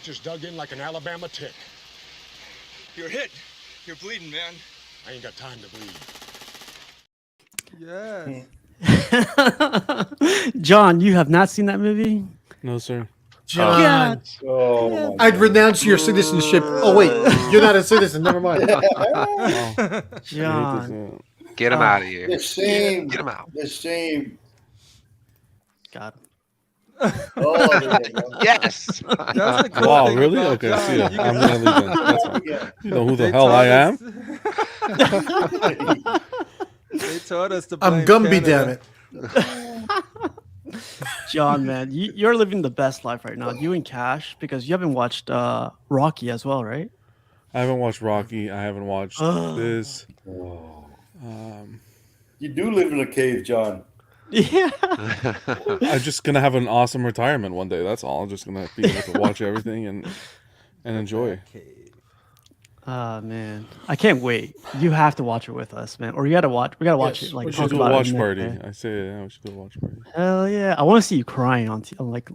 Just dug in like an Alabama tick. You're hit. You're bleeding, man. I ain't got time to bleed. Yes. John, you have not seen that movie? No, sir. John, I'd renounce your citizenship. Oh wait, you're not a citizen. Never mind. John, Get him out of here. The same. Get him out. The same. got him. Oh, there you go. Yes. That's the cool Wow, thing really? about Okay, John. see ya. You I'm can- gonna leave then. That's fine. Yeah. You know who the They hell I taught am? us- They taught us to blame I'm Gumby, Canada. damn it. John, man, you're living the best life right now. You and Cash, because you haven't watched Rocky as well, right? I haven't watched Rocky. I haven't watched this. You do live in a cave, John. Yeah. I'm just gonna have an awesome retirement one day. That's all. I'm just gonna be able to watch everything and enjoy. Man, I can't wait. You have to watch it with us, man. Or you gotta watch. We gotta watch Yes, it. Like we We should should talk do a about it watch next party. day. I say, yeah, we should do a watch party. Hell yeah! I want to see you crying on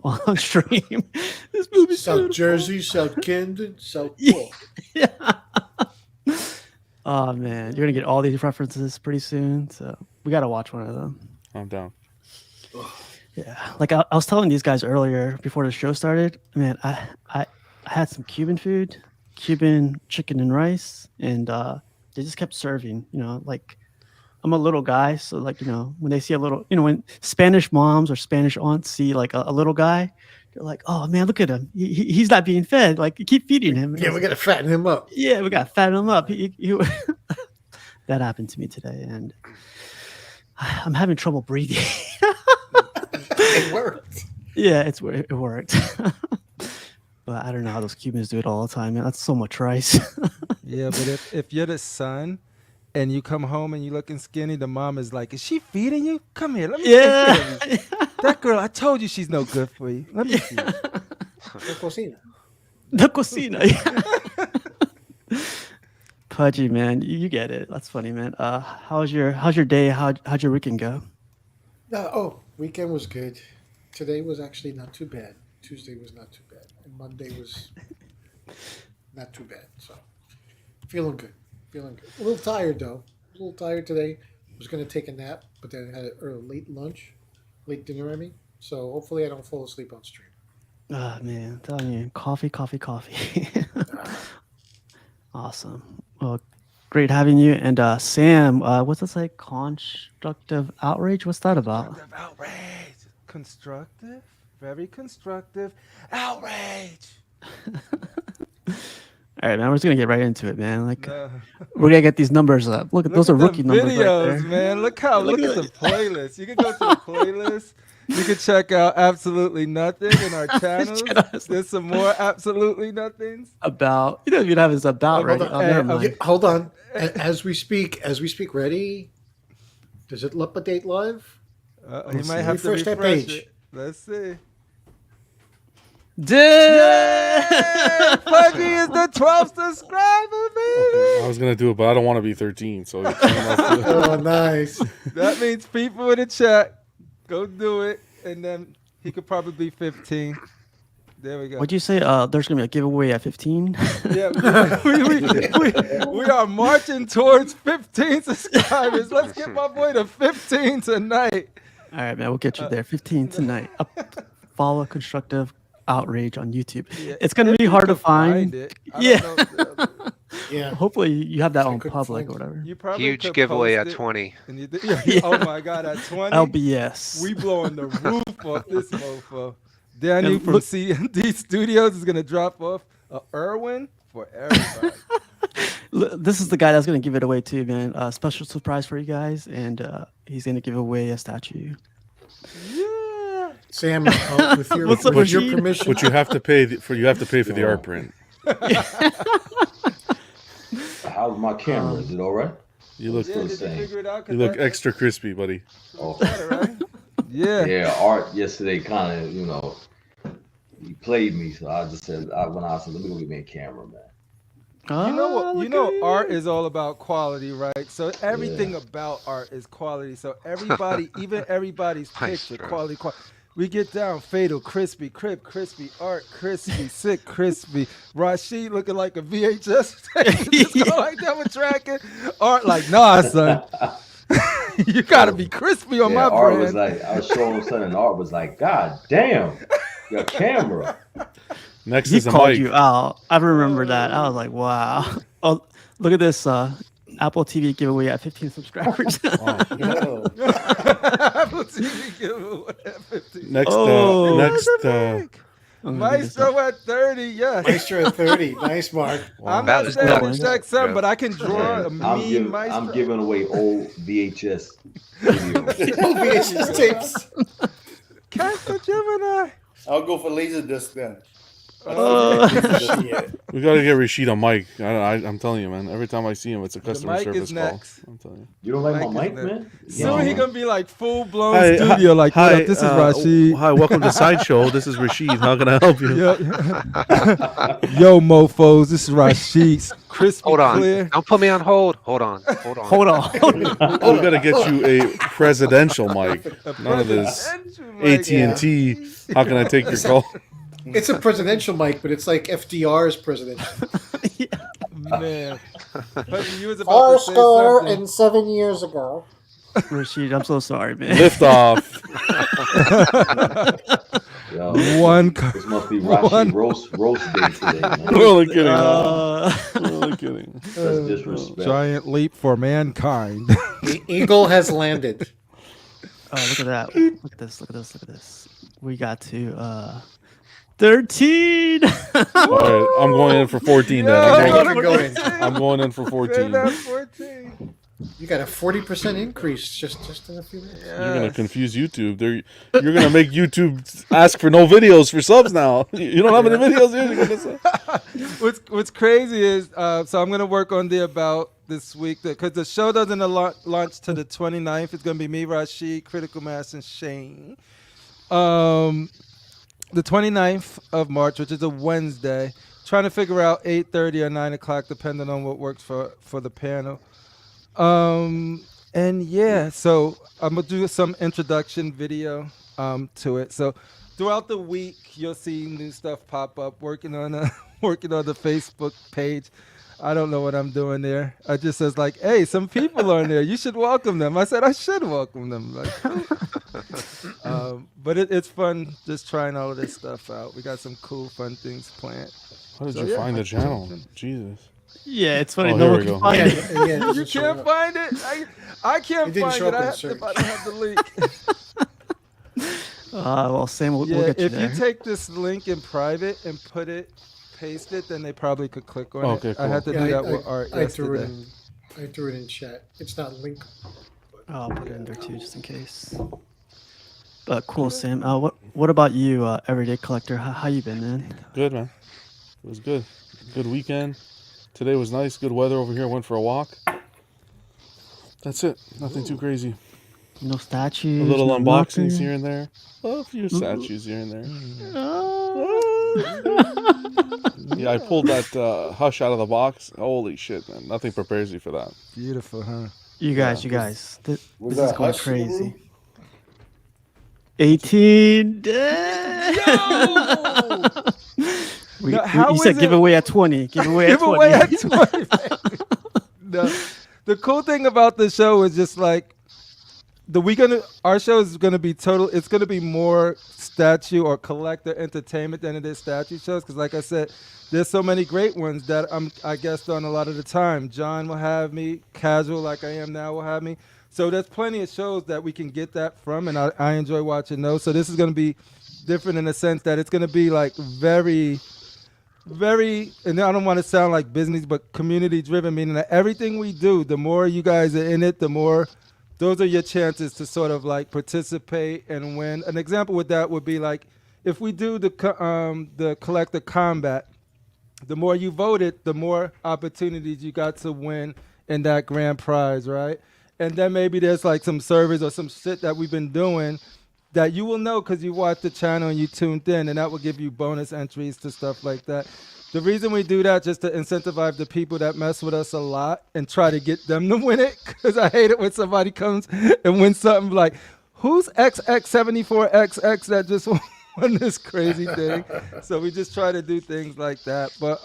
on stream. This movie's South beautiful. Jersey, South Camden, South. Yeah. Oh man, you're gonna get all these references pretty soon. So we gotta watch one of them. I'm down. Yeah, like I was telling these guys earlier before the show started, man, I had some Cuban food, Cuban chicken and rice, and they just kept serving. You know, like I'm a little guy, so like when they see a little, when Spanish moms or Spanish aunts see like a little guy, they're like, oh man, look at him, he's not being fed. Like keep feeding him. Yeah, we gotta fatten him up. Yeah, we got to fatten him up. That happened to me today, and I'm having trouble breathing. It worked. Yeah, it worked. But I don't know how those Cubans do it all the time, man. That's so much rice. Yeah, but if you're the son and you come home and you're looking skinny, the mom is like, is she feeding you? Come here, let me take care of you. That girl, I told you she's no good for you. Let me see. The cocina. The cocina. Yeah. Pudgy, man, you get it. That's funny, man. How's your day? How'd your weekend go? Weekend was good. Today was actually not too bad. Tuesday was not too bad. And Monday was not too bad. So feeling good. Feeling good. A little tired though. A little tired today. Was gonna take a nap, but then I had a late lunch, late dinner. I mean, so hopefully I don't fall asleep on stream. Ah, man, I'm telling you, coffee. Awesome. Well, great having you. And Sam, what's this like? Constructive outrage? What's that about? Constructive outrage. Constructive, very constructive outrage. All right, man. We're just gonna get right into it, man. Like, No. we're gonna get these numbers up. Look, those are at the rookie numbers right videos, there. man. Look at the playlist. You can go to the playlist. You can check out Absolutely Nothing in our channels. There's some more Absolutely Nothings. About you don't even have his about right. Hold Oh, on. never mind. Yeah, hold on. As we speak, ready? Does it update live? You might have to Refresh that refresh page. it. Let's see. Yeah! Pudgy is the 12th subscriber, baby. I was gonna do it, but I don't want to be 13. So Oh, nice. That means people in the chat, go do it, and then he could probably be 15. There we go. What'd you say? There's gonna be a giveaway at 15. Yeah, we are marching towards 15 subscribers. Let's get my boy to 15 tonight. All right, man. We'll get you there. 15 tonight. Follow Constructive Outrage on YouTube. Yeah, It's gonna if be you hard to can find find. it. I Yeah. don't know. Yeah. Hopefully you have that I on couldn't public find or it. whatever. You probably Huge could giveaway post at it, 20. and you oh my God, at 20. LBS. We blowing the roof off this mofo. Daniel And from look- CND Studios is gonna drop off a Irwin for everybody. This is the guy that's gonna give it away too, man. Special surprise for you guys, and he's gonna give away a statue. Yeah. Sam, with your, What's up, with your Rashid? permission, But you have to pay for the art print. How's my camera? Is it all right? You look Yeah, did you same. figure it out? you look extra crispy, buddy. Oh, right? Yeah. yeah. Art yesterday kind of, he played me, so I just said, let me go get me a camera, man. You know what? look You know, at art you. is all about quality, right? So everything about art is quality. So everybody, even everybody's Nice, picture, bro. quality. We get down, fatal, crispy, crib, crispy, art, crispy, sick, crispy. Rashid looking like a VHS. Just go like that with tracking. Art like, nah, son. You gotta be crispy on my Art brand. was like, I was showing him something, and Art was like, God damn, your camera. Next He is a called mic. you out. I remember that. I was like, wow. Oh, look at this Apple TV giveaway at 15 subscribers. Yo, Apple TV giveaway at 15. Next, Oh. Maestro at 30, yes. Maestro at 30. Nice, Mark. I'm That not was saying nuts. exact sum, Yeah. but I can draw a mean Maestro. I'm giving away old VHS videos. VHS tapes. Casper Gemini. I'll go for Laserdisc then. Shit. We gotta get Rashid a mic. I'm telling you, man. Every time I see him, it's a customer mic service is call. next. I'm telling you. You don't like my Mike mic, is man? Soon he gonna be like full blown Hi, studio. Like, what up? This is Rashid. Hi, welcome to Sideshow. This is Rashid. How can I help you? Yo, yo, mofos. This is Rashid. Crispy, Hold on. clear. Don't put me on hold. Hold on. Hold on. Hold on. We gotta get you a presidential mic. None of this AT&T. How can I take your call? It's a presidential mic, but it's like FDR's presidential. Man. But you was about to say something. 7 years ago. Rashid, I'm so sorry, man. Lift off. Yo, One. this must be Rashid roast day today, man. We're only kidding. man. Uh, We're only kidding. That's disrespect. Giant leap for mankind. The eagle has landed. look at that. Look at this. Look at this. Look at this. We got to 13. All right, I'm going in for 14 then. Yo, I'm You're going, going. I'm going in for 14. Say that 14. You got a 40% increase just in a few minutes. You're gonna confuse YouTube. You're gonna make YouTube ask for no videos for subs now. You don't have any videos here. You're gonna say. What's crazy is so I'm gonna work on the about this week because the show doesn't launch to the 29th. It's gonna be me, Rashid, Critical Mass, and Shane. The 29th of March, which is a Wednesday. Trying to figure out 8:30 or 9 o'clock, depending on what works for the panel. And yeah, so I'm gonna do some introduction video to it. So throughout the week, you'll see new stuff pop up. Working on the Facebook page. I don't know what I'm doing there. I just says like, hey, some people are on there. You should welcome them. I said I should welcome them. Like, but it's fun just trying all of this stuff out. We got some cool, fun things planned. How did So, you yeah. find the channel? Jesus. Yeah, it's funny. Oh, no here one we can go. find Yeah, it. yeah, it You doesn't show can't up. find it. I can't It didn't find show it. up in I search. if I don't have the link. Well, Sam, we'll Yeah, get you if there. you take this link in private and paste it, then they probably could click on Okay, it. I had to Yeah, do that with Art I threw it yesterday. in. I threw it in chat. It's not linked. I'll put it in there too, just in case. But cool, Sam. What about you, everyday collector? How you been, man? Good, man. It was good. Good weekend. Today was nice. Good weather over here. Went for a walk. That's it. Nothing too crazy. No statues. A little no unboxings nothing? here and there. A few statues here and there. Yeah, I pulled that Hush out of the box. Holy shit, man. Nothing prepares you for that. Beautiful, huh? You guys. This Was is that going Hush in the crazy. room? 18. Now, how you said is it- giveaway at 20. Giveaway at 20. Giveaway at 20. The cool thing about the show is just like our show is gonna be total. It's gonna be more statue or collector entertainment than it is statue shows. Because like I said, there's so many great ones that I guest on a lot of the time. John will have me, casual like I am now will have me. So there's plenty of shows that we can get that from, and I enjoy watching those. So this is gonna be different in the sense that it's gonna be like very, and I don't want to sound like business, but community driven, meaning that everything we do, the more you guys are in it, the more those are your chances to sort of like participate and win. An example with that would be like if we do the collector combat, the more you voted, the more opportunities you got to win in that grand prize, right? And then maybe there's like some surveys or some shit that we've been doing that you will know because you watched the channel and you tuned in, and that will give you bonus entries to stuff like that. The reason we do that just to incentivize the people that mess with us a lot and try to get them to win it, because I hate it when somebody comes and wins something like, who's XX74XX that just won this crazy thing? So we just try to do things like that. But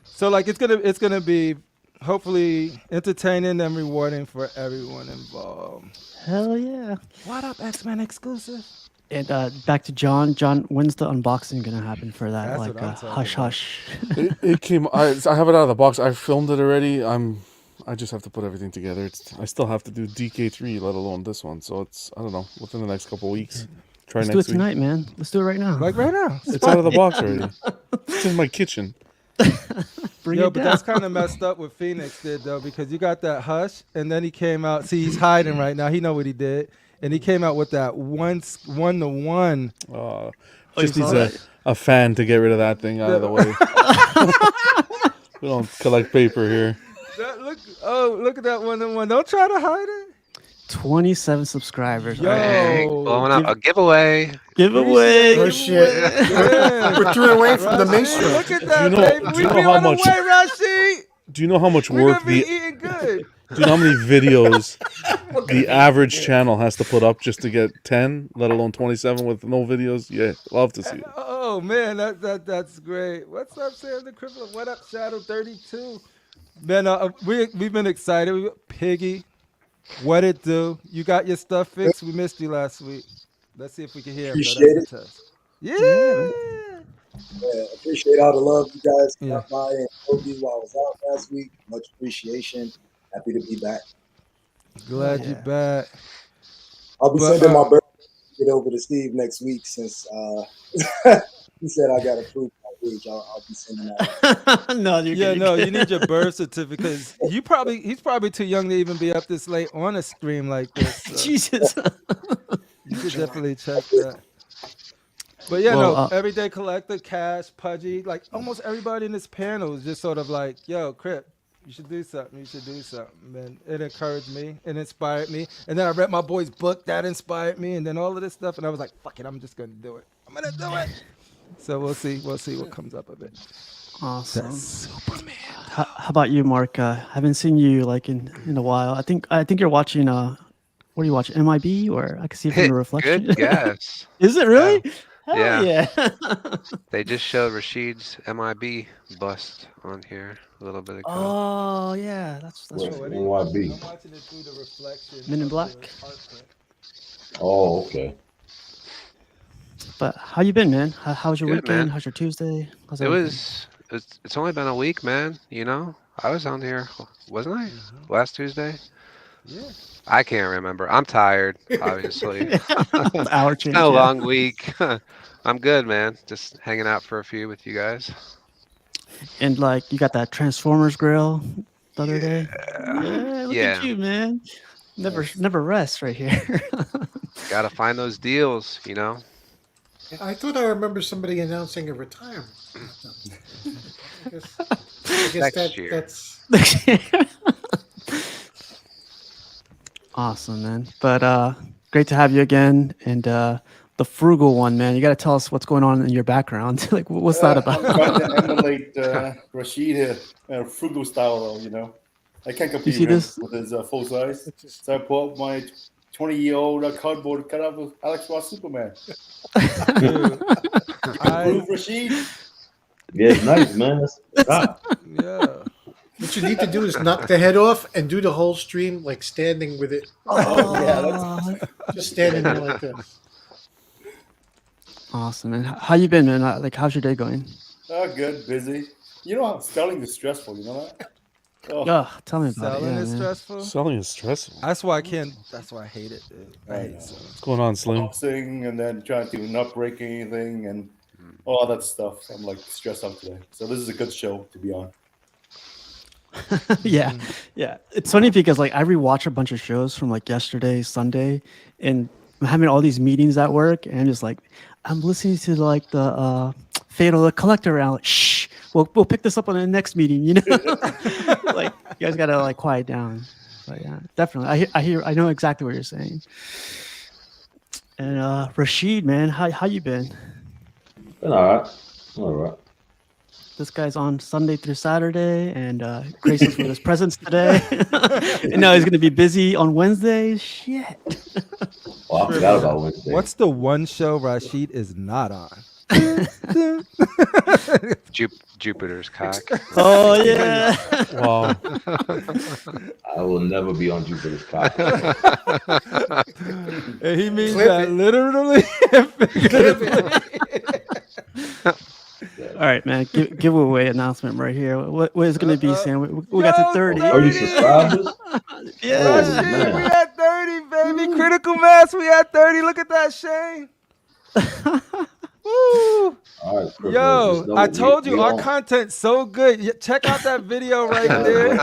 so like it's gonna be hopefully entertaining and rewarding for everyone involved. Hell yeah. What up, X-Men exclusive? And back to John. John, when's the unboxing gonna happen for that? That's like what I'm talking hush about. hush. It came. I have it out of the box. I filmed it already. I just have to put everything together. I still have to do DK3, let alone this one. So it's, I don't know, within the next couple of weeks. Try Let's next do it week. tonight, man. Let's do it right now. Like right now. It's out of the box already. It's in my kitchen. Bring Yo, it but down. that's kind of messed up what Phoenix did though, because you got that hush, and then he came out. See, he's hiding right now. He know what he did, and he came out with that 1-to-1. Just you needs saw a fan to get rid of that thing out of the way. We don't collect paper here. Look at that 1-to-1. Don't try to hide it. 27 subscribers. Yo. Hey, blowing up a giveaway. Giveaway. Oh shit! Yeah. We're 3 away from the Rashid, mainstream. look at that, Do you know- baby. do We you know be how on the much- way, Rashid. Do you know how much We're work gonna be eating good. do you know how many videos the average channel has to put up just to get 10, let alone 27 with no videos? Yeah, love to see it. Oh man, that's great. What's up, Sam the Crippler? What up, Shadow 32? Man, we've been excited. Piggy, what it do? You got your stuff fixed? We missed you last week. Let's see if we can hear him. Appreciate That's the test. Yeah. Yeah, appreciate all the love you guys Yeah. got by and told me while I was out last week. Much appreciation. Happy to be back. Glad you back. I'll be But, sending my birthday get over to Steve next week since he said I got approved my age. I'll be sending that. No, you're Yeah, good, no, you're you good. need your birth certificate. He's probably too young to even be up this late on a stream like this. So Jesus. you should definitely check that. But yeah, Well, no, Everyday Collector, Cash, Pudgy, like almost everybody in this panel is just sort of like, yo, Crip, you should do something. You should do something. And it encouraged me. It inspired me. And then I read my boy's book. That inspired me. And then all of this stuff. And I was like, fuck it. I'm just going to do it. I'm going to do it. So we'll see. We'll see what comes up of it. Awesome. Superman. How about you, Mark? Haven't seen you like in a while. I think you're watching. What are you watching? MIB, or I can see it from the reflection. Good guess. Is it really? Hell Yeah. yeah. They just showed Rashid's MIB bust on here a little bit ago. Oh yeah, that's What? right. NYB. I'm watching it through the reflection. Men in of the Black? art print. Oh, okay. But how you been, man? How's your Good, weekend? man. How's your Tuesday? How's It everything? was. It's only been a week, man. You know, I was on here, wasn't I? Last Tuesday. Yeah. I can't remember. I'm tired, obviously. It's hour It's change. been a yeah. long week. I'm good, man. Just hanging out for a few with you guys. And like you got that Transformers grill the other day. Yeah, look Yeah. at you, man. Never rest right here. Gotta find those deals, you know. I thought I remember somebody announcing a retirement. I guess Next year. that's Awesome, man. But great to have you again. And the frugal one, man. You got to tell us what's going on in your background. Like, what's that about? I'm trying to emulate Rashid here, frugal style, though, you know. I can't compete see with him this? with his full size. So I pulled up my 20-year-old cardboard cut out of Alex Ross Superman. Dude, Prove Rashid. Yeah, it's nice, man. That's hot. yeah. What you need to do is knock the head off and do the whole stream like standing with it. Just standing there like this. Awesome, man. How you been, man? Like, how's your day going? Good, busy. You know how spelling is stressful, you know that? Oh, Tell me about Selling it. is Yeah, man. stressful. Selling is stressful. That's why I can't. That's why I hate it. Dude. I hate know. selling. What's going on, Slim? boxing and then trying to not break anything and all that stuff. I'm like stressed out today. So this is a good show to be on. Yeah, yeah. It's funny because like I rewatch a bunch of shows from like yesterday, Sunday, and I'm having all these meetings at work, and I'm just like, I'm listening to like the Fatal the Collector round. Like, shh, we'll pick this up on the next meeting. You know, like you guys gotta like quiet down. But yeah, definitely. I know exactly what you're saying. And Rashid, man, how you been? Been all right. All right. This guy's on Sunday through Saturday, and graced us with his presence today. And now he's gonna be busy on Wednesday. Shit. Oh, I forgot about Wednesday. What's the one show Rashid is not on? Jupiter's cock. Oh yeah. Wow. I will never be on Jupiter's cock. And he means Clip that it. literally and figuratively. All right, man. Giveaway announcement right here. What is going to be, Sam? We got to 30. 30 subscribers? Yeah. Oh, Shit, man. we at 30, baby. Critical mass, we at 30. Look at that, Shane. Woo. All right, Chris, Yo, just know I told we you our on- content's so good. Check out that video right there.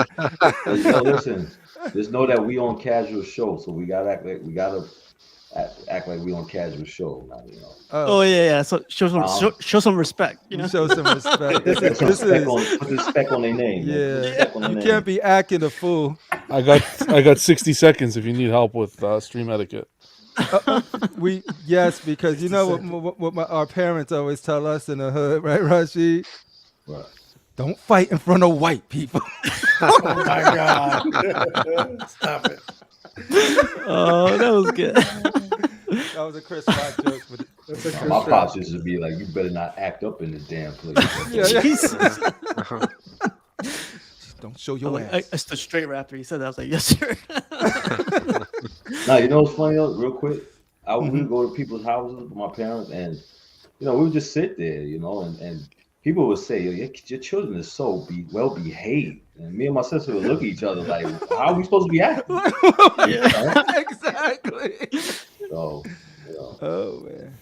Yo, listen, just know that we on casual show, so we gotta act like we on casual show now, you know. Oh yeah. So show some respect. You know. Show some respect. Put This some is put the spec on their name. Man. Put the yeah. spec on their You name. can't be acting a fool. I got 60 seconds if you need help with stream etiquette. Yes, because you know what our parents always tell us in the hood, right, Rashid? Right. Don't fight in front of white people. Oh my God. Stop it. Oh, that was good. That was a Chris Rock joke, but That's a My Chris pops used to be like, "You better not act up in this damn place." yeah. Jesus. Don't show your I ass. stood straight after he said that. I was like, yes, sir. Now you know what's funny though, real quick. I would go to people's houses with my parents, and we would just sit there, and people would say, "Yo, your children is so well behaved," and me and my sister would look at each other like, "How are we supposed to be acting?" Exactly. So, Oh man.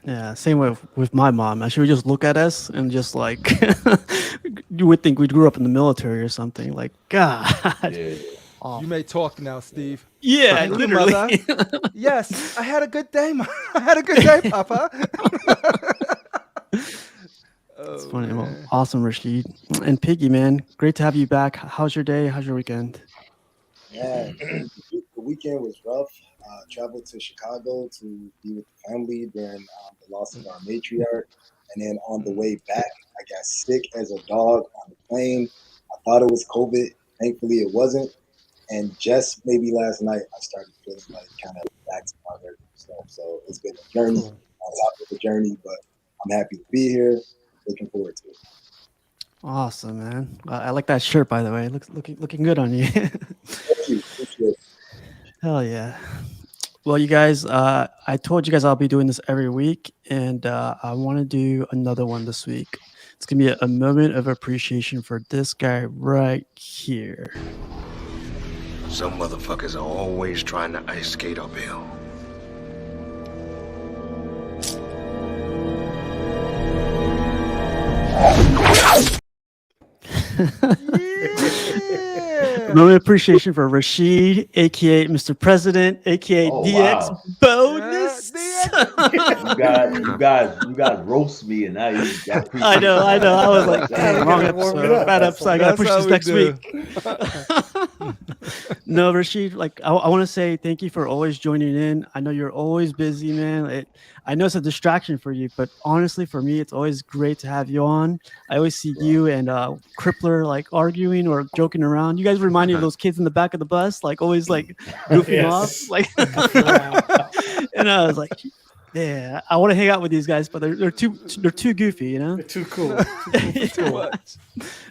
Yeah, same way with my mom. She would just look at us and just like, you would think we grew up in the military or something. Like, God. yeah. You may talk now, Steve. Yeah, Thank you, literally. mother. Yes, I had a good day, I had a good day, Papa. It's funny. Well, awesome, Rashid. And Piggy, man, great to have you back. How's your day? How's your weekend? Yeah, the weekend was rough. Traveled to Chicago to be with the family during the loss of our matriarch. And then on the way back, I got sick as a dog on the plane. I thought it was COVID. Thankfully, it wasn't. And just maybe last night, I started feeling like kind of back to my regular stuff. So it's been a journey on top of the journey, but I'm happy to be here. Looking forward to it. Awesome, man. I like that shirt, by the way. Looking good on you. Thank you. Appreciate it. Hell yeah. Well, you guys, I told you guys I'll be doing this every week, and I want to do another one this week. It's going to be a moment of appreciation for this guy right here. Some motherfuckers are always trying to ice skate uphill. Moment of appreciation for Rashid, aka Mr. President, aka Oh, DX wow. Bonus. You guys roast me, and now you got. I know. I was like, damn, wrong episode, bad episode. I gotta push this next week. No, Rashid, like I want to say thank you for always joining in. I know you're always busy, man. I know it's a distraction for you, but honestly, for me, it's always great to have you on. I always see you and Crippler like arguing or joking around. You guys remind me of those kids in the back of the bus, like always like goofing off, like. And I was like, Yeah, I want to hang out with these guys, but they're too goofy, you know. They're too cool.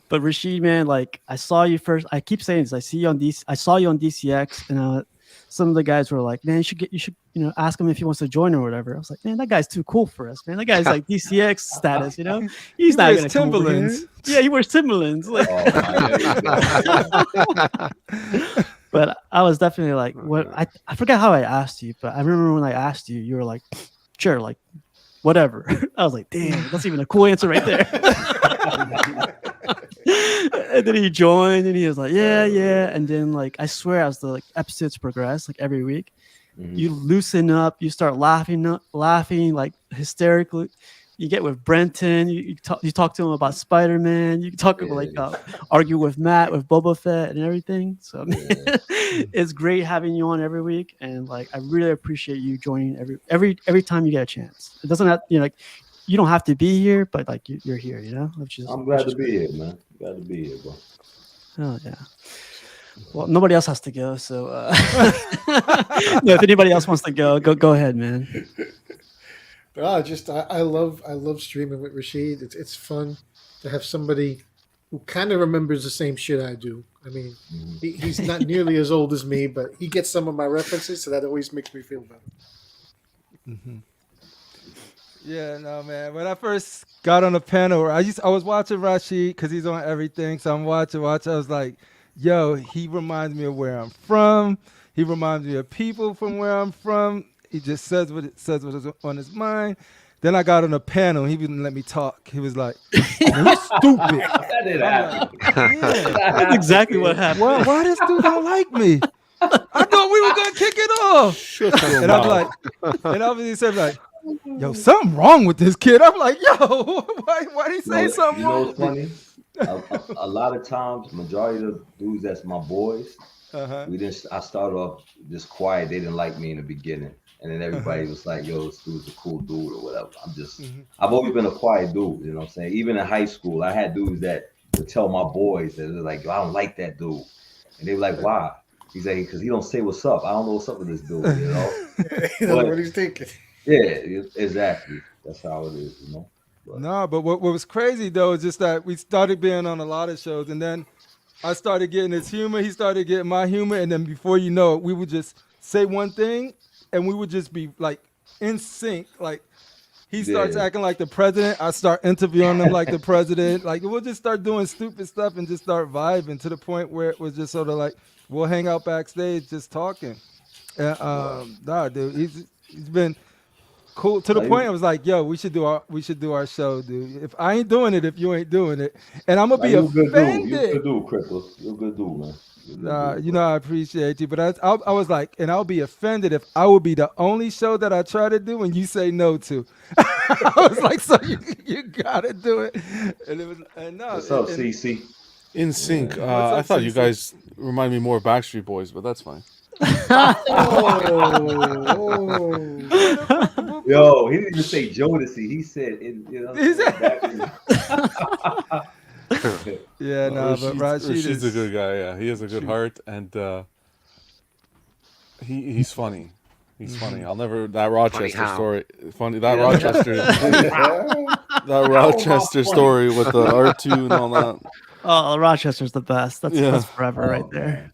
But Rashid, man, like I saw you first. I keep saying this. I see you on DC. I saw you on DCX, and some of the guys were like, "Man, you should ask him if he wants to join or whatever." I was like, "Man, that guy's too cool for us, man. That guy's like DCX status, you know. He's not wears gonna come over here." Timberlands. Yeah, he wears Timberlands. Like, but I was definitely like, what? I forgot how I asked you, but I remember when I asked you, you were like, "Sure, like, whatever." I was like, "Damn, that's even a cool answer right there." And then he joined, and he was like, "Yeah, yeah." And then, like, I swear, as the episodes progress, like every week, you loosen up, you start laughing like hysterically. You get with Brenton, you talk to him about Spider-Man. You talk about argue with Matt with Boba Fett and everything. So it's great having you on every week, and like I really appreciate you joining every time you get a chance. It doesn't have like you don't have to be here, but like you're here, you know. I'm glad to be here, man. Glad to be here, bro. Oh yeah. Well, nobody else has to go, so no, if anybody else wants to go ahead, man. I love streaming with Rashid. It's fun to have somebody who kind of remembers the same shit I do. I mean, he's not nearly as old as me, but he gets some of my references, so that always makes me feel better. Mm-hmm. Yeah, no, man. When I first got on the panel, I was watching Rashid because he's on everything. So I'm watching. I was like, yo, he reminds me of where I'm from. He reminds me of people from where I'm from. He just says what is on his mind. Then I got on the panel. He wouldn't let me talk. He was like, "You're stupid." That didn't happen. That's exactly what happened. Why this dude don't like me? I thought we were gonna kick it off. And I'm like, and obviously he said like, yo, something wrong with this kid. I'm like, yo, why did he say something wrong? What's funny? A lot of times, majority of the dudes that's my boys, I started off just quiet. They didn't like me in the beginning. And then everybody was like, yo, this dude's a cool dude or whatever. I've always been a quiet dude, you know what I'm saying? Even in high school, I had dudes that would tell my boys that they're like, yo, I don't like that dude. And they were like, why? He's like, because he don't say what's up. I don't know what's up with this dude, you know? You know what he's thinking. Yeah, exactly. That's how it is, you know? No, but what was crazy, though, is just that we started being on a lot of shows, and then I started getting his humor, he started getting my humor, and then before you know it, we would just say one thing, and we would just be like in sync. Like he starts acting like the president, I start interviewing him like the president. Like we'll just start doing stupid stuff and just start vibing to the point where it was just sort of like we'll hang out backstage just talking. And nah, dude, he's been cool to the point. I was like, yo, we should do our show, dude. If I ain't doing it, if you ain't doing it, and I'm gonna be offended. You're a good dude, Crippler. You're a good dude, man. You know, I appreciate you, but I was like, and I'll be offended if I would be the only show that I try to do and you say no to. I was like, so you gotta do it. And it was, and no. What's up, CC? In sync. I thought you guys remind me more of Backstreet Boys, but that's fine. Yo, he didn't even say Jodeci. He said, yeah, no, but Rashid's a good guy. Yeah, he has a good heart, and he's funny. He's funny. I'll never that Rochester story. Funny that Rochester story with the R2 and all that. Oh, Rochester's the best. That's forever right there.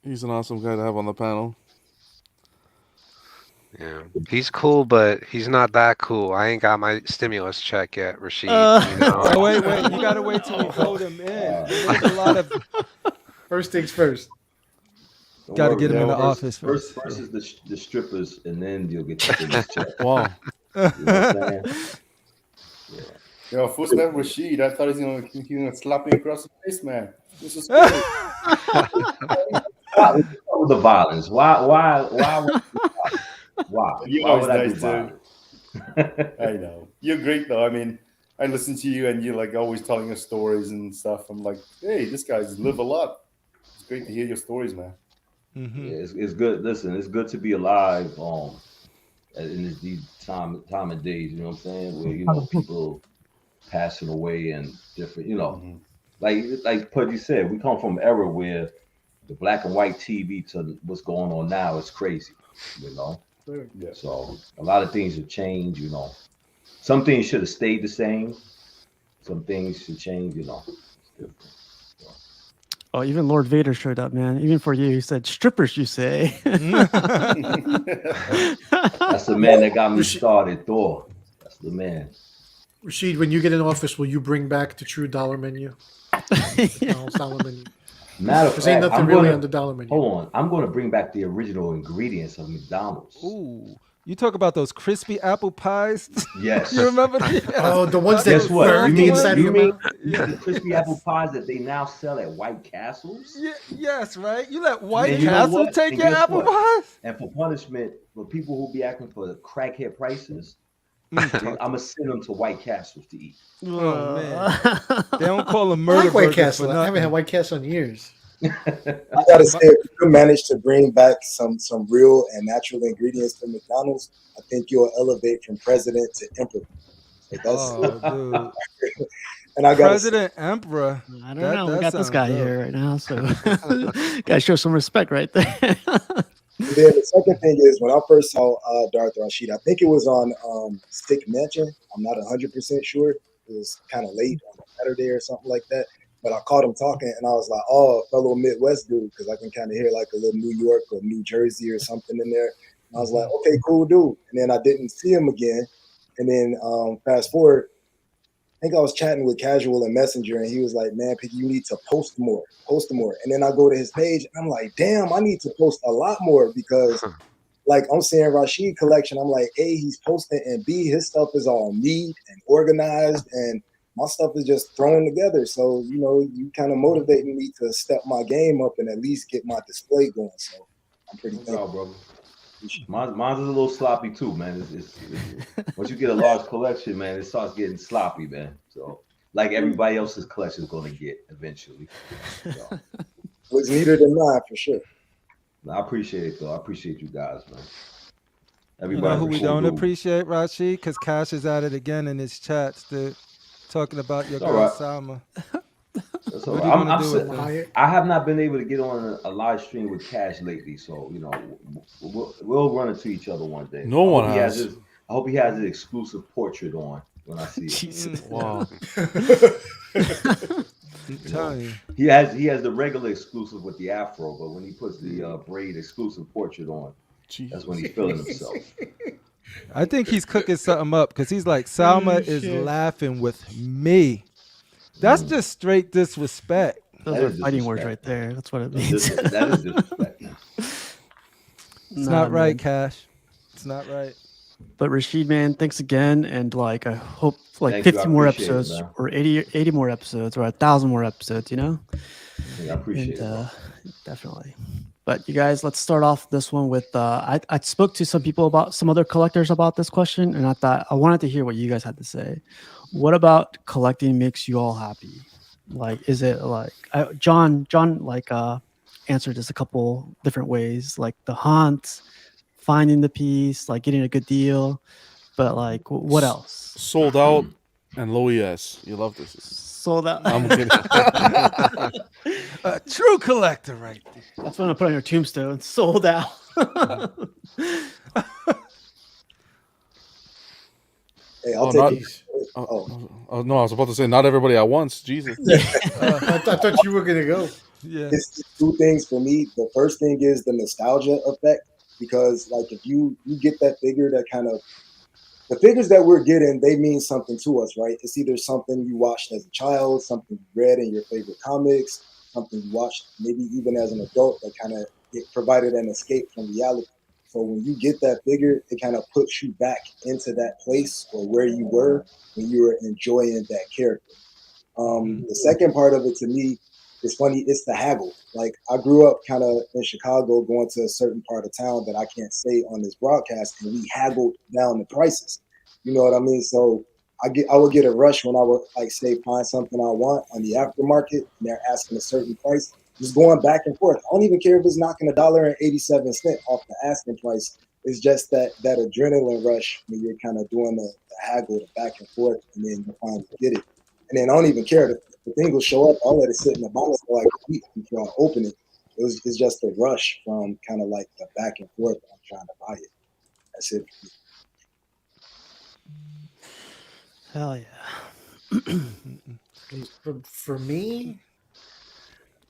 He's an awesome guy to have on the panel. Yeah, he's cool, but he's not that cool. I ain't got my stimulus check yet, Rashid. Oh, wait, you gotta wait till we vote him in. There's a lot of first things first. Got to get him in the office first. First is the strippers, and then you'll get your stimulus check. Wow. You know what I'm saying? Yo, first name Rashid. I thought he was gonna slap me across the face, man. This is crazy. Why the violence? Why would I do violence? I know. You're great though. I mean, I listen to you and you're like always telling us stories and stuff. I'm like, hey, this guy's live a lot. It's great to hear your stories, man. Mm-hmm. Yeah, it's good. Listen, it's good to be alive in these time and days, you know what I'm saying? Where, people passing away and different, like Pudgy said, we come from an era where the black and white TV to what's going on now is crazy, sir. Yeah. So a lot of things have changed, you know. Some things should have stayed the same. Some things should change, you know. It's different. Oh, even Lord Vader showed up, man. Even for you, he said, "Strippers, you say?" That's the man that got me started, Thor. That's the man. Rashid, when you get in office, will you bring back the true dollar menu? McDonald's dollar menu. Matter of Because ain't fact, nothing I'm really gonna on the dollar menu. hold on. I'm gonna bring back the original ingredients of McDonald's. Ooh, you talk about those crispy apple pies? Yes. You remember? Yes. Oh, the ones that Guess what? burn the inside of You your mean mouth? the crispy apple pies that they now sell at White Castles? Yes, right. You let White And you know Castle what? take And your guess apple what? pies? And for punishment, for people who be acting for crackhead prices, Mm, I'm gonna send them to White Castles to eat. Oh man, they don't call them I murder like White burgers Castle. for I haven't had nothing. White Castle in years. I gotta say, if you manage to bring back some real and natural ingredients to McDonald's, I think you'll elevate from president to emperor. Like that's Oh, dude, and I gotta say, President Emperor. I don't know. We got this sounds guy dope. here right now, so gotta show some respect right there. and then the second thing is when I first saw Darth Rashid, I think it was on Stick Mansion. I'm not 100% sure. It was kind of late on a Saturday or something like that. But I caught him talking, and I was like, "Oh, fellow Midwest dude," because I can kind of hear like a little New York or New Jersey or something in there. And I was like, "Okay, cool dude." And then I didn't see him again. And then fast forward, I think I was chatting with Casual and Messenger, and he was like, "Man, Piggy, you need to post more, post more." And then I go to his page, and I'm like, "Damn, I need to post a lot more because, like, I'm seeing Rashid collection. I'm like, A, he's posting, and B, his stuff is all neat and organized, and my stuff is just thrown together. So, you know, you kind of motivating me to step my game up and at least get my display going. So, I'm pretty No thankful. problem, brother. Mine's is a little sloppy too, man. Once you get a large collection, man, it starts getting sloppy, man. So, like everybody else's collection is gonna get eventually. So, Looks neater than mine for sure. I appreciate it though. I appreciate you guys, man. You know Everybody's who a we cool don't dude. appreciate, Rashid? Because Cash is at it again in his chats, dude. Talking about your It's all girl right. Salma. That's all What right. are you gonna do with Hayek. her? I have not been able to get on a live stream with Cash lately, so you know we'll run into each other one day. No one has. I hope he has his exclusive portrait on when I see it. Jesus. Wow. I'm telling you. He has the regular exclusive with the afro, but when he puts the braid exclusive portrait on, that's when he's feeling himself. I think he's cooking something up because he's like, Salma is shit. laughing with me. That's just straight disrespect. Those That are is fighting words disrespect. right there. That's what it means. That is disrespect. It's not right, Cash. It's not right. But Rashid, man, thanks again. And like, I hope like Thank you. 50 I more appreciate it, episodes man. or 80 more episodes or 1,000 more episodes, you know? I appreciate it. Bro. Definitely. But you guys, let's start off this one with I spoke to some people about some other collectors about this question, and I thought I wanted to hear what you guys had to say. What about collecting makes you all happy? Like, is it like John like answered this a couple different ways, like the hunt, finding the piece, like getting a good deal, but like what else? Sold out and low ES. You love this. Sold out. I'm kidding. A true collector, right there. That's what I'm gonna put on your tombstone. Sold out. Hey, I'll Oh, take not- it. Oh no, I was about to say not everybody at once. Jesus. I thought you were gonna go. Yeah. It's two things for me. The first thing is the nostalgia effect, because like if you get that figure, that kind of the figures that we're getting, they mean something to us, right? It's either something you watched as a child, something you read in your favorite comics, something you watched maybe even as an adult that kind of provided an escape from reality. So when you get that figure, it kind of puts you back into that place or where you were when you were enjoying that character. The second part of it to me is funny. It's the haggle. Like I grew up kind of in Chicago, going to a certain part of town that I can't say on this broadcast, and we haggled down the prices. You know what I mean? So I would get a rush when I would like say find something I want on the aftermarket, and they're asking a certain price. Just going back and forth. I don't even care if it's knocking $1.87 off the asking price. It's just that adrenaline rush when you're kind of doing the haggle, the back and forth, and then you finally get it. And then I don't even care. The thing will show up. I'll let it sit in the box for like a week before I open it. It's just a rush from kind of like the back and forth. I'm trying to buy it. That's it for me. Hell yeah. For me,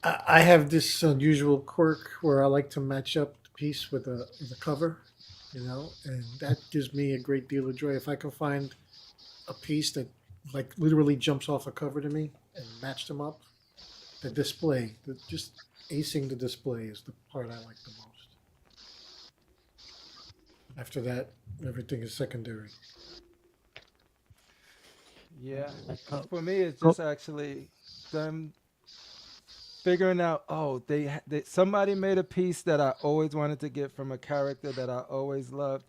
I have this unusual quirk where I like to match up the piece with the cover, and that gives me a great deal of joy. If I can find a piece that like literally jumps off a cover to me and match them up, the display, just acing the display is the part I like the most. After that, everything is secondary. Yeah. Oh, For me, it's oh, just actually them figuring out. Oh, they somebody made a piece that I always wanted to get from a character that I always loved,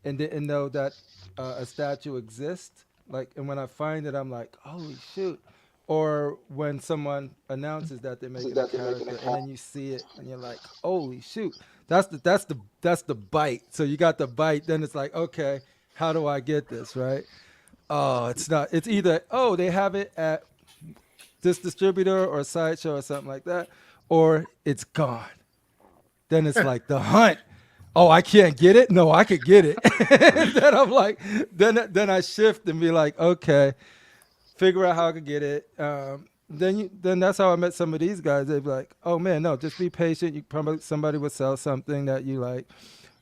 and didn't know that a statue exists. Like, and when I find it, I'm like, holy shoot. Or when someone announces that they're making a character, and then you see it, and you're like, holy shoot. That's the bite. So you got the bite. Then it's like, okay, how do I get this right? Oh, it's not. It's either, oh, they have it at this distributor or sideshow or something like that, or it's gone. Then it's like the hunt. Oh, I can't get it. No, I could get it. Then I'm like, then I shift and be like, okay, figure out how I could get it. Then that's how I met some of these guys. They'd be like, oh man, no, just be patient. You probably somebody would sell something that you like,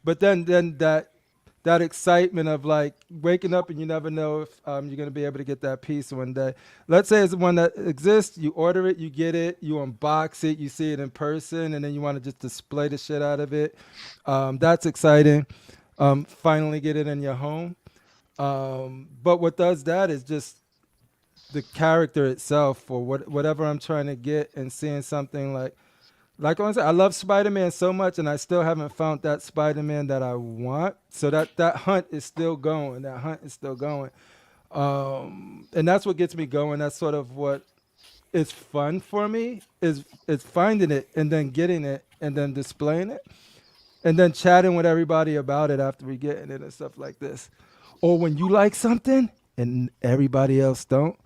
but then that excitement of like waking up and you never know if you're going to be able to get that piece one day. Let's say it's the one that exists, you order it, you get it, you unbox it, you see it in person, and then you want to just display the shit out of it. That's exciting. Finally get it in your home. But what does that is just the character itself, or whatever I'm trying to get, and seeing something like I said, I love Spider-Man so much, and I still haven't found that Spider-Man that I want. So that hunt is still going. That hunt is still going, and that's what gets me going. That's sort of what is fun for me is finding it and then getting it and then displaying it and then chatting with everybody about it after we get it and stuff like this. Or when you like something and everybody else don't,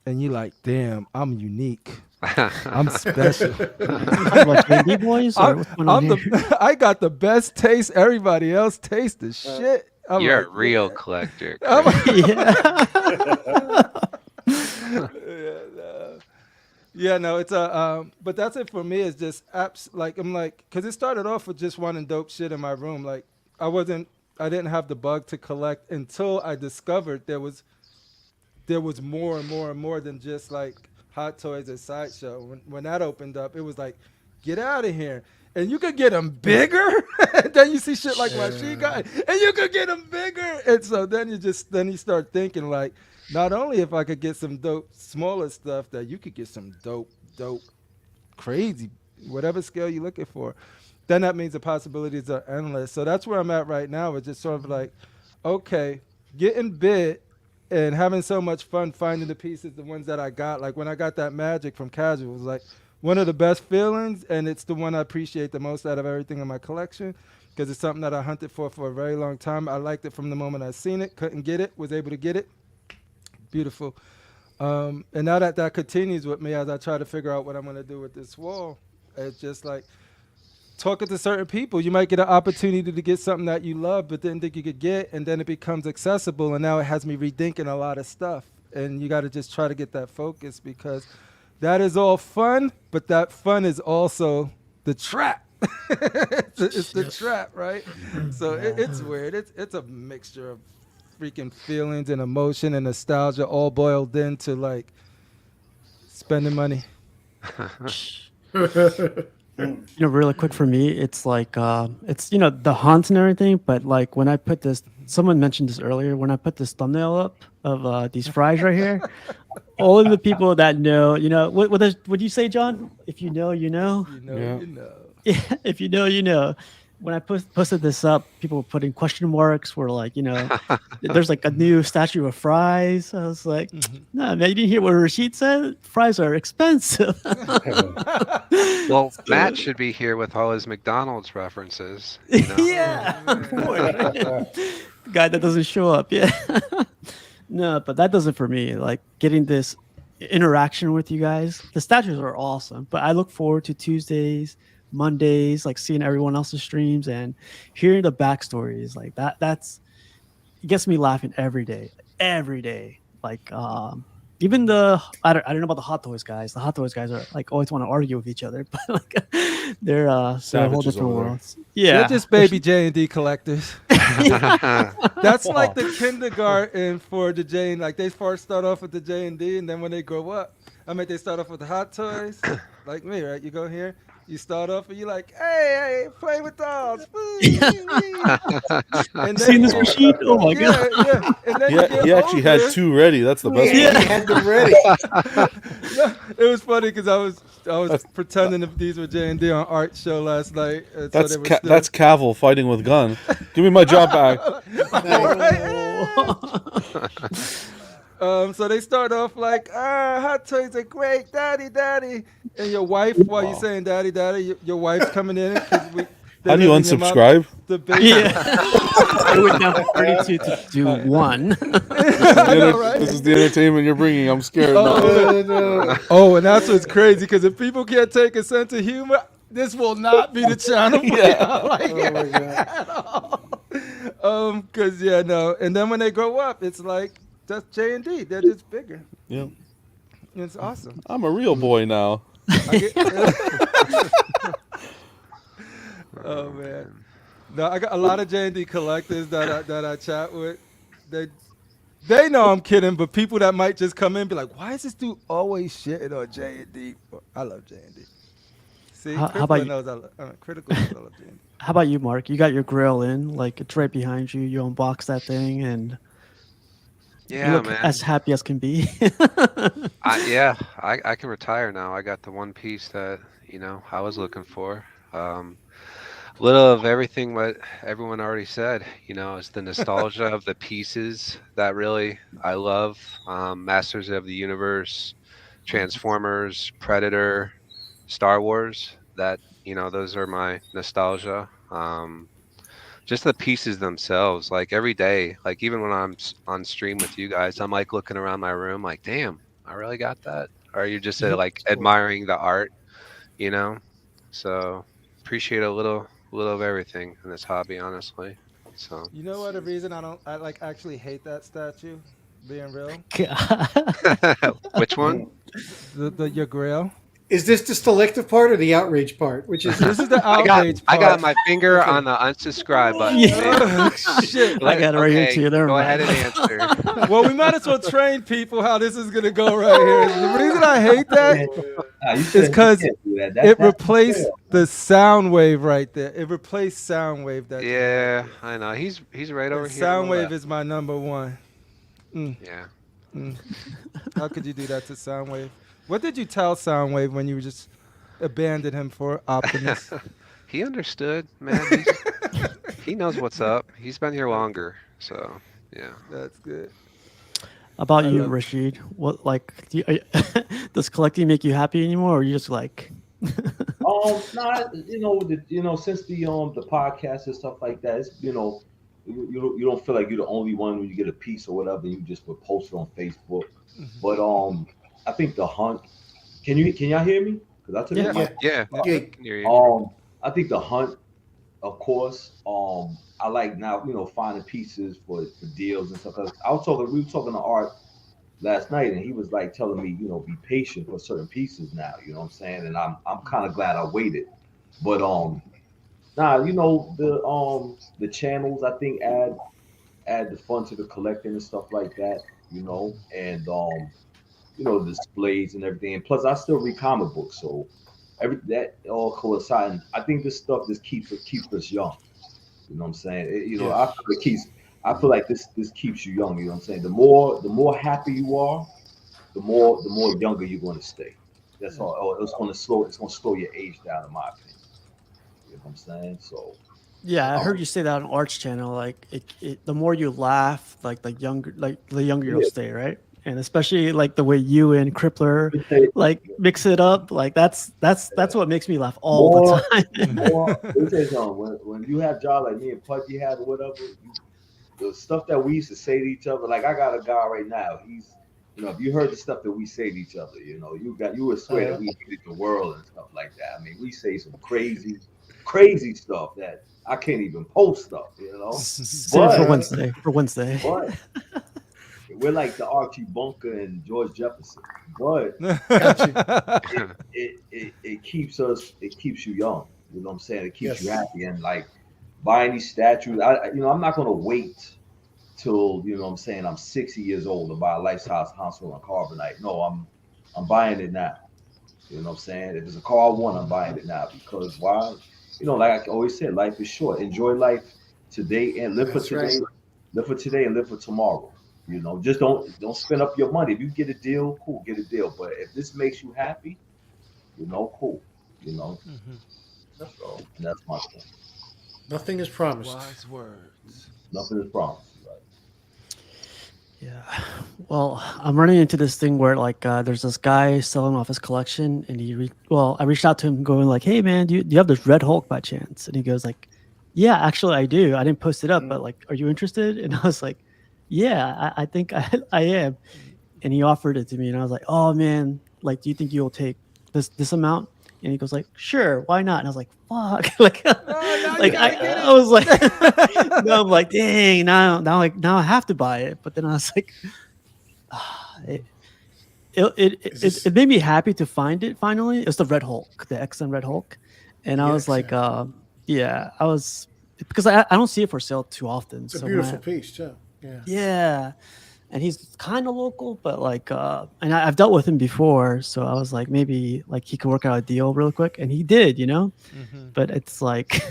and you like, damn, I'm unique. I'm special. What, JD boys? Or what's going on here? I got the best taste. Everybody else tastes the shit. I'm You're like, a real yeah. collector. I'm Chris. Yeah, no, it's a but that's it for me. It's just apps. Like I'm like, because it started off with just wanting dope shit in my room. Like I didn't have the bug to collect until I discovered there was more and more and more than just like Hot Toys at Sideshow. When that opened up, it was like, get out of here. And you could get them bigger. And then you see shit like Machine Gun, and you could get them bigger. And so then you start thinking like, not only if I could get some dope smaller stuff, that you could get some dope, crazy, whatever scale you're looking for. Then that means the possibilities are endless. So that's where I'm at right now. It's just sort of like, okay, getting bit and having so much fun finding the pieces, the ones that I got. Like when I got that Magic from Casual, it was like one of the best feelings, and it's the one I appreciate the most out of everything in my collection because it's something that I hunted for a very long time. I liked it from the moment I seen it, couldn't get it, was able to get it. Beautiful. And now that continues with me as I try to figure out what I'm going to do with this wall. It's just like talking to certain people. You might get an opportunity to get something that you love but didn't think you could get, and then it becomes accessible, and now it has me rethinking a lot of stuff. And you got to just try to get that focus, because that is all fun, but that fun is also the trap. it's the trap, right? So it's weird. It's a mixture of freaking feelings and emotion and nostalgia all boiled into like spending money. Really quick for me, it's like it's the haunts and everything, but like when I put this, someone mentioned this earlier, when I put this thumbnail up of these fries right here, all of the people that know, what do you say, John? If you know, you know. You know, Yeah. you know. Yeah, if you know, you know. When I posted this up, people were putting question marks. Were like, there's like a new statue of fries. I was like, no, man, you didn't hear what Rashid said. Fries are expensive. Well, Matt should be here with all his McDonald's references. Yeah, guy that doesn't show up. Yeah, no, but that does it for me. Like getting this interaction with you guys. The statues are awesome, but I look forward to Tuesdays Mondays, like seeing everyone else's streams and hearing the backstories like that's it gets me laughing every day. Like even I don't know about the Hot Toys guys. The Hot Toys guys are like always want to argue with each other, but like they're a whole Savages different over there. world. They're Yeah, just baby J&D collectors. That's like the kindergarten for the J. Like they first start off with the J&D, and then when they grow up, I mean, they start off with the Hot Toys, like me, right? You go here, you start off, and you're like, hey, play with dolls, woo, wee, wee. And then seeing you this get, machine. Oh my god. yeah, and then you Yeah, get he actually had older. 2 ready. That's the best Yeah, part. he had them ready. No, it was funny because I was That's- pretending if these were J&D on art show last night. And That's so they were still, that's Cavill fighting with gun. Give me my job back. So they start off like, Hot Toys are great, daddy. And your wife, while you saying daddy, your wife's coming in because How do you unsubscribe? The baby. Yeah. It went down from 32 to do 1. I know, right? This is the entertainment you're bringing. I'm scared. Oh, and that's what's crazy because if people can't take a sense of humor, this will not be the channel for y'all. Like, Oh my god. at all. Cause no. And then when they grow up, it's like that's J&D. They're just bigger. Yeah. It's awesome. I'm a real boy now. Oh man. No, I got a lot of J&D collectors that I chat with. They know I'm kidding, but people that might just come in and be like, "Why is this dude always shitting on J&D?" I love J&D. See, How Critical about you- knows Critical knows I love J&D. How about you, Mark? You got your grill in, like it's right behind you. You unbox that thing, and you Yeah, look man. as happy as can be. I can retire now. I got the one piece that I was looking for. Little of everything what everyone already said. It's the nostalgia of the pieces that really I love. Masters of the Universe, Transformers, Predator, Star Wars. Those are my nostalgia. Just the pieces themselves. Like every day, like even when I'm on stream with you guys, I'm like looking around my room, like, damn, I really got that. Or you're just like admiring the art, you know. So appreciate a little of everything in this hobby, honestly. So You know what? The reason I like actually hate that statue, being real, which one? your grail. Is this the selective part or the outrage part? Which is This is the I got outrage part. I got my finger Okay. on the unsubscribe button. Yeah. man. Shit. I got it right here Okay, too. Never go mind. ahead and answer. Well, we might as well train people how this is gonna go right here. The reason I hate that is because it replaced the sound wave right there. It replaced sound wave. That Yeah, I know. He's right over here. on sound the wave left. is my number one. Yeah. How could you do that to Soundwave? What did you tell Soundwave when you just abandoned him for Optimus? He understood, man. He knows what's up. He's been here longer, so yeah. That's good. About I you, love- Rashid? What does collecting make you happy anymore, or are you just like? Not since the podcast and stuff like that, it's you don't feel like you're the only one when you get a piece or whatever. You just would post it on Facebook. But I think the hunt. Can y'all hear me? Because I took Yeah. Yeah. Yeah. I can hear you. I think the hunt, of course. I like now finding pieces for deals and stuff. 'Cause we were talking to Art last night, and he was like telling me, be patient for certain pieces now. You know what I'm saying? And I'm kind of glad I waited. But the channels I think add the fun to the collecting and stuff like that. And the displays and everything. And plus, I still read comic books, so that all coincide. I think this stuff just keeps us young. You know what I'm saying? I feel like this keeps you young. You know what I'm saying? The more happy you are, the more younger you're going to stay. That's all. Oh, it's going to slow your age down, in my opinion. You know what I'm saying? So. Yeah, I heard you say that on Art's channel. Like, the more you laugh, the younger you'll stay, right? And especially like the way you and Crippler like mix it up, like that's what makes me laugh all the time. Let me tell you something. When you have jobs like me and Pudgy had or whatever, the stuff that we used to say to each other, like I got a guy right now. if you heard the stuff that we say to each other, you would swear that we hated the world and stuff like that. I mean, we say some crazy, crazy stuff that I can't even post stuff. Save it for But Wednesday. For Wednesday. but we're like the Archie Bunker and George Jefferson. But it keeps you young. You know what I'm saying? It keeps you happy. And like buying these statues, I'm not gonna wait till I'm saying I'm 60 years old to buy a life-size console on carbonite. No, I'm buying it now. You know what I'm saying? If it's a car I want, I'm buying it now because why? Like I always said, life is short. Enjoy life today and live for today. Right. Live for today and live for tomorrow. Just don't spend up your money. If you get a deal, cool, get a deal. But if this makes you happy, cool. So and that's my point. Nothing is promised. Wise words. Nothing is promised. Right? Yeah. Well, I'm running into this thing where like there's this guy selling off his collection, and I reached out to him going like, "Hey man, do you have this Red Hulk by chance?" And he goes like, "Yeah, actually I do. I didn't post it up, but like, are you interested?" And I was like, "Yeah, I think I am." And he offered it to me, and I was like, "Oh man, like, do you think you'll take this amount?" And he goes like, "Sure, why not?" And I was like, "Fuck!" like, like I was like, no, I'm like, dang, now I have to buy it. But then I was like, it made me happy to find it finally. It's the Red Hulk, the XM Red Hulk, and I was like, yeah, I was because I don't see it for sale too often. It's a beautiful piece too. Yeah. Yeah. And he's kind of local, but like, and I've dealt with him before, so I was like, maybe like he could work out a deal real quick, and he did, But it's like,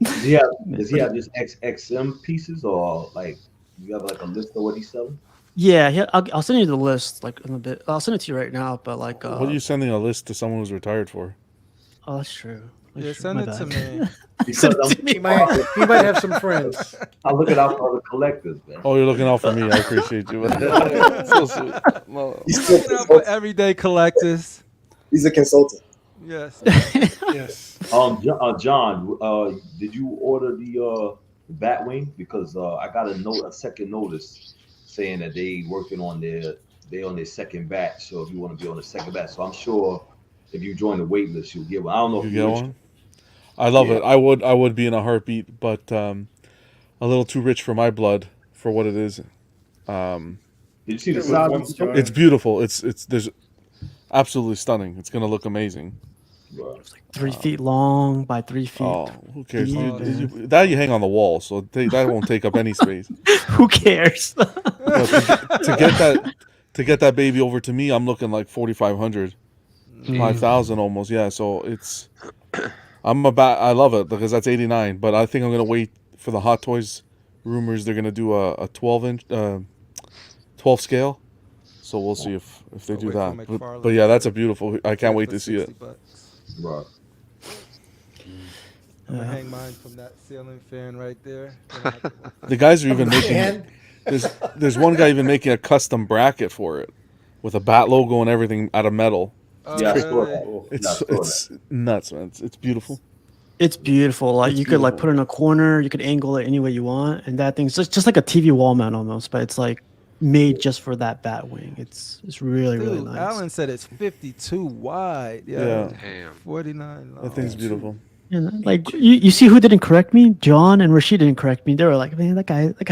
does he have just XM pieces, or like you have like a list of what he's selling? yeah, I'll send you the list like in a bit. I'll send it to you right now, but like, What are you sending a list to someone who's retired for? Oh, that's true. Yeah, send it to me. Because He might have some friends. I'm looking out for the collectors, man. Oh, you're looking out for me. I appreciate you. So sweet. No. Looking out for everyday collectors. He's a consultant. Yes. Yes. John, did you order the Batwing? Because I got a second notice saying that they working on their second batch. So if you want to be on the second batch, so I'm sure if you join the wait list, you'll get one. I don't know if You you get one. I love it. I would be in a heartbeat, but a little too rich for my blood for what it is. Did you see the size? It's beautiful. It's there's absolutely stunning. It's gonna look amazing. It's like 3 feet long by 3 feet. Oh, who cares? deep. That you hang on the wall, so that won't take up any space. Who cares? To get that baby over to me, I'm looking like 4,500, 5,000 almost. Yeah, so it's. I love it because that's 89, but I think I'm gonna wait for the Hot Toys rumors. They're gonna do a 12 scale, so we'll see if they do that. But yeah, that's a beautiful. I can't wait to see it. Right. I'm gonna hang mine from that ceiling fan right there. The guys are even making. There's one guy even making a custom bracket for it, with a bat logo and everything out of metal. Yeah, It's nuts, man. It's beautiful. It's beautiful. Like you could like put it in a corner, you could angle it any way you want, and that thing's just like a TV wall mount almost, but it's like made just for that bat wing. It's really really nice. Alan said it's 52 wide. Yeah. Damn. 49 long. That thing's beautiful. And like you see who didn't correct me? John and Rashid didn't correct me. They were like, man, that guy. The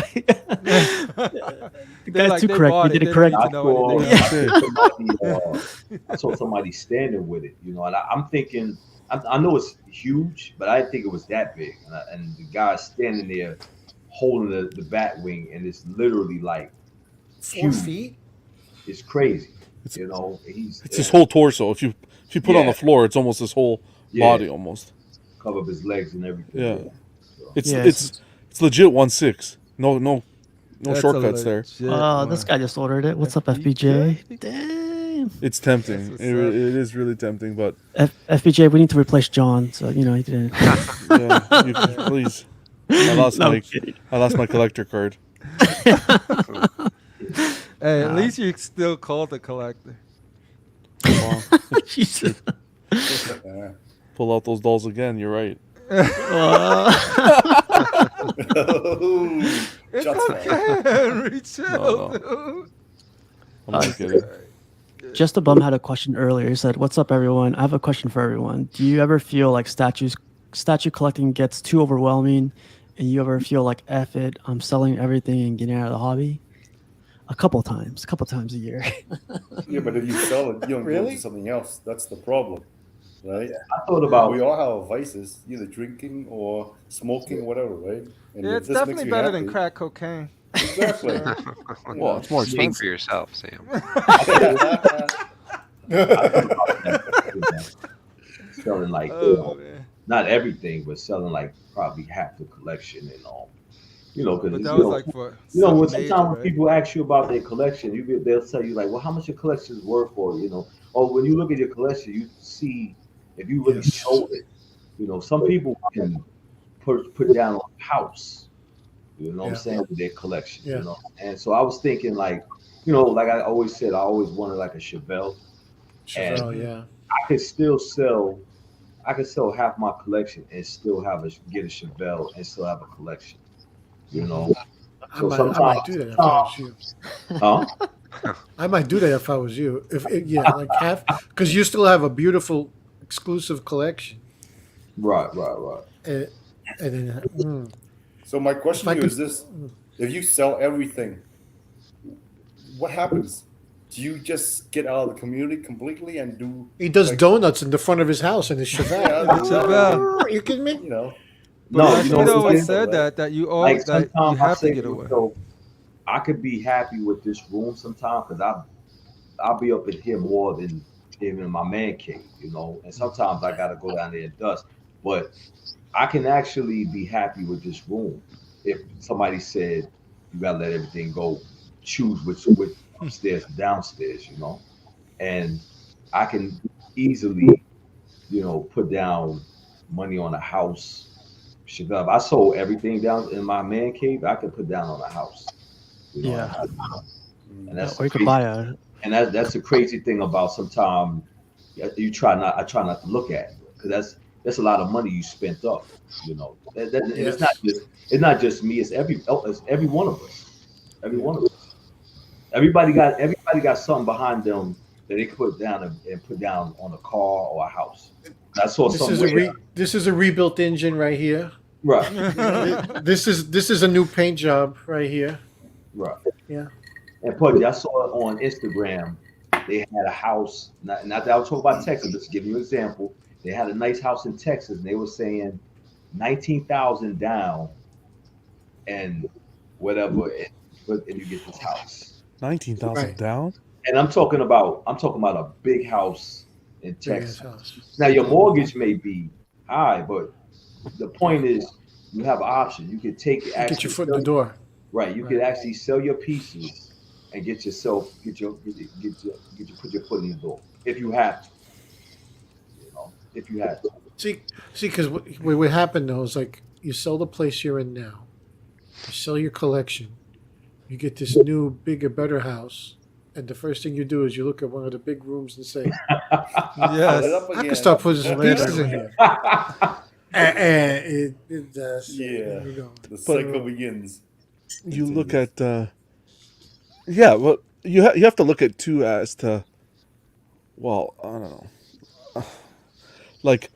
guy too correct me. Didn't correct me. I saw somebody standing with it, and I'm thinking, I know it's huge, but I didn't think it was that big. And the guy's standing there holding the bat wing, and it's literally like 4 feet. It's crazy. It's It's his whole torso. If you put it on the floor, it's almost his whole body almost. Cover up his legs and everything. Yeah. So. It's legit 1.6. No shortcuts there. Oh, this guy just ordered it. What's up, FBJ? Damn. It's tempting. It is really tempting, but FBJ, we need to replace John. So he didn't. Yeah, please. I lost my collector card. Hey, at least you still called the collector. Jesus. Pull out those dolls again. You're right. Shots fired. Henry, chill, dude. I'm not kidding. Just a Bum had a question earlier. He said, "What's up, everyone? I have a question for everyone. Do you ever feel like statue collecting gets too overwhelming, and you ever feel like F it, I'm selling everything and getting out of the hobby?" A couple times a year. Yeah, but if you sell it, you don't go Really? into something else. That's the problem, right? I thought about We all have vices, either drinking or smoking or whatever, right? And Yeah, if it's this makes definitely you better happy, than crack cocaine. exactly. Well, it's more Speak expensive. for yourself, Sam. selling like Oh man. not everything, but selling like probably half the collection and all. Because But that was like for when something sometimes major, when right? people ask you about their collection, they'll tell you like, well, how much your collection is worth, or when you look at your collection, you see if you really Yes. sold it. Some people can put down a house. You know what I'm Yeah. saying, with their collection. Yeah. And so I was thinking like, like I always said, I always wanted like a Chevelle, and Chevelle, yeah. I could still sell. I could sell half my collection and still get a Chevelle and still have a collection. You know. I So might do that if I was you. huh? I might do that if I was you. Like half, because you still have a beautiful exclusive collection, Right. and, and then So my question If I to you is could- this: if you sell everything, what happens? Do you just get out of the community completely and do? he does like, donuts in the front of his house in his Chevelle. Chevelle. You kidding me? You know, But No, Rashid what it always is? said right? that you Like that you sometimes I have to say get to away. myself, I could be happy with this room sometimes because I'll be up in here more than even in my man cave, And sometimes I gotta go down there and dust, but I can actually be happy with this room. If somebody said you gotta let everything go, choose which upstairs and downstairs, and I can easily, put down money on a house. Shit, if I sold everything down in my man cave, I could put down on a house. Yeah. And that's Or you could crazy. buy a. And that's the crazy thing about sometimes I try not to look at because that's a lot of money you spent up. And Yes. it's not just me. It's every one of us. Every one of us. Everybody got something behind them that they could put down and put down on a car or a house. I saw This is a rebuilt engine right here. right, This is a new paint job right here. right. Yeah. And Pudgy, I saw it on Instagram. They had a house. Not that I was talking about Texas, but to give you an example, they had a nice house in Texas, and they were saying 19,000 down, and whatever, and you get this house. 19,000 Right. down. And I'm talking about a big house in Big ass Texas. house. Now your mortgage may be high, but the point is you have an option. You could take You get your foot in the door. Right. You could actually sell your pieces and put your foot in the door if you have to. If you have to. See, because what happened though is like you sell the place you're in now, you sell your collection, you get this new, bigger, better house, and the first thing you do is you look at one of the big rooms and say, Yes. I can start putting some pieces in here. And it does. Yeah. There we go. The cycle begins. You look at yeah, well, you have to look at too as to, well, I don't know, like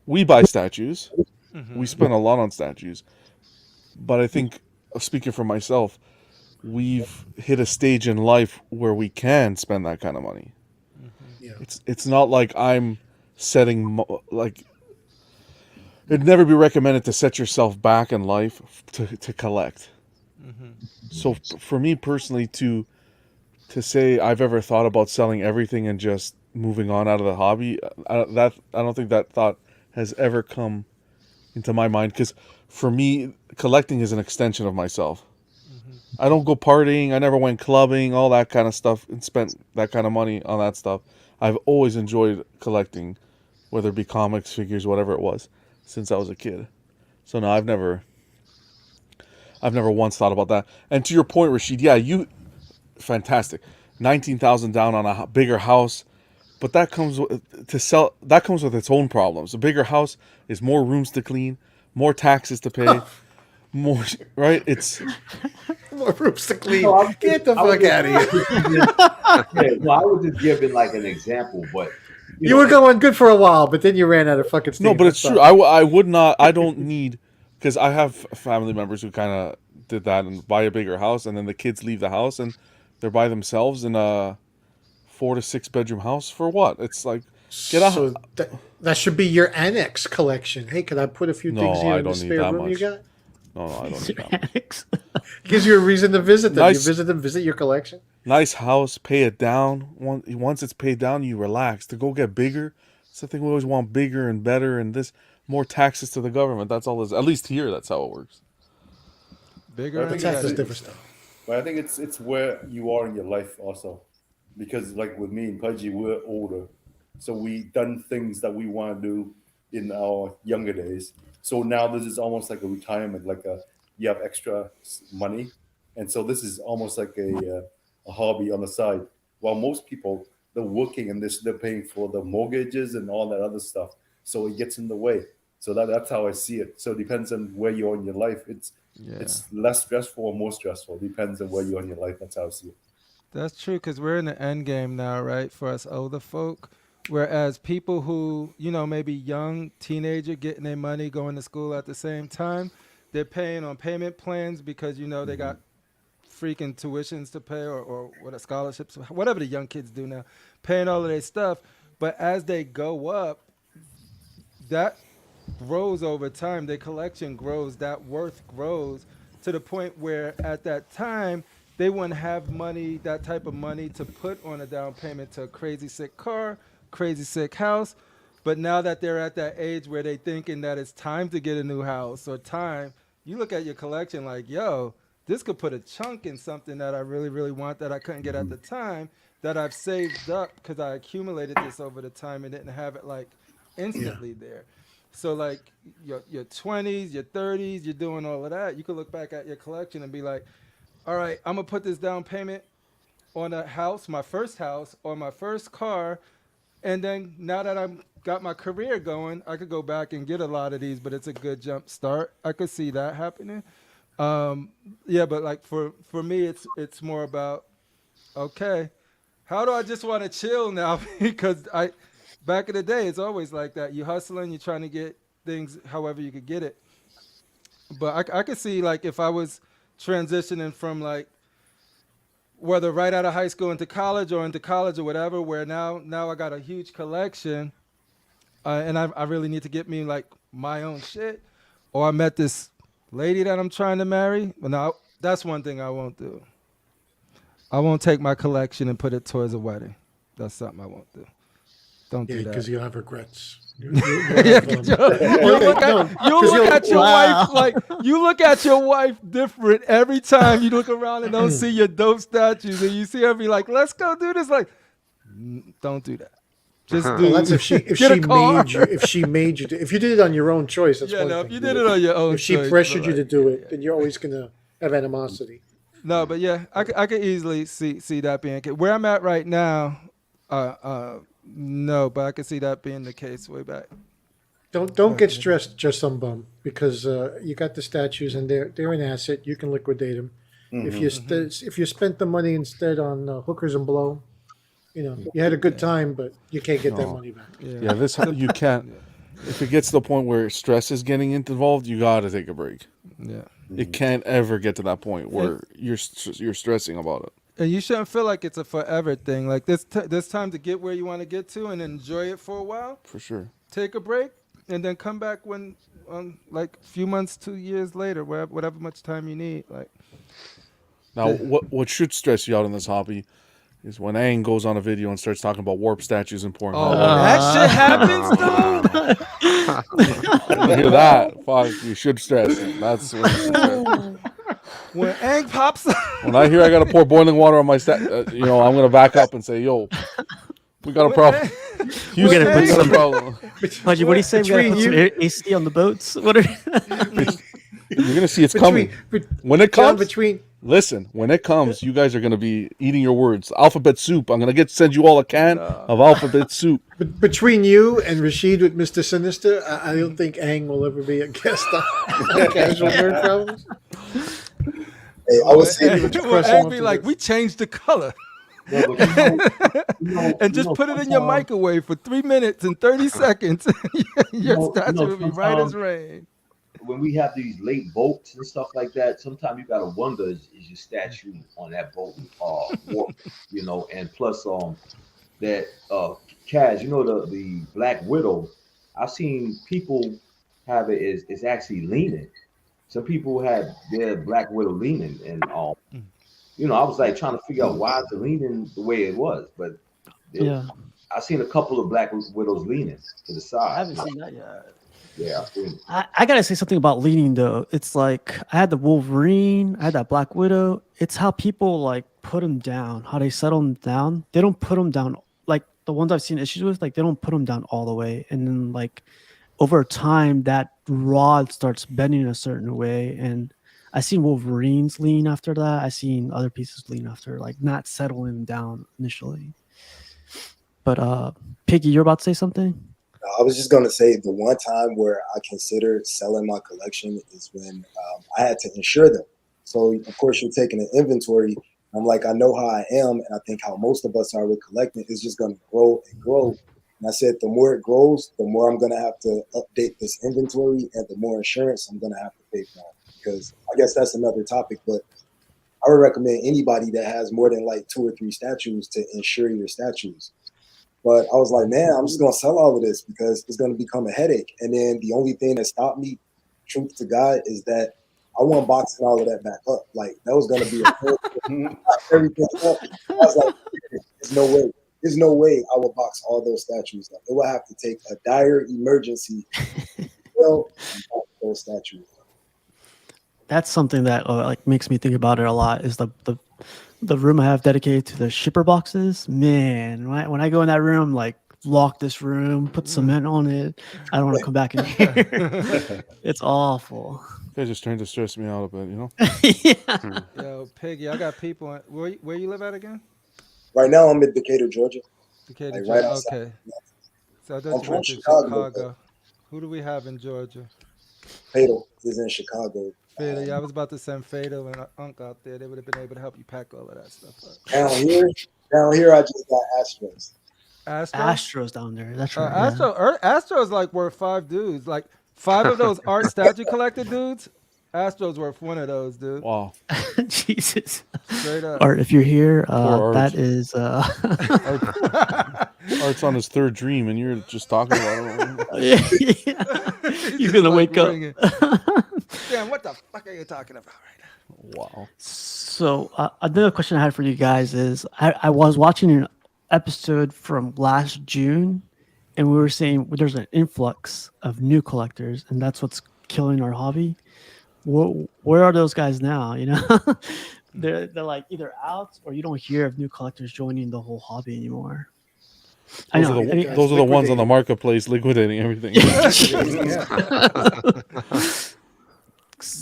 we buy statues, we spend a lot on statues, but I think, speaking for myself, we've hit a stage in life where we can spend that kind of money. Yeah. It's not like I'm setting like it'd never be recommended to set yourself back in life to collect. So for me personally, to say I've ever thought about selling everything and just moving on out of the hobby, I don't think that thought has ever come into my mind, because for me, collecting is an extension of myself. I don't go partying. I never went clubbing, all that kind of stuff, and spent that kind of money on that stuff. I've always enjoyed collecting, whether it be comics, figures, whatever it was, since I was a kid. So no, I've never once thought about that. And to your point, Rashid, yeah, fantastic. 19,000 down on a bigger house, but that comes with its own problems. A bigger house is more rooms to clean, more taxes to pay, more, right? It's More rooms to clean. No, I was Get the I was fuck out of here. Yeah, no, I was just giving like an example, but You were going good for a while, but then you ran out of fucking steam. no, but it's That's true. all. I would not. I don't need because I have family members who kind of did that and buy a bigger house, and then the kids leave the house and they're by themselves in a 4 to 6 bedroom house for what? It's like get out. So that should be your annex collection. Hey, can I put a few No, things here I in the don't need spare that room you much. got? No, I don't need that. Annex. Gives you a reason to visit them. Nice. You visit them, visit your collection. Nice house, pay it down. Once it's paid down, you relax. To go get bigger, it's the thing we always want bigger and better and this more taxes to the government. That's all. At least here, that's how it works. Bigger I think and Tax is better. different stuff. But I think it's where you are in your life also, because like with me and Pudgy, we're older, so we done things that we want to do in our younger days. So now this is almost like a retirement, like you have extra money, and so this is almost like a hobby on the side. While most people they're working and they're paying for the mortgages and all that other stuff, so it gets in the way. So that's how I see it. So it depends on where you are in your life. It's less stressful or more stressful. Depends on where you are in your life. That's how I see it. That's true because we're in the end game now, right? For us older folk. Whereas people who, maybe young teenager getting their money, going to school at the same time, they're paying on payment plans because, they got freaking tuitions to pay or what scholarships, whatever the young kids do now, paying all of their stuff. But as they go up, that grows over time. Their collection grows, that worth grows to the point where at that time, they wouldn't have money, that type of money to put on a down payment to a crazy sick car, crazy sick house. But now that they're at that age where they're thinking that it's time to get a new house or time, you look at your collection like, yo, this could put a chunk in something that I really, really want that I couldn't get at the time that I've saved up because I accumulated this over the time and didn't have it like instantly there. So like your 20s, your 30s, you're doing all of that. You could look back at your collection and be like, all right, I'm going to put this down payment on a house, my first house, or my first car. And then now that I've got my career going, I could go back and get a lot of these, but it's a good jump start. I could see that happening. But like for me, it's more about, okay, how do I just want to chill now? Because back in the day, it's always like that. You hustling, you're trying to get things however you could get it. But I could see like if I was transitioning from like whether right out of high school into college or whatever, where now I got a huge collection and I really need to get me like my own shit, or I met this lady that I'm trying to marry. Well, now that's one thing I won't do. I won't take my collection and put it towards a wedding. That's something I won't do. Don't do that. Because you'll have regrets. You look at your wife like you look at your wife different every time you look around and don't see your dope statues, and you see her be like, "Let's go do this." Like, don't do that. Just do. Well, that's if she made you. If you did it on your own choice, that's one thing. If you did it on your own. If she choice, pressured you like, to do it, then you're always gonna have animosity. No, but yeah, I could easily see that being where I'm at right now. No, but I could see that being the case way back. Don't get stressed, just some bum, because you got the statues and they're an asset. You can liquidate them. If you spent the money instead on hookers and blow, you had a good time, but you can't get that money back. Yeah, you can't. If it gets to the point where stress is getting involved, you gotta take a break. Yeah, it can't ever get to that point where you're stressing about it. And you shouldn't feel like it's a forever thing. Like there's time to get where you want to get to and enjoy it for a while. For sure. Take a break and then come back when, like a few months, 2 years later, whatever much time you need. Like. Now, what should stress you out in this hobby is when Aang goes on a video and starts talking about warp statues and pouring hot water. That shit happens, dude. When you hear that, fuck, you should stress. That's what you stress. When Aang pops up. When I hear I got to pour boiling water on my I'm going to back up and say, yo, we got a problem. We got a problem. Pudgy, what do you say? We gotta put some AC on the boats? What are You're going to see it's coming. When it comes. Listen, when it comes, you guys are gonna be eating your words. Alphabet soup. I'm gonna send you all a can of alphabet soup. But between you and Rashid with Mr. Sinister, I don't think Aang will ever be a guest on Casual Nerd Problems. Hey, I would say Well, Aang be like, we changed the color. No, but And just put it in your microwave for 3 minutes and 30 seconds. Your statue will be right as rain. When we have these late boats and stuff like that, sometimes you gotta wonder is your statue on that boat warped, and plus that Kaz, the Black Widow, I've seen people have it is actually leaning. Some people had their Black Widow leaning, and I was like trying to figure out why it's leaning the way it was, but I've seen a couple of Black Widows leaning to the side. I haven't seen that yet. Yeah, I gotta say something about leaning though. It's like I had the Wolverine, I had that Black Widow. It's how people like put them down, how they settle them down. They don't put them down like the ones I've seen issues with. Like they don't put them down all the way, and then like over time that rod starts bending a certain way. And I seen Wolverines lean after that. I seen other pieces lean after like not settling down initially. But Piggy, you're about to say something? I was just gonna say the one time where I considered selling my collection is when I had to insure them. So of course you're taking an inventory. I'm like, I know how I am, and I think how most of us are with collecting is just gonna grow and grow. And I said, the more it grows, the more I'm gonna have to update this inventory, and the more insurance I'm gonna have to pay for. Because I guess that's another topic, but I would recommend anybody that has more than like 2 or 3 statues to insure your statues. But I was like, man, I'm just going to sell all of this because it's going to become a headache. And then the only thing that stopped me, truth to God, is that I wasn't boxing all of that back up. Like, that was going to be everything up. I was like, there's no way. There's no way I will box all those statues up. It will have to take a dire emergency to box those statues up. That's something that like makes me think about it a lot. Is the room I have dedicated to the shipper boxes. Man, when I go in that room, like lock this room, put cement on it. I don't want to come back in here. It's awful. You guys just trying to stress me out a bit, Yeah. Yo, Piggy, I got people. Where you live at again? Right now, I'm in Decatur, Georgia. Decatur, Like, Georgia. right outside. Okay. So I I'm thought you from went to Chicago, Chicago. Who do we have in Georgia? Fatal is in Chicago. Fatal. Yeah, I was about to send Fatal and Unc out there. They would have been able to help you pack all of that stuff up. Down here, I just got Astros. Astros down there. That's right. Astros like worth 5 dudes. Like 5 of those art statue collector dudes. Astros worth one of those, dude. Wow. Jesus. Straight up. Art, if you're here, Art. that is Art's on his 3rd dream, and you're just talking about it. Yeah. You're gonna wake up. Damn, what the fuck are you talking about right now? Wow. So another question I had for you guys is I was watching an episode from last June, and we were saying there's an influx of new collectors, and that's what's killing our hobby. Where are those guys now? They're like either out or you don't hear of new collectors joining the whole hobby anymore. Those are the ones on the marketplace liquidating everything.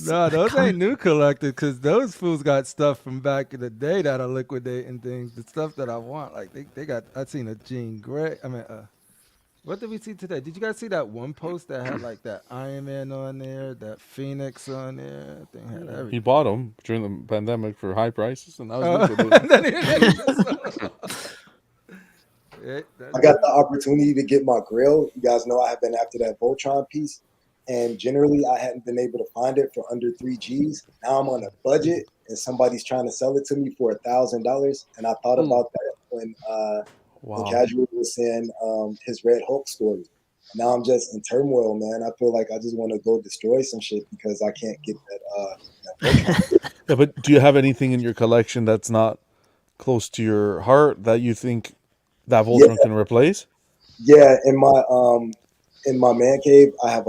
No, those ain't new collectors because those fools got stuff from back in the day that are liquidating things. The stuff that I want, like they got. I seen a Jean Grey. What did we see today? Did you guys see that one post that had like that Iron Man on there, that Phoenix on there? That thing had everything. He bought them during the pandemic for high prices, and that was I got the opportunity to get my grill. You guys know I have been after that Voltron piece, and generally I hadn't been able to find it for under 3 G's. Now I'm on a budget, and somebody's trying to sell it to me for $1,000. And I thought about that when Casual was saying his Red Hulk story. Now I'm just in turmoil, man. I feel like I just want to go destroy some shit because I can't get that. Yeah, but do you have anything in your collection that's not close to your heart that you think that Voltron can replace? Yeah, in my man cave, I have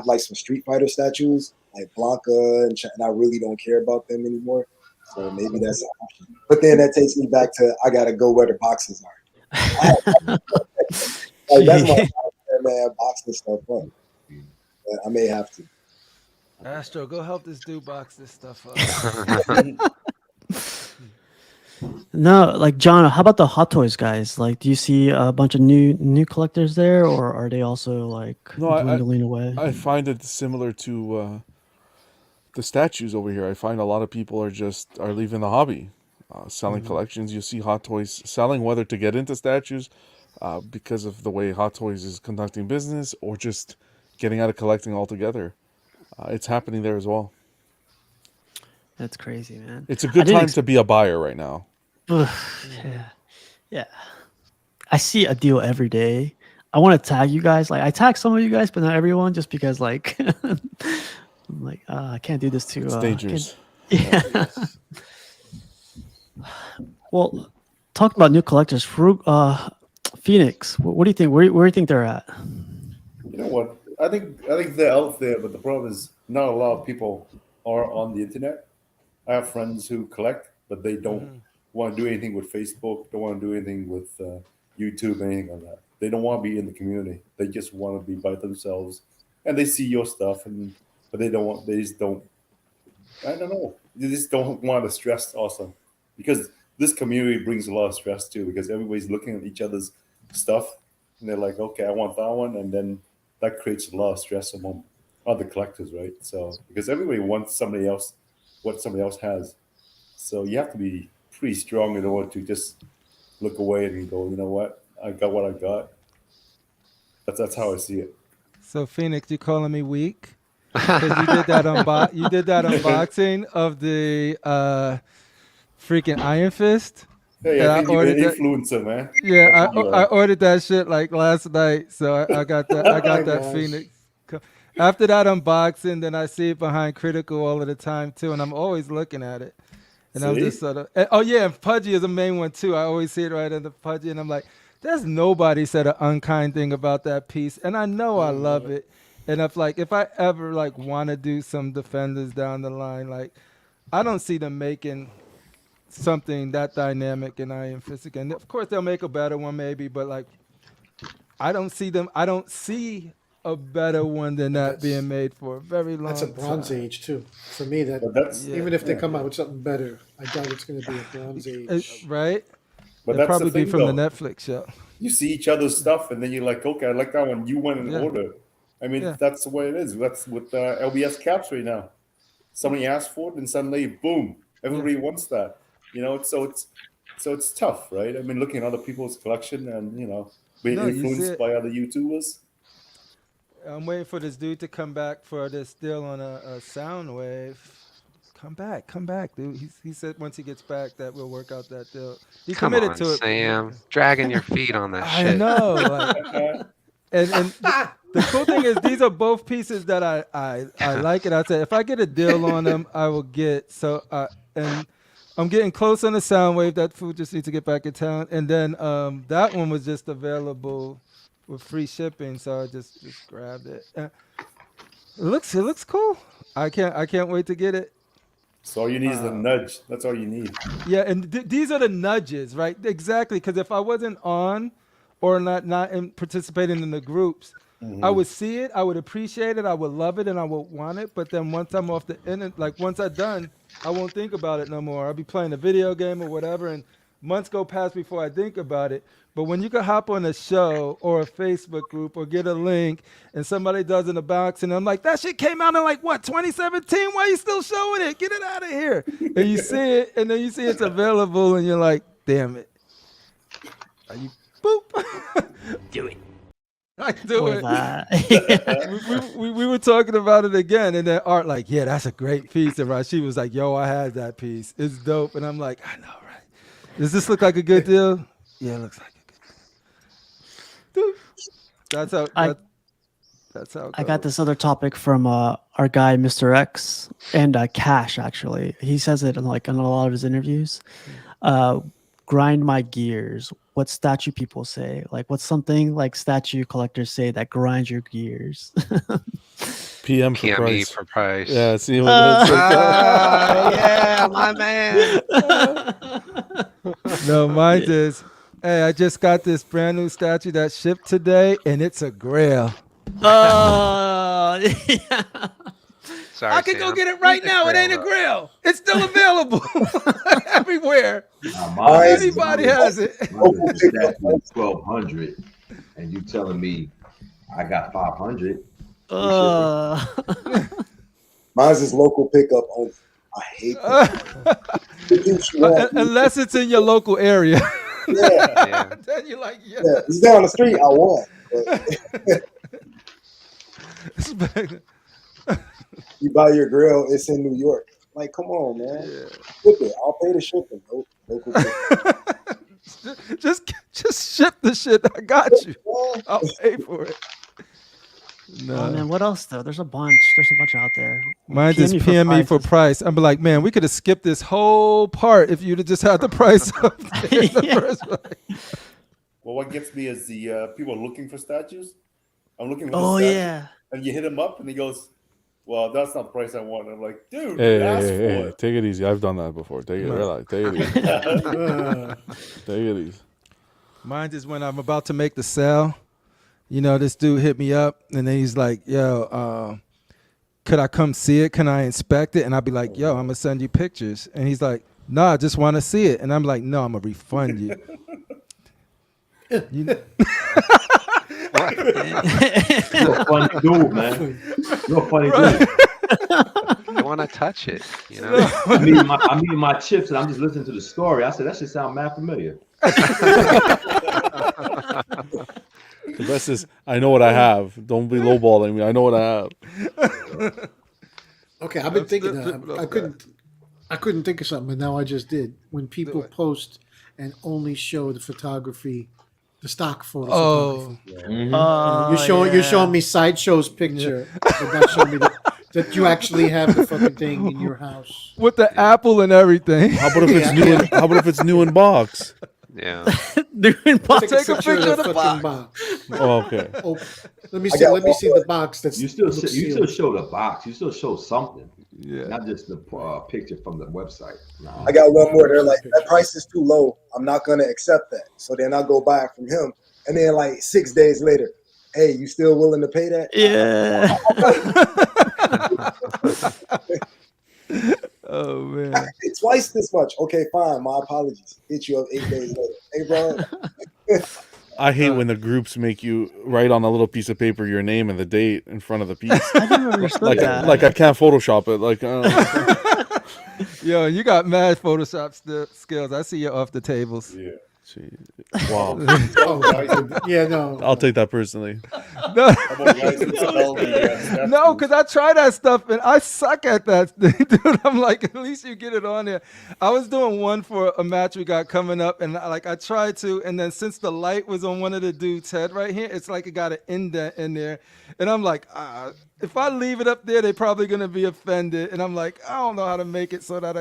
like some Street Fighter statues, like Blanca, and I really don't care about them anymore. So maybe that's an option. But then that takes me back to I gotta go where the boxes are. Like, that's my man boxing stuff up. But I may have to. Astro, go help this dude box this stuff up. No, like John, how about the Hot Toys guys? Like, do you see a bunch of new collectors there, or are they also like No, dwindling away? I find it similar to the statues over here. I find a lot of people are leaving the hobby, selling collections. You see Hot Toys selling, whether to get into statues, because of the way Hot Toys is conducting business, or just getting out of collecting altogether. It's happening there as well. That's crazy, man. It's a I good didn't time to be a buyer right now. Yeah, yeah. I see a deal every day. I want to tag you guys. Like, I tag some of you guys, but not everyone, just because like I'm like I can't do this too. It's dangerous. Yeah. Yes. Well, talk about new collectors. Phoenix. What do you think? Where do you think they're at? You know what? I think they're out there, but the problem is not a lot of people are on the internet. I have friends who collect, but they don't want to do anything with Facebook. Don't want to do anything with YouTube, anything like that. They don't want to be in the community. They just want to be by themselves, and they see your stuff, and but they don't want. They just don't. I don't know. They just don't want the stress also, because this community brings a lot of stress too. Because everybody's looking at each other's stuff, and they're like, "Okay, I want that one," and then that creates a lot of stress among other collectors, right? So because everybody wants somebody else, what somebody else has, so you have to be pretty strong in order to just look away and go, you know what, I got what I got. That's how I see it. So Phoenix, you calling me weak? Because you did that unboxing of the freaking Iron Fist. Hey, And I I think you're ordered an that. influencer, man. Yeah, That's what you I are. ordered that shit like last night, so I got that. I Oh got my that gosh. Phoenix. After that unboxing, then I see it behind Critical all of the time too, and I'm always looking at it. And I'm just See? sort of, oh yeah, and Pudgy is a main one too. I always see it right under Pudgy, and I'm like, there's nobody said an unkind thing about that piece, and I know I love it. And if I ever like want to do some Defenders down the line, like I don't see them making something that dynamic in Iron Fist again. Of course, they'll make a better one maybe, but like I don't see them. I don't see a better one than And that being made for a very long that's a Bronze time. Age too. For me, that But that's Yeah, even if they yeah, come out with something better, I doubt it's going to be a Bronze Age. right. but It'd that's the probably be thing from the though. Netflix show. You see each other's stuff, and then you're like, okay, I like that one. You went in Yeah, order. I mean, yeah. that's the way it is. That's with LBS caps right now. Somebody asks for it, and suddenly, boom, Yeah. everybody wants that. You know, so it's tough, right? I mean, looking at other people's collection, and being No, you see influenced it. by other YouTubers. I'm waiting for this dude to come back for this deal on a sound wave. Come back, dude. He said once he gets back that we'll work out that deal. He Come committed on, to it. Sam. Dragging your feet on that I shit. know, like, and the cool thing is these are both pieces that I like it. I said if I get a deal on them, I will get and I'm getting close on the sound wave. That food just needs to get back in town, and then that one was just available with free shipping, so I just grabbed it. It looks cool. I can't wait to get it. So all you need is a nudge. That's all you need. Yeah, and these are the nudges, right? Exactly, because if I wasn't on or not participating in the groups, I would see it, I would appreciate it, I would love it, and I would want it. But then once I'm off the internet, like once I'm done, I won't think about it no more. I'll be playing a video game or whatever, and months go past before I think about it. But when you can hop on a show or a Facebook group or get a link and somebody does an unboxing, I'm like, that shit came out in like what, 2017? Why are you still showing it? Get it out of here. And you see it, and then you see it's available, and you're like, damn it. Are you boop? Do it. I do Or it. that. We were talking about it again, and then Art like, yeah, that's a great piece. And Rashid was like, yo, I had that piece. It's dope. And I'm like, I know, right? Does this look like a good deal? Yeah, it looks like a good deal. Dude, that's how that's how it I got goes. this other topic from our guy Mr. X and Cash. Actually, he says it in a lot of his interviews. Grind my gears. What statue people say? Like, what's something like statue collectors say that grinds your gears? PM for PME price. for price. Yeah, see what that's Yeah, my man. No, mine is, hey, I just got this brand new statue that shipped today, and it's a grail. Oh, yeah. So Sorry, I can go Sam. get it right now. It ain't a grill. It's still available everywhere. Anybody has it. Mine is the statue 1200, and you telling me I got 500. Mine's is local pickup only. I hate that. Unless it's in your local area. Yeah. Then you're like, yeah. It's down the street. I want. But you buy your grill, it's in New York. Like, come on, man. Ship it. I'll pay the shipping. Nope. Local pickup. just ship the shit. I got you. I'll pay for it. No. Oh man, what else though? There's a bunch. There's a bunch out there. Mine just PM me for price. I'm like, man, we could have skipped this whole part if you'd have just had the price up there in the first place. Well, what gets me is the people looking for statues. I'm looking for Oh the statue, yeah. and you hit him up, and he goes, "Well, that's not the price I want." I'm like, "Dude, Hey, for it." take it easy. I've done that before. Take it, relax. Take it easy. Take it easy. Mine is when I'm about to make the sale. You know, this dude hit me up, and then he's like, yo, could I come see it? Can I inspect it? And I'll be like, yo, I'm going to send you pictures. And he's like, no, I just want to see it. And I'm like, no, I'm going to refund you. You know? You're a funny dude, man. You're a funny dude. You want to touch it, you know? I'm eating my chips, and I'm just listening to the story. I said, that should sound mad familiar. The best is, I know what I have. Don't be lowballing me. I know what I have. Okay, I've been thinking I couldn't think of something, but now I just did. When people post and only show the photography, the stock photo photography. You're showing me Sideshow's picture, but not showing me that you actually have the fucking thing in your house. With the apple and everything. How about if it's new? How about if it's new in box? Yeah. Take a picture of the box. Oh, okay. Oh, let me see the box. That's You still show the box. You still show something. Yeah. Not just the picture from the website. I got one more. They're like, that price is too low. I'm not gonna accept that. So then I go buy it from him, and then like 6 days later, hey, you still willing to pay that? Yeah. Oh man. It's twice this much. Okay, fine. My apologies. Hit you up 8 days later. Hey, bro. I hate when the groups make you write on a little piece of paper your name and the date in front of the piece. I never understood that. Like I can't Photoshop it. Like, Yo, you got mad Photoshop skills. I see you off the tables. Yeah. wow. Yeah, no. I'll take that personally. No, because I try that stuff and I suck at that thing, dude. I'm like, at least you get it on there. I was doing one for a match we got coming up, and I tried to, and then since the light was on one of the dude's head right here, it's like it got an indent in there, and I'm like, if I leave it up there, they're probably gonna be offended, and I'm like, I don't know how to make it so that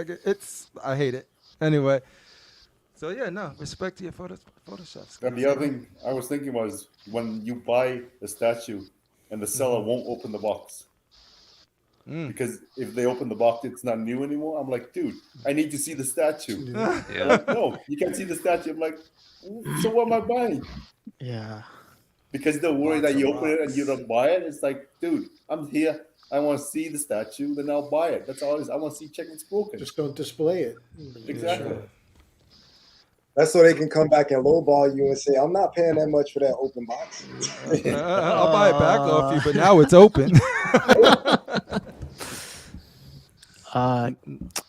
I hate it anyway. So yeah, no, respect to your Photoshop skills. And the other thing I was thinking was when you buy a statue and the seller won't open the box. Because if they open the box, it's not new anymore. I'm like, dude, I need to see the statue. Yeah. Like, no, you can't see the statue. I'm like, so what am I buying? Yeah. Because they're worried that you open it and you don't buy it. It's like, dude, I'm here. I want to see the statue, then I'll buy it. That's all it is. I want to see check it's broken. Just don't display it. Exactly. Sure. That's so they can come back and lowball you and say, I'm not paying that much for that open box. I'll buy it back off you, but now it's open.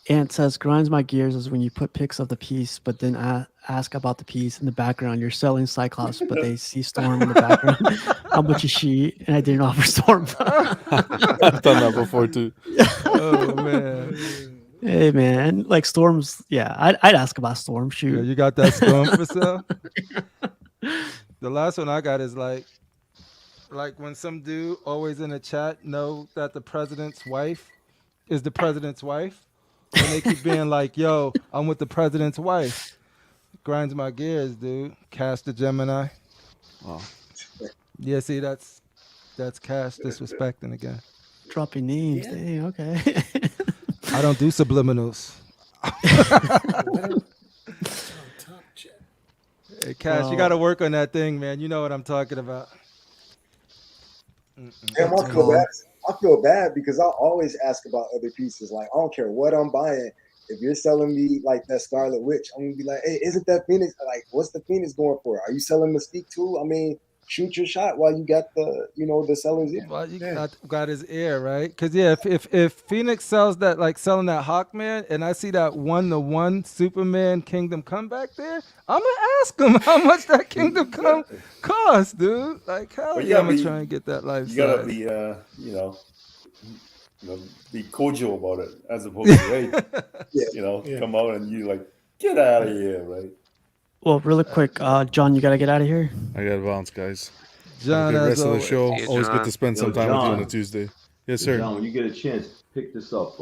Ant says, grinds my gears is when you put pics of the piece, but then ask about the piece in the background. You're selling Cyclops, but they see Storm in the background. How much is she? And I didn't offer Storm. I've done that before too. Oh man. Hey man, like Storm's. Yeah, I'd ask about Storm. Shoot, Yeah, you got that Storm for sale? The last one I got is like when some dude always in the chat know that the president's wife is the president's wife, and they keep being like, "Yo, I'm with the president's wife." Grinds my gears, dude. Cash the Gemini. Wow. Yeah, see, that's Cash disrespecting again. dropping names. Yeah. Dang, okay. I don't do subliminals. Hey, Cash, you got to work on that thing, man. You know what I'm talking about. Damn, I feel bad because I always ask about other pieces. Like, I don't care what I'm buying. If you're selling me like that Scarlet Witch, I'm gonna be like, hey, isn't that Phoenix? Like, what's the Phoenix going for? Are you selling Mystique too? I mean, shoot your shot while you got the, the sellers in. Well, you Yeah. got his ear, right? Because yeah, if Phoenix sells that, like selling that Hawkman, and I see that 1-to-1 Superman Kingdom Come back there, I'm gonna ask him how much that Kingdom Come costs, dude. Like hell But you yeah, I'm gotta gonna be, try and get that life you gotta size. be, be cordial about it, as opposed to, hey, Yeah. come out and you like, get out of here, right? Well, really quick, John, you gotta get out of here. I gotta bounce, guys. Have a John, good as rest of the always. show. See you, Always good to John. spend some Yo, time with you on a John. Tuesday. Yes, Hey, sir. John, when you get a chance, pick this up.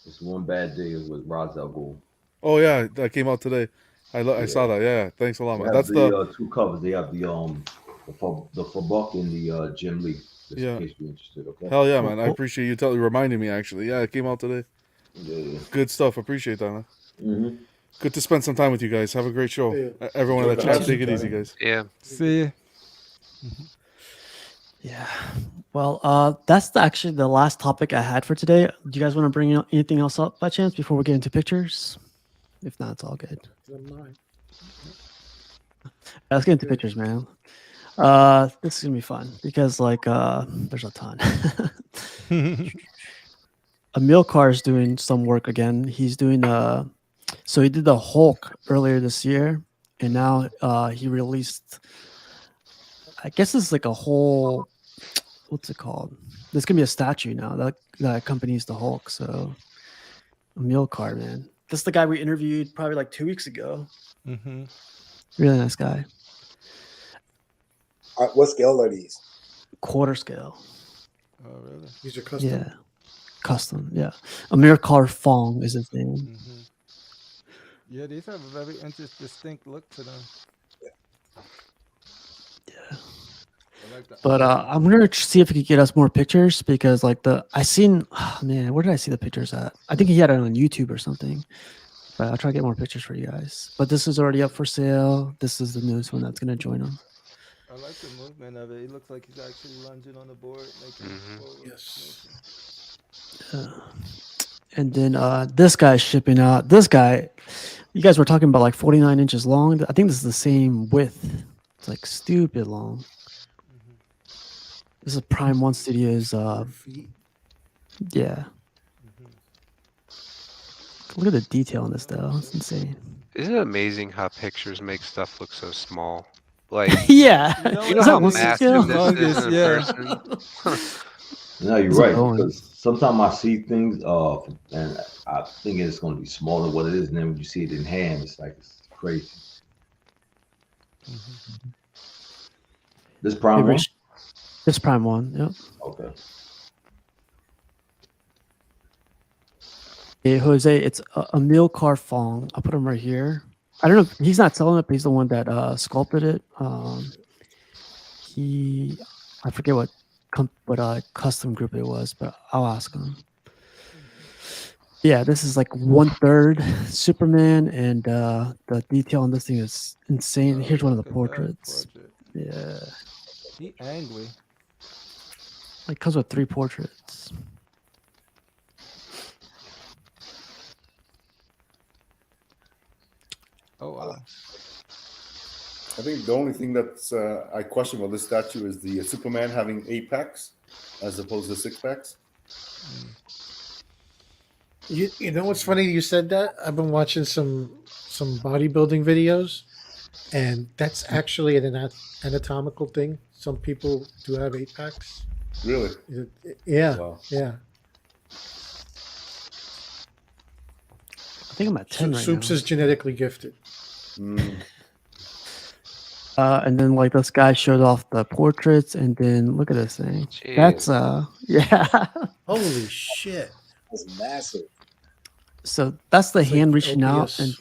It's One Bad Day with Ra's al Ghul. Oh yeah, that came out today. I saw that. Yeah, thanks a lot, They man. have That's the the two covers. They have the Fabuk and the Jim Lee. Just Yeah. in case you're interested. Okay. hell yeah, man. I appreciate you reminding me. Actually, yeah, it came out today. Yeah. Good stuff. Appreciate that, man. Mm-hmm. Good to spend some time with you guys. Have a great show. Yeah. Everyone in Enjoy the the chat, house, take it Johnny. easy, guys. Yeah. See ya. Yeah. Well, that's actually the last topic I had for today. Do you guys want to bring anything else up by chance before we get into pictures? If not, it's all good. Let's get into pictures, man. This is gonna be fun because there's a ton. Emil Carr is doing some work again. He's doing so he did the Hulk earlier this year, and now he released. I guess it's like a whole. What's it called? There's gonna be a statue now that accompanies the Hulk. So Emil Carr, man, this is the guy we interviewed probably like 2 weeks ago. Mm-hmm. Really nice guy. What scale are these? Quarter scale. Oh really? These are custom. Yeah. Custom. Yeah. Amir Carr Fong is his name. Mm-hmm. Yeah, these have a very distinct look to them. Yeah. I like the But I'm gonna see if he could get us more pictures because man, where did I see the pictures at? I think he had it on YouTube or something. But I'll try to get more pictures for you guys. But this is already up for sale. This is the newest one that's gonna join them. I like the movement of it. He looks like he's actually lunging on the board, making forward Yes. motion. And then this guy's shipping out. This guy, you guys were talking about like 49 inches long. I think this is the same width. It's like stupid long. This is Prime One Studios. Feet. Yeah. Look at the detail on this though. It's insane. Isn't it amazing how pictures make stuff look so small? Like, Yeah. you know Is how that one scale? massive this is in Yeah. person? No, you're How's it right. going? Because sometimes I see things, and I think it's going to be smaller than what it is, and then when you see it in hand, it's crazy. This Prime One. This Prime One. Yep. Okay. Hey, Jose, it's Emil Carr Fong. I'll put him right here. I don't know. He's not selling it, but he's the one that sculpted it. I forget what custom group it was, but I'll ask him. Yeah, this is like 1/3 Superman, and the detail on this thing is insane. Here's one of the Look at that portraits. portrait. Yeah, He angry. like comes with 3 portraits. Oh wow. I think the only thing that's I question about this statue is the Superman having 8 packs as opposed to 6 packs. You know what's funny? You said that. I've been watching some bodybuilding videos, and that's actually an anatomical thing. Some people do have 8 packs. Really? Yeah, Wow. yeah. I think I'm at 10 right Soups now. is genetically gifted. Mm. And then like this guy showed off the portraits, and then look at this thing. Jeez. That's yeah. Holy shit! That's massive. So that's the It's like hand reaching out, LPS.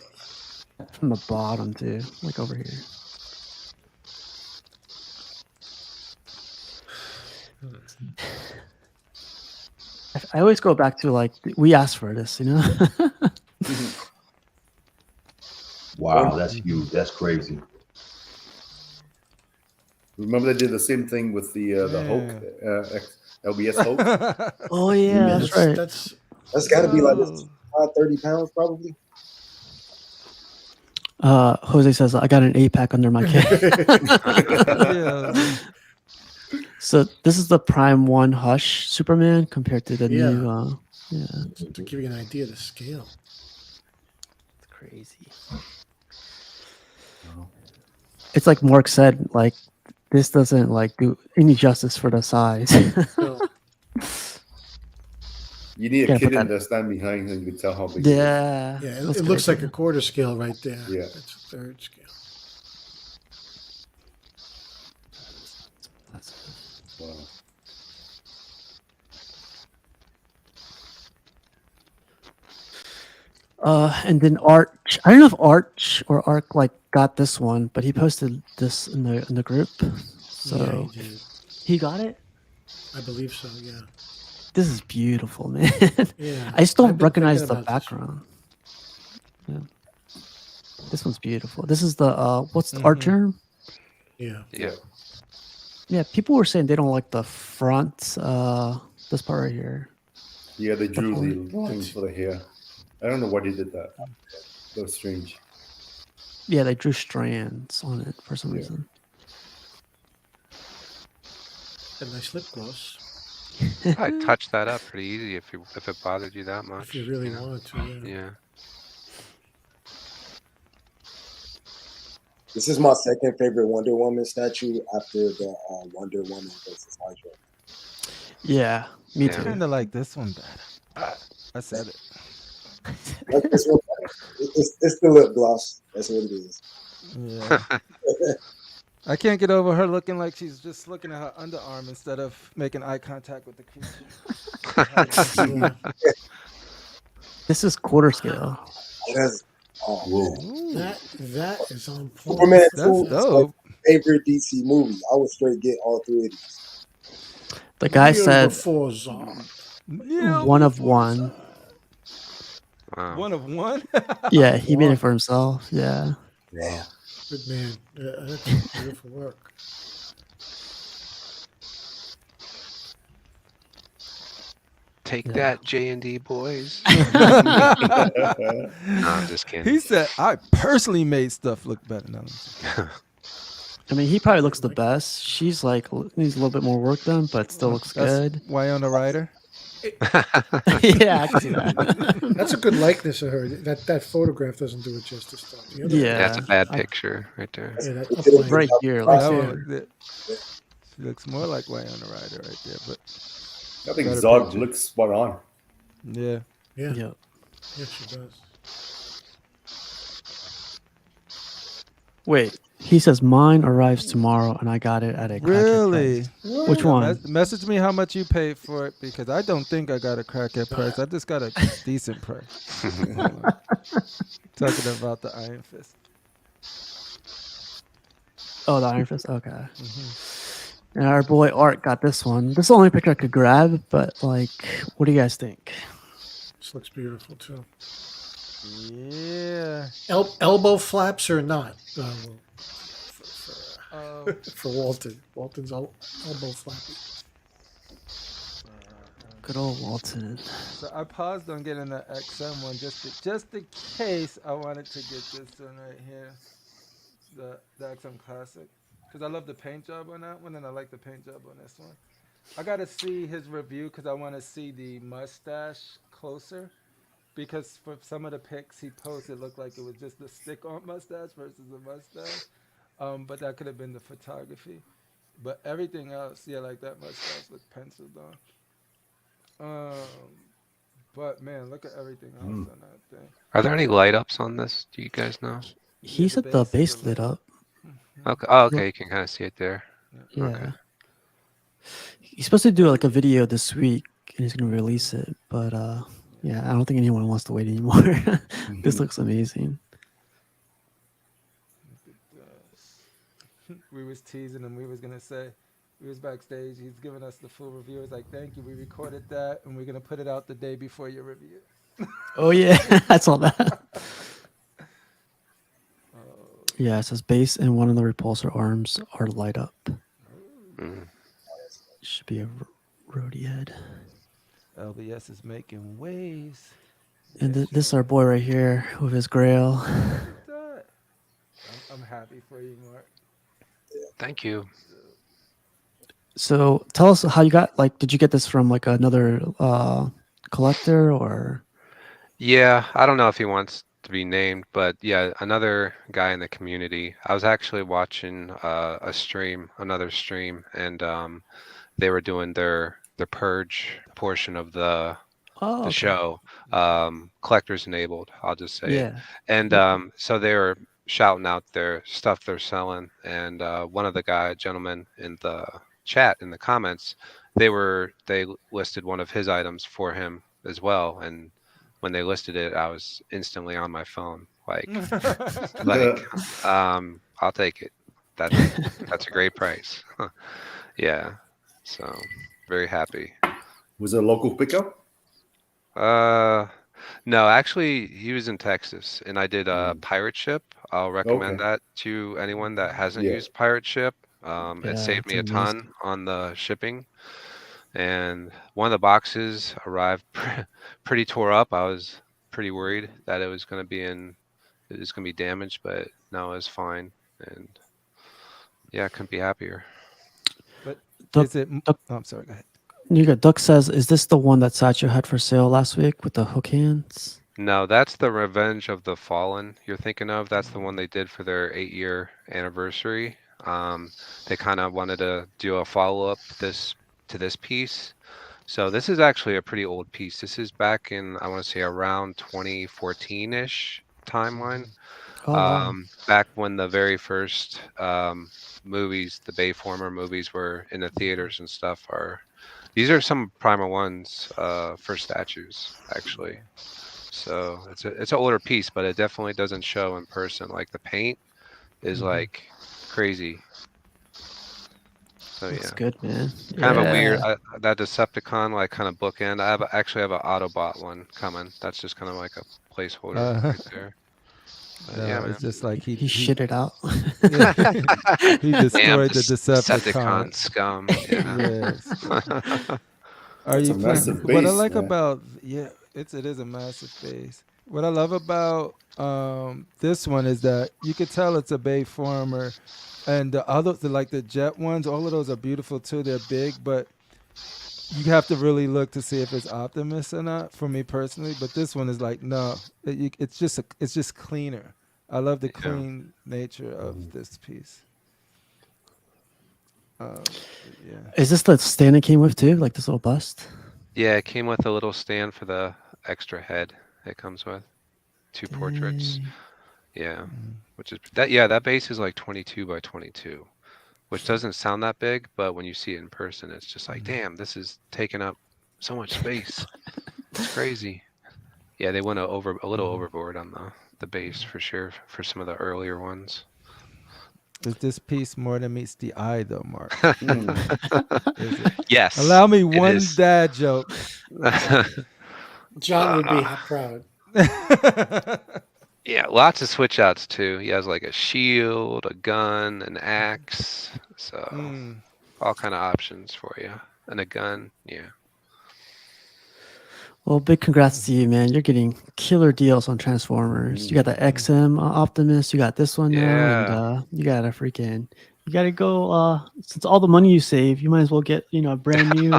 and from the bottom too, like over here. I always go back to like we asked for this, you know. Wow, that's huge. That's crazy. Remember they did the same thing with the Hulk LBS Hope. Oh yeah, that's right. That's got to be like 30 pounds, probably. Jose says I got an 8-pack under my kit. Yeah. So this is the Prime 1 Hush Superman compared to the Yeah. new. Yeah, To give you an idea of the scale. it's crazy. It's like Mark said, like this doesn't like do any justice for the size. You need a Gotta kid put in that- there stand behind him. You can tell how big. Yeah, Yeah, that's it looks like crazy. a quarter scale right there. Yeah. That's a third scale. Wow. And then Arch. I don't know if Arch or Arc like got this one, but he posted this in the group. So Yeah, he did. he got it. I believe so. Yeah. This is beautiful, man. Yeah. I still I've don't been recognize thinking the about this one. background. Yeah. This one's beautiful. This is the what's the art term? Yeah. Yeah. Yeah, people were saying they don't like the front this part right here. Yeah, they drew The the lines for the hair. I don't know why they did that. That was strange. Yeah, they drew strands on it for some reason. A nice lip gloss. I touched that up pretty easy if it bothered you that much. If you really know? wanted to, yeah. Yeah. This is my second favorite Wonder Woman statue after the Wonder Woman versus Hydra. Yeah, me I too. kind of like this one better. I said it. Like this one, it's the lip gloss. That's what it is. Yeah. I can't get over her looking like she's just looking at her underarm instead of making eye contact with the creature. This is quarter scale. That's, Whoa. That is on point. Superman 2 That's is my dope. favorite DC movie. I would straight get all three of these. The guy Year said before Zod. Yeah, one of one. Wow. One of one? Yeah, he made it for himself. Yeah. Yeah. Good man. That's beautiful work. Take Yeah. that, J&D boys. No, I'm just kidding. He said, I personally made stuff look better. No, I mean, he probably looks the best. She's like needs a little bit more work done, but still looks good. Wyona Ryder. Yeah, I can see that. That's a good likeness of her. That photograph doesn't do it justice, though. The other Yeah. That's a bad picture right there. one- yeah, that It upline. Right here, Right like That there. one, she looks more like Wyona Ryder right there, but I think Better Zod picture. looks spot on. yeah. Yeah. yeah. Yes, she does. Wait, he says mine arrives tomorrow, and I got it at a crackhead Really? price. Which one? Message me how much you paid for it because I don't think I got a crackhead price. I just got a decent price. Talking about the Iron Fist. Oh, the Iron Fist. Okay. And our boy Art got this one. This is the only picture I could grab, but like, what do you guys think? This looks beautiful too. Yeah. Elbow flaps or not? Um, For Walton. Walton's elbow flappy. Good old Walton. So I paused on getting the XM one just in case I wanted to get this one right here, the XM Classic, because I love the paint job on that one and I like the paint job on this one. I gotta see his review because I want to see the mustache closer, because for some of the pics he posted, it looked like it was just the stick-on mustache versus the mustache. But that could have been the photography. But everything else, yeah, like that mustache looked penciled on. But man, look at everything else on that thing. Are there any light ups on this? Do you guys know? He Yeah, said the is base lit lit up. Okay. Oh, okay. You can kind of see it there. Yeah. Okay. He's supposed to do like a video this week, and he's gonna release it. But yeah, I don't think anyone wants to wait anymore. This looks amazing. We was teasing him. We was gonna say, we was backstage. He's giving us the full review. He's like, "Thank you. We recorded that, and we're gonna put it out the day before your review." Oh yeah, I saw that. Yeah, it says base and one of the repulsor arms are light up. Mm. Should be a Roadie head. LBS is making waves. And Yes, this y'all. our boy right here with his grail. Look at that. I'm happy for you, Mark. Thank you. So tell us how you got, like, did you get this from like another collector or? Yeah, I don't know if he wants to be named, but yeah, another guy in the community. I was actually watching another stream, and they were doing their purge portion of Oh, the okay. show, collectors enabled, I'll just say it. Yeah. And Yep. so they were shouting out their stuff they're selling, and one of the gentlemen in the chat in the comments, they listed one of his items for him as well, and when they listed it, I was instantly on my phone, like, I'll take it. That's a great price. Yeah, so very happy. Was it a local pickup? Uh, no, actually, he was in Texas, and I did a pirate ship. I'll recommend Okay. that to anyone that hasn't Yeah. used pirate ship. It Yeah, saved it's me a amazing. ton on the shipping, and one of the boxes arrived pretty tore up. I was pretty worried that it was going to be damaged, but no, it was fine, and yeah, I couldn't be happier. But Duck, is it? Duck, Oh, I'm sorry. Go ahead. you got Duck says, is this the one that Satchel had for sale last week with the hook hands? No, that's the Revenge of the Fallen you're thinking of. That's the one they did for their 8-year anniversary. They kind of wanted to do a follow-up to this piece. So this is actually a pretty old piece. This is back in, I want to say, around 2014-ish timeline. Oh wow. Back when the very first movies, the Bayformer movies, were in the theaters and stuff. These are some Primer One's first statues, actually. So it's an older piece, but it definitely doesn't show in person. Like the paint is like crazy. So Looks yeah, good, man. kind of a weird Yeah. that Decepticon like kind of bookend. Actually have an Autobot one coming. That's just kind of like a placeholder Uh, right there. But yeah, no, man. it's just like He shit it out. yeah, he Damn destroyed the Decepticon Decepticon. scum. Yeah. Yes. Are That's you a playing? massive What I base, like man. about it is a massive base. What I love about this one is that you could tell it's a Bay Farmer, and the others, like the jet ones, all of those are beautiful too. They're big, but you have to really look to see if it's Optimus or not. For me personally, but this one is like no, it's just cleaner. I love the Yeah. clean nature of this piece. Um, yeah. Is this the stand it came with too? Like this little bust? Yeah, it came with a little stand for the extra head it comes with. 2 portraits. Dang. Yeah. Which is that yeah, that base is like 22 by 22, which doesn't sound that big, but when you see it in person, it's just like, damn, this is taking up so much space. It's crazy. Yeah, they went a little overboard on the base for sure for some of the earlier ones. Is this piece more than meets the eye, though, Mark? Is it? Yes, Allow me it one is. dad joke. John would be proud. Yeah, lots of switch outs too. He has like a shield, a gun, an axe, so all kind of options for you, and a gun. Yeah. Well, big congrats to you, man. You're getting killer deals on Transformers. You got the XM Optimus, you got this one now, and Yeah. you got a freaking. You got to go. Since all the money you save, you might as well get a brand new.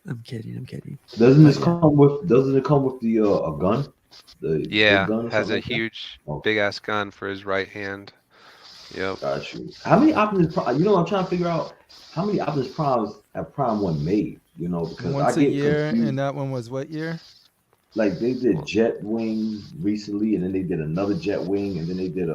I'm kidding. I'm kidding. Doesn't But it yeah. come with the a gun? The big Yeah, gun or has something a like that? huge, Oh, big ass gun for his right hand. Yep. got you. How many Optimus Prime? You know, I'm trying to figure out how many Optimus Primes have Prime One made. You know, because I Once a get year, confused. and that one was what year? Like they did Well, Jet Wing recently, and then they did another Jet Wing, and then they did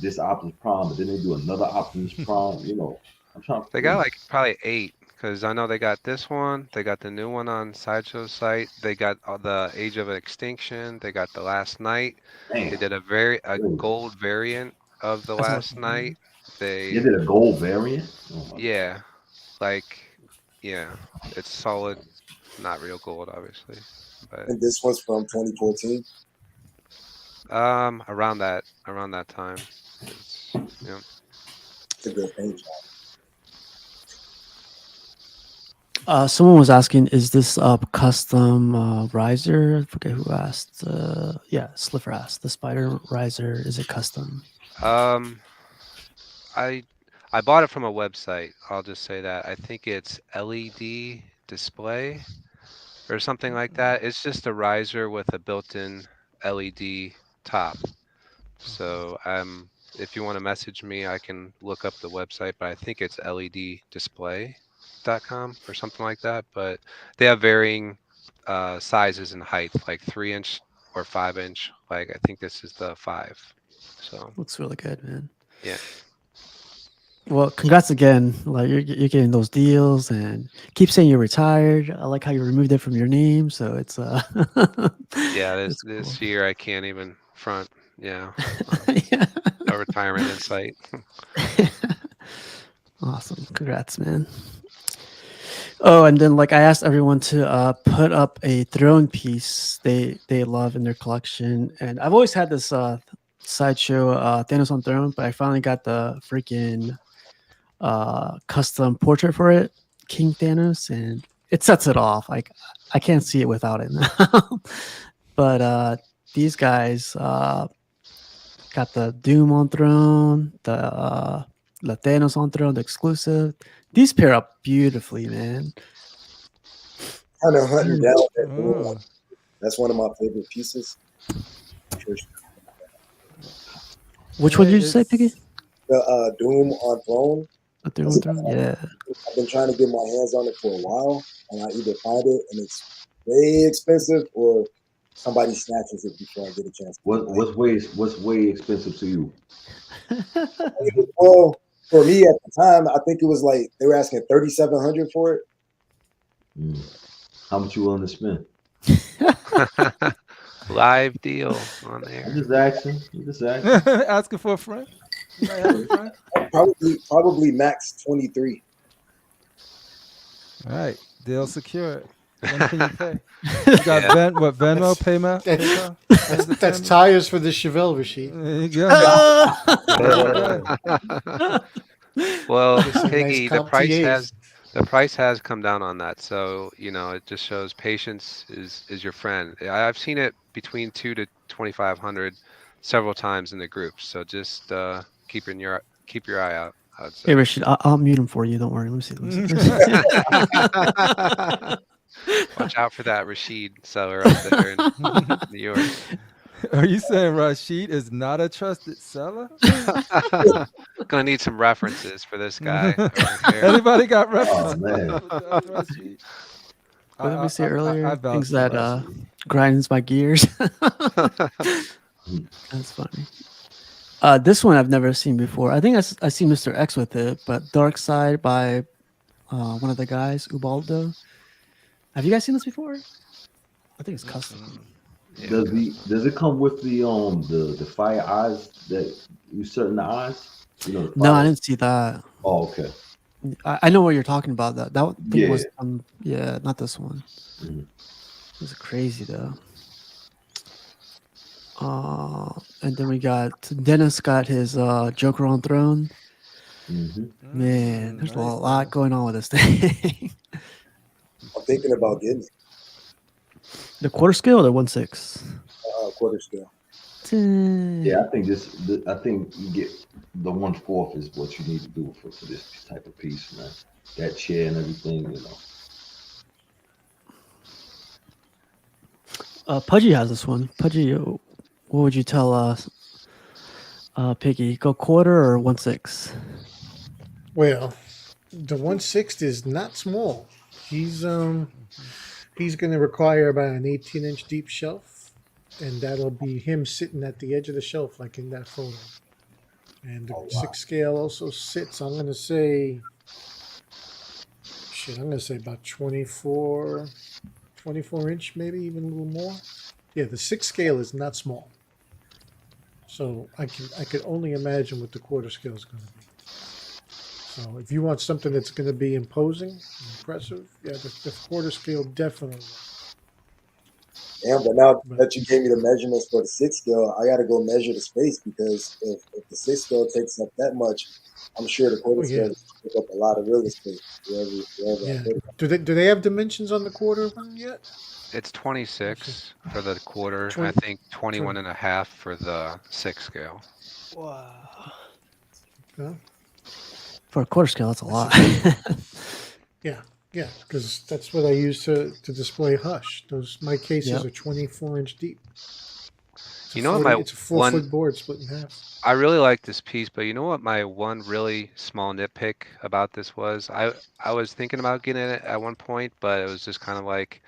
this Optimus Prime, but then they do another Optimus Prime. You know, I'm trying to, they you got know. like probably 8 because I know they got this one. They got the new one on Sideshow's site. They got the Age of Extinction. They got the Last Night. They Damn, did a really? gold variant of the That's Last awesome, man. Night. They They did a gold variant. Oh my god. yeah, like yeah, it's solid, not real gold, obviously, but And this was from 2014. around that time. It's yeah. It's a good paint job. Someone was asking, is this a custom riser? I forget who asked. Yeah, Sliver asked. The spider riser, is it custom? Um, I I bought it from a website. I'll just say that. I think it's LED display or something like that. It's just a riser with a built-in LED top. So if you want to message me, I can look up the website, but I think it's leddisplay.com or something like that. But they have varying sizes and height, like 3-inch or 5-inch. Like I think this is the 5. So Looks really good, man. yeah. Well, congrats again. Like you're getting those deals, and keep saying you're retired. I like how you removed it from your name, so it's Yeah, it's this cool. year I can't even front. Yeah, Yeah. a retirement in sight. Awesome. Congrats, man. Oh, and then like I asked everyone to put up a throne piece they love in their collection, and I've always had this sideshow Thanos on Throne, but I finally got the freaking custom portrait for it, King Thanos, and it sets it off. Like I can't see it without it now. But these guys got the Doom on Throne, the Thanos on Throne, the exclusive. These pair up beautifully, man. Kind of hunting down that Doom. Oh. That's one of my favorite pieces. For sure. Which one did you say, Piggy? The Doom on Throne. The Doom on Throne? Yeah. I've been trying to get my hands on it for a while, and I either find it and it's way expensive, or somebody snatches it before I get a chance. What's way expensive to you? Well, for me at the time, I think it was like they were asking $3,700 for it. How much you willing to spend? Live deal on there. I'm just asking. Asking for a friend. You might have a friend. Probably max 23. All right, deal secured. When can you pay? You got Venmo, PayPal? That's tires for the Chevelle, Rashid. There you go. Well, Get some Piggy, nice the comp price TAs. has come down on that. So, it just shows patience is your friend. I've seen it between 2 to 2,500 several times in the group. So just keep your eye out. I would say. Hey, Rashid, I'll mute him for you. Don't worry. Let me see. Watch out for that Rashid seller up there in New York. Are you saying Rashid is not a trusted seller? Gonna need some references for this guy. Anybody got references? Oh man. Rashid? What did we say earlier? I vouch Things for that Rashid. grinds my gears. That's funny. This one I've never seen before. I think I see Mr. X with it, but Dark Side by one of the guys, Ubaldo. Have you guys seen this before? I think it's custom. Yeah, Does it come with the fire eyes that you set in the eyes? No, I didn't see that. Oh, okay. I know what you're talking about. That thing Yeah. was not this one. Mhm. It was crazy though. And then we got Dennis got his Joker on Throne. Man, there's a lot going on with this thing. I'm thinking about getting it. The quarter scale or the 1/6? Quarter scale. Yeah, I think you get the 1/4 is what you need to do for this type of piece, man. That chair and everything, Pudgy has this one. Pudgy, what would you tell Piggy? Go quarter or 1/6? Well, the 1/6 is not small. He's going to require about an 18-inch deep shelf, and that'll be him sitting at the edge of the shelf, like in that photo. And the 6 scale also sits. I'm going to say about 24 inch, maybe even a little more. Yeah, the 6 scale is not small. So I could only imagine what the quarter scale is going to be. So if you want something that's going to be imposing, impressive, yeah, the quarter scale definitely. Yeah, but now that you gave me the measurements for the 6 scale, I got to go measure the space, because if the 6 scale takes up that much, I'm sure the quarter Oh, yeah. scale is took up a lot of real estate wherever I Yeah. put it. Do they have dimensions on the quarter one yet? It's 26 for the quarter. I 20 think 21 and a half for the 6 scale. Wow. Yeah. For a quarter scale, that's a lot. Yeah, yeah, because that's what I use to display Hush. My cases Yep. are 24-inch deep. You know what my It's a 4-foot board split in half. I really like this piece, but you know what my one really small nitpick about this was? I was thinking about getting it at one point, but it was just kind of like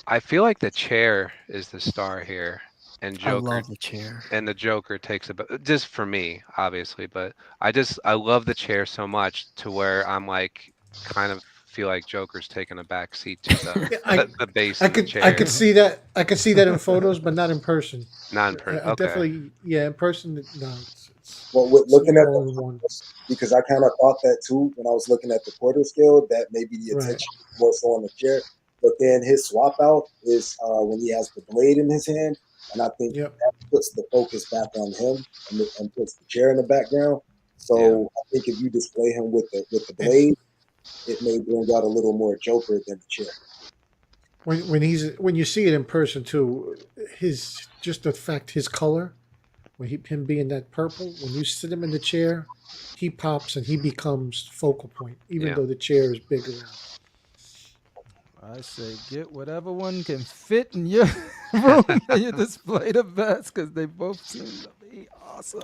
I feel like the chair is the star here, and I Joker love the chair. and the Joker takes a just for me, obviously, but I love the chair so much to where I'm like kind of feel like Joker's taking a back seat to Yeah, I the base I of the could I chair. could see that in photos, but not in person. Not in person. I Okay. definitely in person. No, it's Well, with looking at all in one. because I kind of thought that too when I was looking at the quarter scale, that maybe the Right. attention was on the chair. But then his swap out is when he has the blade in his hand, and I think Yep. that puts the focus back on him and puts the chair in the background. So I think if you display him with the blade, it may bring out a little more Joker than the chair. When you see it in person too, his color, him being that purple, when you sit him in the chair, he pops and he becomes focal point, even Yeah. though the chair is big around. I say get whatever one can fit in your room and you display the best because they both seem to be awesome.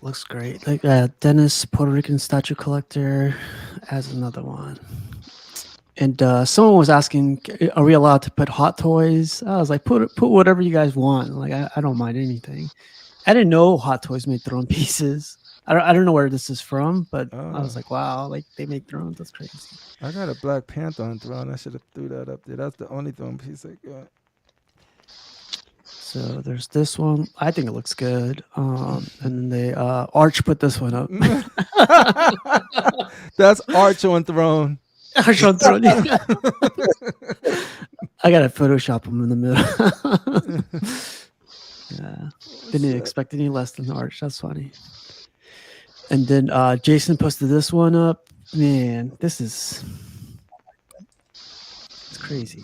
Looks great. Like Dennis, Puerto Rican statue collector, has another one. And someone was asking, "Are we allowed to put hot toys?" I was like, "Put whatever you guys want. Like, I don't mind anything." I didn't know Hot Toys made throne pieces. I don't know where this is from, but I was like, "Wow, like they make thrones. That's crazy." I got a Black Panther on throne. I should have threw that up there. That's the only throne piece I got. So there's this one. I think it looks good. And then they Arch put this one up. That's Arch on throne. Arch on throne. Yeah. I gotta Photoshop him in the middle. Yeah, didn't expect any less than Arch. That's funny. And then Jason posted this one up. Man, it's crazy.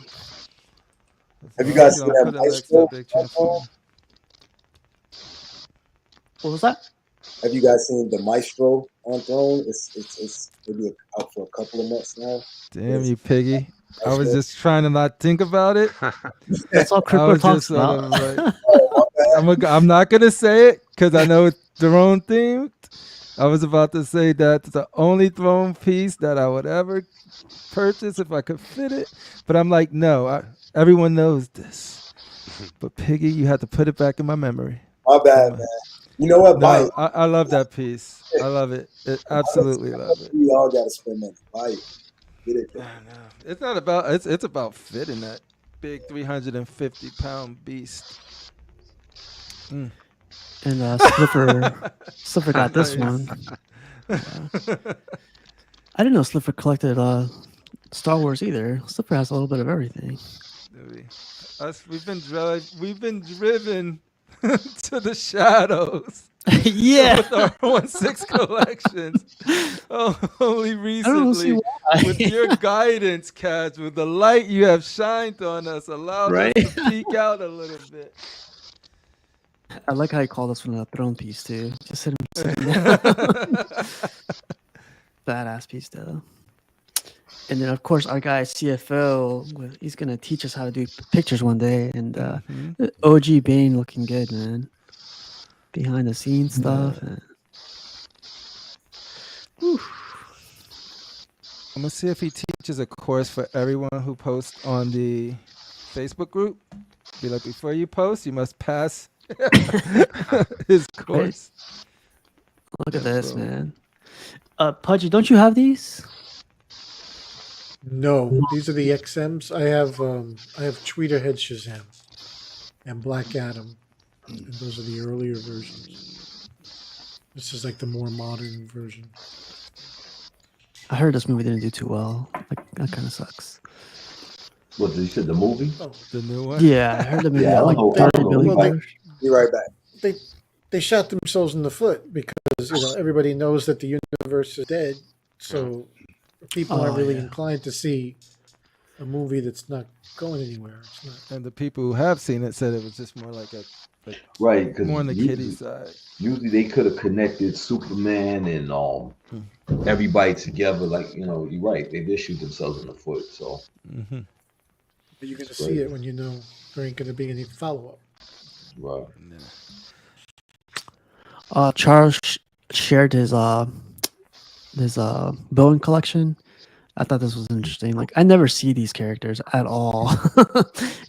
Have you guys seen that Maestro? What was that? Have you guys seen the Maestro on Throne? It's maybe out for a couple of months now. Damn you, Piggy. I was just trying to not think about it. That's all Crypto talks about. I'm not going to say it because I know it's throne themed. I was about to say that's the only throne piece that I would ever purchase if I could fit it. But I'm like, no, everyone knows this. But Piggy, you had to put it back in my memory. My bad, man. You know what? No, I love that piece. I love it. Absolutely love it. We all got to spend money. Buy it. Get it. It's not about it's about fitting that big 350-pound beast. And Slipper got this one. I didn't know Slipper collected Star Wars either. Slipper has a little bit of everything. We've been driven to the shadows. Yeah, with our 1/6 collections. Only recently, with your guidance, Kaz, with the light you have shined on us, allowed us to peek out a little bit. I like how you call this one a throne piece too. Just hit him. Badass piece though. And then of course our guy CFO, he's gonna teach us how to do pictures one day. And OG Bane looking good, man. Behind the scenes stuff. And... I'm gonna see if he teaches a course for everyone who posts on the Facebook group. Be like, before you post, you must pass his course. Look at this, man. Pudgy, don't you have these? No, these are the XMs. I have Tweeterhead Shazam and Black Adam, and those are the earlier versions. This is like the more modern version. I heard this movie didn't do too well. Like, that kind of sucks. What, you said the movie? Oh, the new one? Yeah, I heard the movie. Yeah, like be right back. they shot themselves in the foot because everybody knows that the universe is dead, so people aren't really inclined to see a movie that's not going anywhere. It's not. And the people who have seen it said it was just more like right, because more on the kiddie side. Usually they could have connected Superman and everybody together. Like you're right, they did shoot themselves in the foot. So, But you're going to see it when you know there ain't going to be any follow up. Right. Charles shared his Bowen collection. I thought this was interesting. Like I never see these characters at all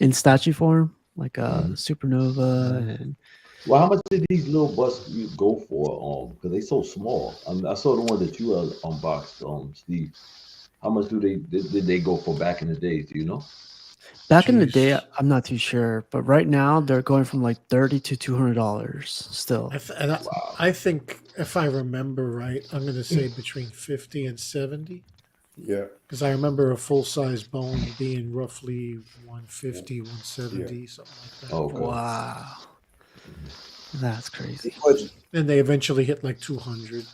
in statue form, like Supernova and. Well, how much did these little busts go for? Because they so small. I saw the one that you unboxed, Steve. How much did they go for back in the days? Do you know? Back in the day, I'm not too sure, but right now they're going from like $30 to $200 still. I think if I remember right, I'm going to say between 50 and 70. Yeah. Because I remember a full size bone being roughly 150, 170, something like that. Oh, okay. Wow. That's crazy. And they eventually hit like 200.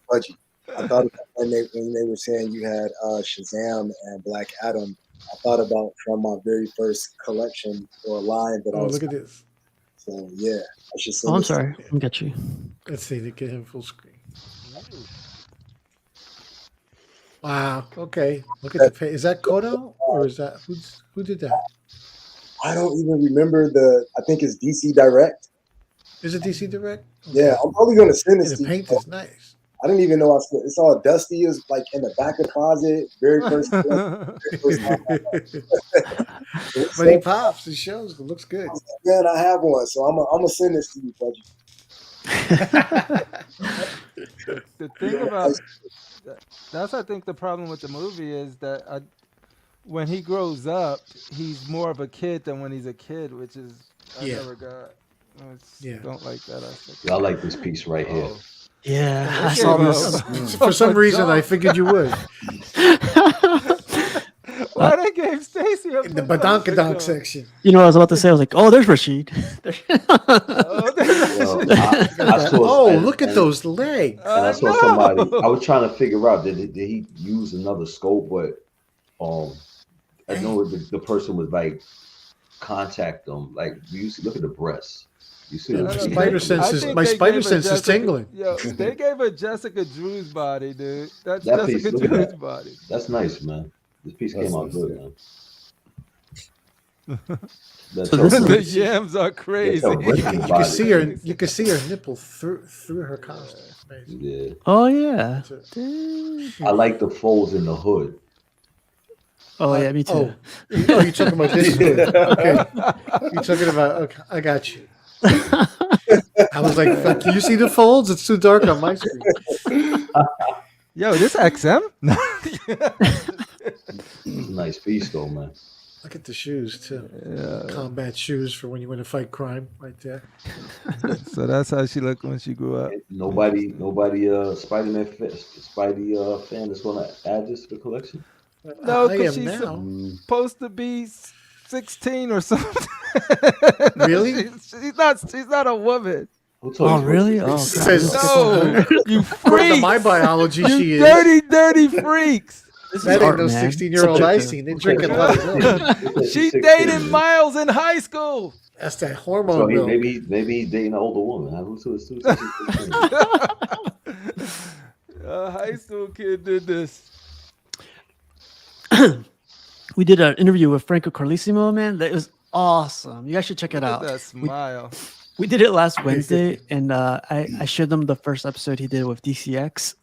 Pudgy. I thought about when they were saying you had Shazam and Black Adam. I thought about from my very first collection or line that I was. Look at this. So yeah, I should send. Oh, I'm this sorry. I'll get you. Let's see to get him full screen. Wow. Okay. Look at the page. Is that Kodo or is that who did that? I don't even remember I think it's DC Direct. Is it DC Direct? Okay. Yeah, I'm probably gonna send this. The paint is nice. I didn't even know it's all dusty. It's like in the back of the closet. Very first. But he pops. It shows. It looks good. Man, I have one, so I'm gonna send this to you, Pudgy. The thing about that's I think the problem with the movie is that when he grows up, he's more of a kid than when he's a kid, which is I never got. Don't like that aspect. I like this piece right here. Yeah, I saw this. For some reason, I figured you would. Why they gave Stacy in the badonkadonk section? You know what I was about to say? I was like, oh, there's Rashid. Look at those legs. And I saw somebody. I was trying to figure out did he use another scope, but I know the person was like contact them. Like you see, look at the breasts. You see my spider sense is tingling. Yo, they gave her Jessica Drew's body, dude. That's Jessica Drew's body. That's nice, man. This piece came out good, man. The yams are crazy. You can see her nipple through her costume. Yeah. Oh yeah. I like the folds in the hood. Oh yeah, me too. You're talking about this hood. Okay. You're talking about. Okay, I got you. I was like, "Can you see the folds? It's too dark on my screen." Yo, this XM? Nice piece, though, man. Look at the shoes too. Yeah. Combat shoes for when you want to fight crime, right there. So that's how she looked when she grew up. Nobody, Spider-Man Spidey fan is gonna add this to the collection. No, because she's supposed to be 16 or something. Really? She's not a woman. Oh really? Oh, says no, you freaks. My biology, she is dirty freaks. That ain't no 16-year-old I seen. They drinking a lot of milk. She dated Miles in high school. That's that hormone milk. Maybe he's dating an older woman. A high school kid did this. We did an interview with Franco Carlissimo, man. That was awesome. You guys should check it out. That smile. We did it last Wednesday, and I showed them the first episode he did with DCX.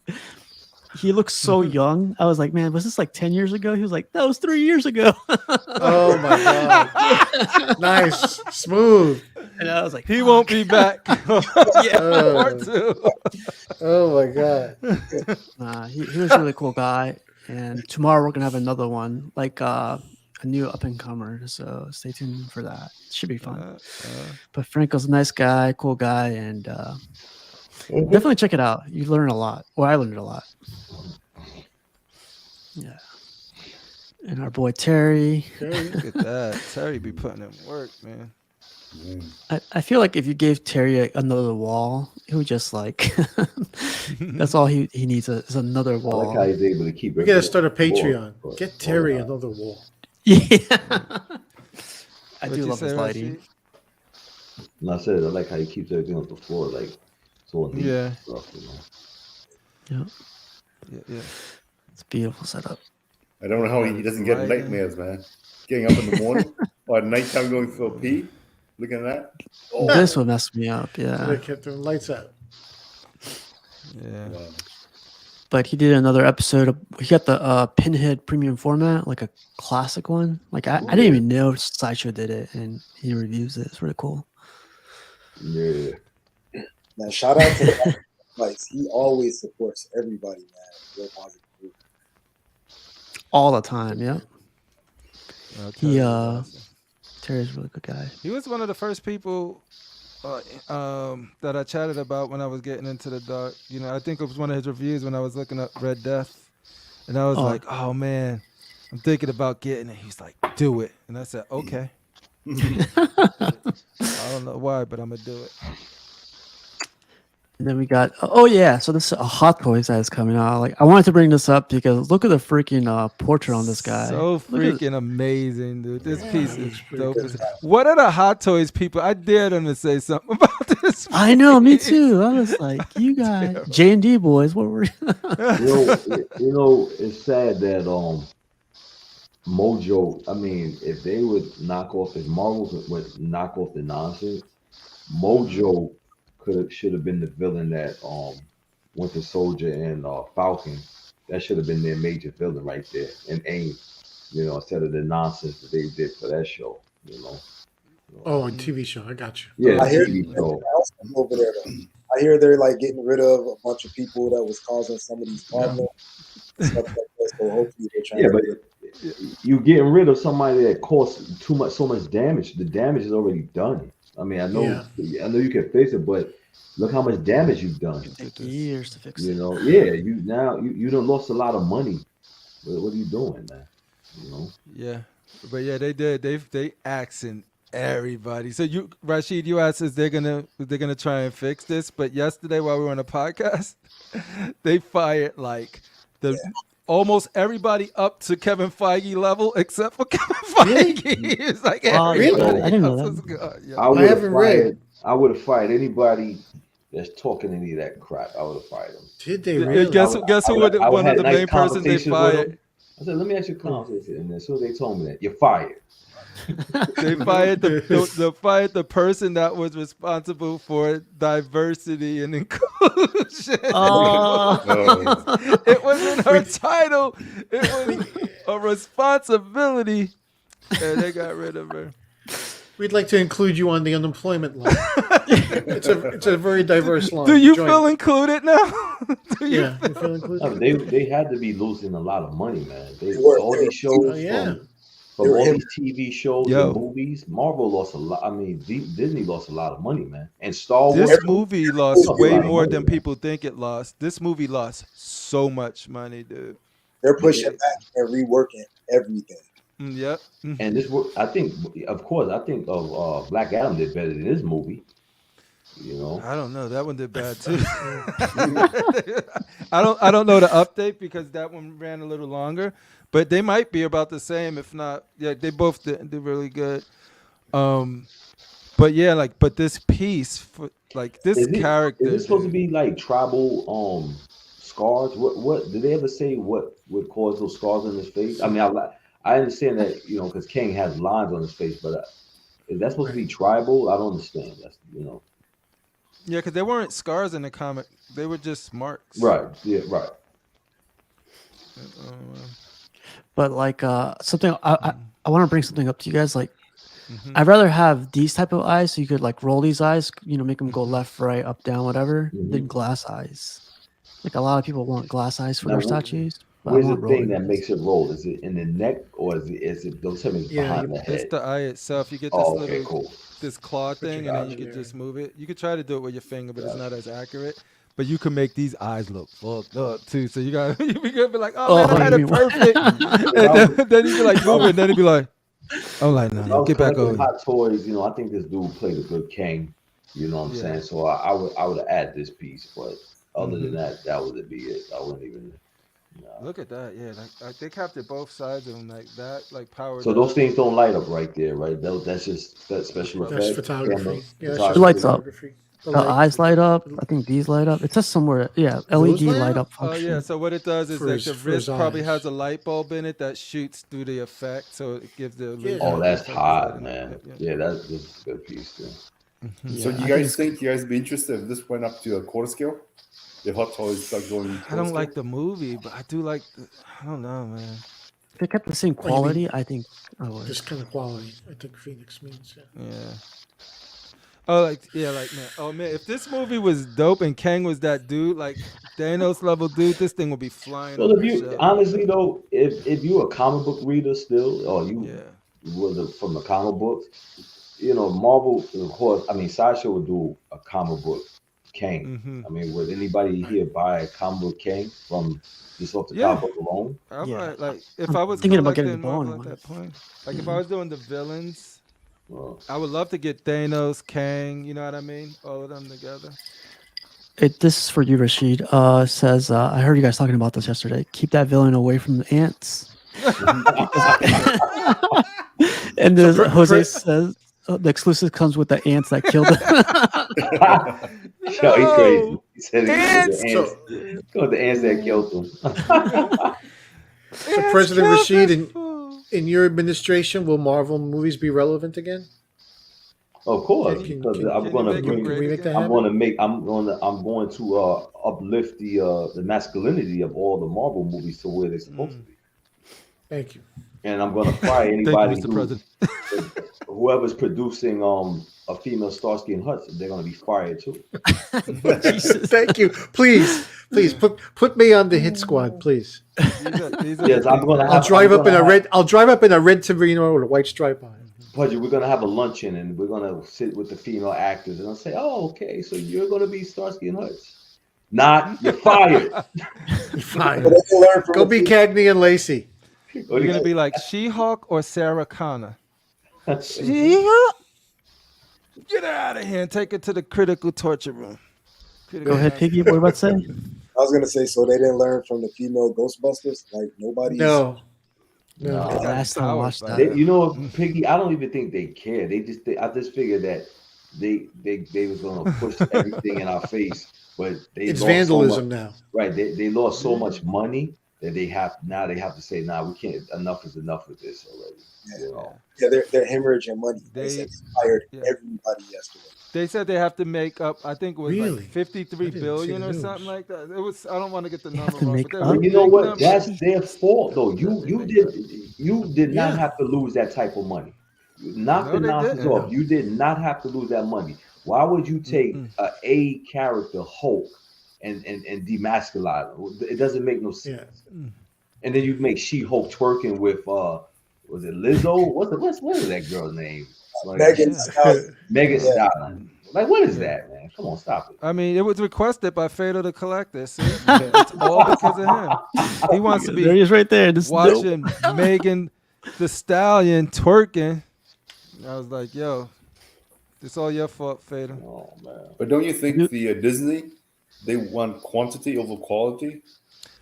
He looks so young. I was like, man, was this like 10 years ago? He was like, that was 3 years ago. Oh my God. Nice. Smooth. And I was like, he won't be back. Part two. Oh my God. He was a really cool guy. And tomorrow we're going to have another one, like a new up-and-comer. So stay tuned for that. It should be fun. But Franco's a nice guy, cool guy, and definitely check it out. You learn a lot. Well, I learned a lot. Yeah. And our boy Terry. Look at that. Terry be putting in work, man. I feel like if you gave Terry another wall, he would just like that's all he needs is another I like wall. how he's able to keep. We gotta start a everything Patreon. but Get Terry another wall. Yeah. I What'd do you love his say, lighting. Rashid? And I said I like how he keeps everything on the floor, like it's all neat Yeah. and stuff, you know. Yeah. Yeah. It's a beautiful setup. I don't know how he doesn't get Lighting. nightmares, man. Getting up in the morning or at nighttime going for a pee, looking at that. Oh, This would mess me up, So they yeah. kept the lights out. Yeah. wow. But he did another episode of he got the Pinhead premium format, like a classic one. Like I didn't even know Sideshow did it, and he reviews it. It's really cool. Yeah. Man, shout out to the lights. He always supports everybody, man. Real positive. All the time, yeah. He Terry's awesome. Terry's a really good guy. He was one of the first people that I chatted about when I was getting into the dark. You know, I think it was one of his reviews when I was looking up Red Death, and I was like, "Oh man, I'm thinking about getting it." He's like, "Do it," and I said, "Okay." I don't know why, but I'm gonna do it. And then we got so this Hot Toys that is coming out. Like I wanted to bring this up because look at the freaking portrait on this guy. So Look at freaking amazing, dude. This piece is pretty dope. good. What are the Hot Toys people? I dare them to say something about this. I know, me too. I was like, you guys, J&D boys, what were You know, it's sad that Mojo. I mean, if they would knock off, if Marvel would knock off the nonsense, Mojo should have been the villain that Winter Soldier and Falcon. That should have been their major villain right there, and AIM. You know, instead of the nonsense that they did for that show. You know. Oh, on TV show. I got you. Yeah, I hear TV show. over there though. I hear they're like getting rid of a bunch of people that was causing some of these problems. And stuff like that. So hopefully they're trying Yeah, to but get you getting rid of somebody that caused so much damage. The damage is already done. I mean, I know you can fix it, but look how much damage you've done. take years to fix You it. know, yeah, you done lost a lot of money. What are you doing, man? You know. Yeah, but yeah, they did. They axing everybody. So you, Rashid, you asked us they're gonna try and fix this, but yesterday while we were on a podcast, they fired like almost everybody up to Kevin Feige level except for Kevin Feige. It's like everybody I didn't know else that. was gone. Yeah. I haven't read. I would have fired anybody that's talking any of that crap. I would have fired them. Did they Yeah, really? Guess who one of the main persons they fired? I said, let me ask you a conversation. And as soon as they told me that, you're fired. They fired they fired the person that was responsible for diversity and inclusion. It wasn't her title. It was a responsibility, and they got rid of her. We'd like to include you on the unemployment line. it's a very diverse line. Do you Join feel us. included now? Yeah, you feel included. They had to be losing a lot of money, man. were. All these shows Oh, yeah. from all these TV shows Yo. and movies, Marvel lost a lot. I mean, Disney lost a lot of money, man. And Star Wars. This movie lost a way lot of more money, than man. people think it lost. This movie lost so much money, dude. They're pushing back and reworking everything. Yep. And this, I think, of course, I think of Black Adam did better than this movie. You know, I don't know. That one did bad too. I don't know the update because that one ran a little longer, but they might be about the same, if not. Yeah, they both did really good. But yeah, but this piece, for this character, is it supposed to be like tribal scars? What did they ever say? What would cause those scars on his face? I mean, I understand that because King has lines on his face, but is that supposed to be tribal? I don't understand. That's Yeah, because they weren't scars in the comic; they were just marks. Right. Yeah. Right. But something I want to bring something up to you guys. Like, I'd rather have these type of eyes, so you could roll these eyes, make them go left, right, up, down, whatever, than glass eyes. Like a lot of people want glass eyes for their statues. Where's the thing that makes it roll? Is it in the neck or is it those things behind the head? It's the eye itself. You get this this claw thing, and then you can just move it. You could try to do it with your finger, but it's not as accurate. But you can make these eyes look fucked up too. So you be like, oh man, I had it perfect. And then you be like moving, and then it'd be like, I'm like, If I no, was get back collecting over here. hot toys, I think this dude played a good king. You know what I'm Yeah. saying? So I would add this piece, but other than Mhm. that would be it. I wouldn't even. Look at that. Yeah, like they captured both sides of them like that, like powered So those up. things don't light up right there, right? That's just that That's special probably That's effect, camera, photography. Yeah, that's It just lights photography. up. photography. The The light, eyes light up. I think these light up. It says somewhere. Yeah, those LED light light up up Oh yeah, function. so what it does is for like his the for his wrist probably has eyes. a light bulb in it that shoots through the effect, so it gives the illusion Yeah. Oh, that the that's effect is hot, lighting up. man. Yep, yep. Yeah, that's a good piece too. So Yeah, you I guys think think you guys be interested if this went up to a quarter scale? If Hot Toys start going I quarter don't scale? like the movie, but I do like. I don't know, man. if it kept the same Oh, you mean quality, I think I would. this kind of quality? I think Phoenix means. Yeah. Yeah. Oh, like man. Oh man, if this movie was dope and Kang was that dude, like Thanos level dude, this thing would be flying Well, off if the you shelf. honestly though, if you're a comic book reader still, or you Yeah. from the comic books, Marvel, of course. I mean, Sideshow would do a comic book King. Mm-hmm. I mean, would anybody here buy a comic book King from just off the Yeah. comic book alone? I Yeah, might like if I'm I was thinking about getting the collecting Bowen Marvel at one. that point. Like if I was doing the villains, Well, I would love to get Thanos, Kang. You know what I mean? All of them together. This is for you, Rashid. Says I heard you guys talking about this yesterday. Keep that villain away from the ants. And So Jose says the exclusive comes with the ants that killed him. yo, he crazy. No, He said ants. the ants, So the ants that killed him. so Ants President killed Rashid, this in fool. in your administration, will Marvel movies be relevant again? Of course, Can you because I'm can you gonna make them Can bring. great we make that again? happen? I'm going to uplift the masculinity of all the Marvel movies to where they're supposed to be, Thank you. and I'm gonna fire Thank you, anybody Mr. President. whoever's producing a female Starsky and Hutch, they're gonna be fired too. Jesus. Thank you. Please put me on the hit squad, please. These are Yes, the I'm things gonna that I'll have. drive up in a red. I'll drive up in a red Torino with a white stripe on it. Pudgy, we're gonna have a luncheon and we're gonna sit with the female actors and I'll say, "Oh, okay, so you're gonna be Starsky and Hutch." Not, you're fired. Fine. But they can learn from Go the be people. Cagney and Lacey. You're gonna be like She-Hulk or Sarah Connor. What She-Hulk? Get her out of here and take her to the critical torture room. Go ahead, Piggy. What were you about to say? I was gonna say, so they didn't learn from the female Ghostbusters. Like nobody's. No. No. They got Last time I empowered watched by that. You know, Piggy, I don't even think they care. I just figured that they was gonna push everything in our face, but they It's lost vandalism so much, now. right? They lost so much money that they have to say, nah, we can't. Enough is enough with this already. You know. Yeah, they're hemorrhaging money. They said they fired everybody yesterday. They said they have to make up. I think it was Really? like 53 I didn't see billion the or news. something like that. It was. I don't want to get the number have to wrong, make but they up? were But you know big what? numbers. That's their fault, though. You did not Yeah. have to lose that type of money. You knocked No, the they nonsense didn't. off. You did not have to lose that money. Why would you take a character Hulk and demasculine it? It doesn't make no sense. Yeah. And then you make She-Hulk twerking with was it Lizzo? What is that girl's name? Like, Megan Yeah. Stallion. Megan Yeah. Stallion. Like, what is Yeah. that, man? Come on, stop it. I mean, it was requested by Fatal the Collector. See, it's all because of him. He wants to There he be is, right there. This dope. watching Megan the Stallion twerking. I was like, yo, it's all your fault, Fatal. Oh man. But don't you think the Disney, they want quantity over quality?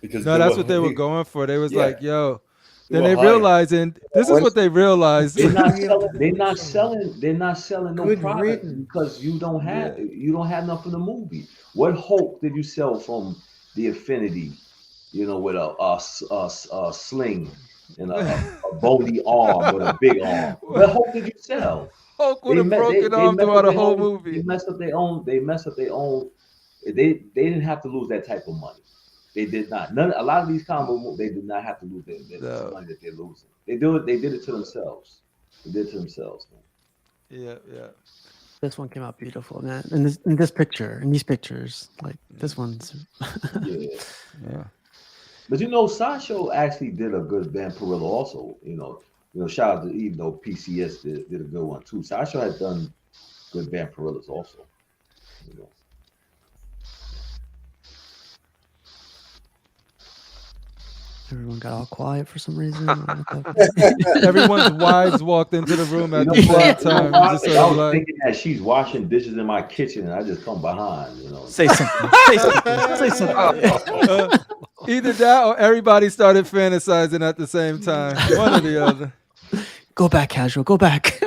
Because No, that's what they were going for. They was Yeah. like, yo. They Then were they higher. realizing this is what they realized. They're not selling. They're not selling no Good product riddance. because you don't have enough in the movie. What Hulk did you sell from the Infinity? With a sling and a bony arm with a big arm. What Hulk did you sell? Hulk with a broken arm messed throughout up a their whole own- movie. They messed up their own. They messed up their own. They didn't have to lose that type of money. They did not. A lot of these comic they did not have to lose the money that they're losing. They did it to themselves. They did it to themselves, man. Yeah. This one came out beautiful, man. In this picture, in these pictures, like this one's. Yeah. But Sideshow actually did a good Vampirilla also. Shout out to even though PCS did a good one too. Sideshow had done good Vampirillas also. Everyone got all quiet for some reason. I don't know what that- Everyone's wives walked into the room You at know the same what? time. Just I sort of was like, thinking that she's washing dishes in my kitchen, and I just come behind. You know. Say something. Say something. Say something. either that or everybody started fantasizing at the same time. One or the other. Go back, casual. Go back.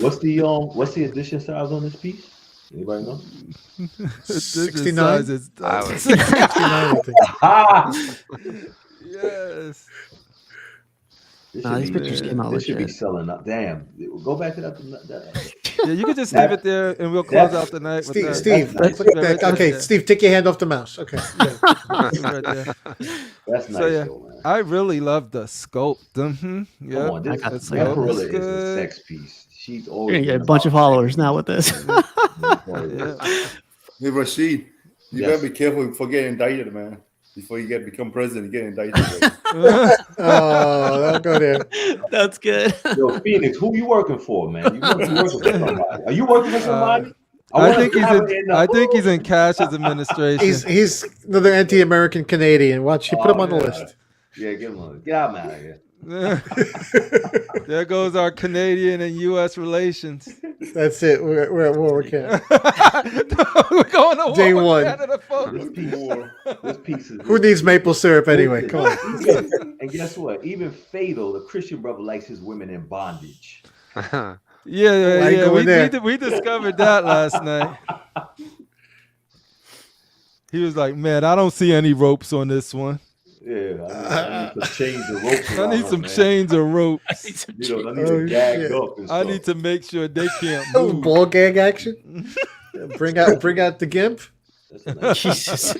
What's the edition size on this piece? Anybody know? Edition 69? size is I was 69, I think. Ah, yes. Nah, these pictures came out This should be legit. selling up. Damn, go back to that. Yeah, you can just leave it there and we'll close out the night with that. Steve, That's Click that right there. okay, Yeah. Steve, take your hand off the mouse. Okay. Yeah. Right there. That's nice, So yeah, though, man. I really love the sculpt. Yeah, Come on, this got the the that sculpt Perilla is is a good. sex piece. She's You're always gonna get a been bunch of about followers sex. now with this. Yeah. Hey, Rashid, you Yes. gotta be careful before getting indicted, man. Before you become president, you get indicted. Oh, don't go there. That's good. Yo, Phoenix, who you working for, man? You must be working for somebody. Are you working for somebody? I wanna think he's have in. it in the- I think he's in Cash's administration. He's another anti-American Canadian. Watch, you put him on the yeah. list. Yeah, get him on. Get him out of here. There goes our Canadian and U.S. relations. That's it. We're at war with Canada. We're going to war Day with one. Canada, folks. This piece is. Who needs maple syrup anyway? Come on. And guess what? Even Fatal, the Christian brother, likes his women in bondage. Yeah, I ain't yeah. going there. We discovered that last night. He was like, "Man, I don't see any ropes on this one. Yeah, I need to change the ropes. I around need her, some man. chains of ropes. You know, I need Oh, to gag shit. up and I stuff. need to make sure they can't Oh, move." ball gag action. Bring out the gimp. That's a nice- Jesus.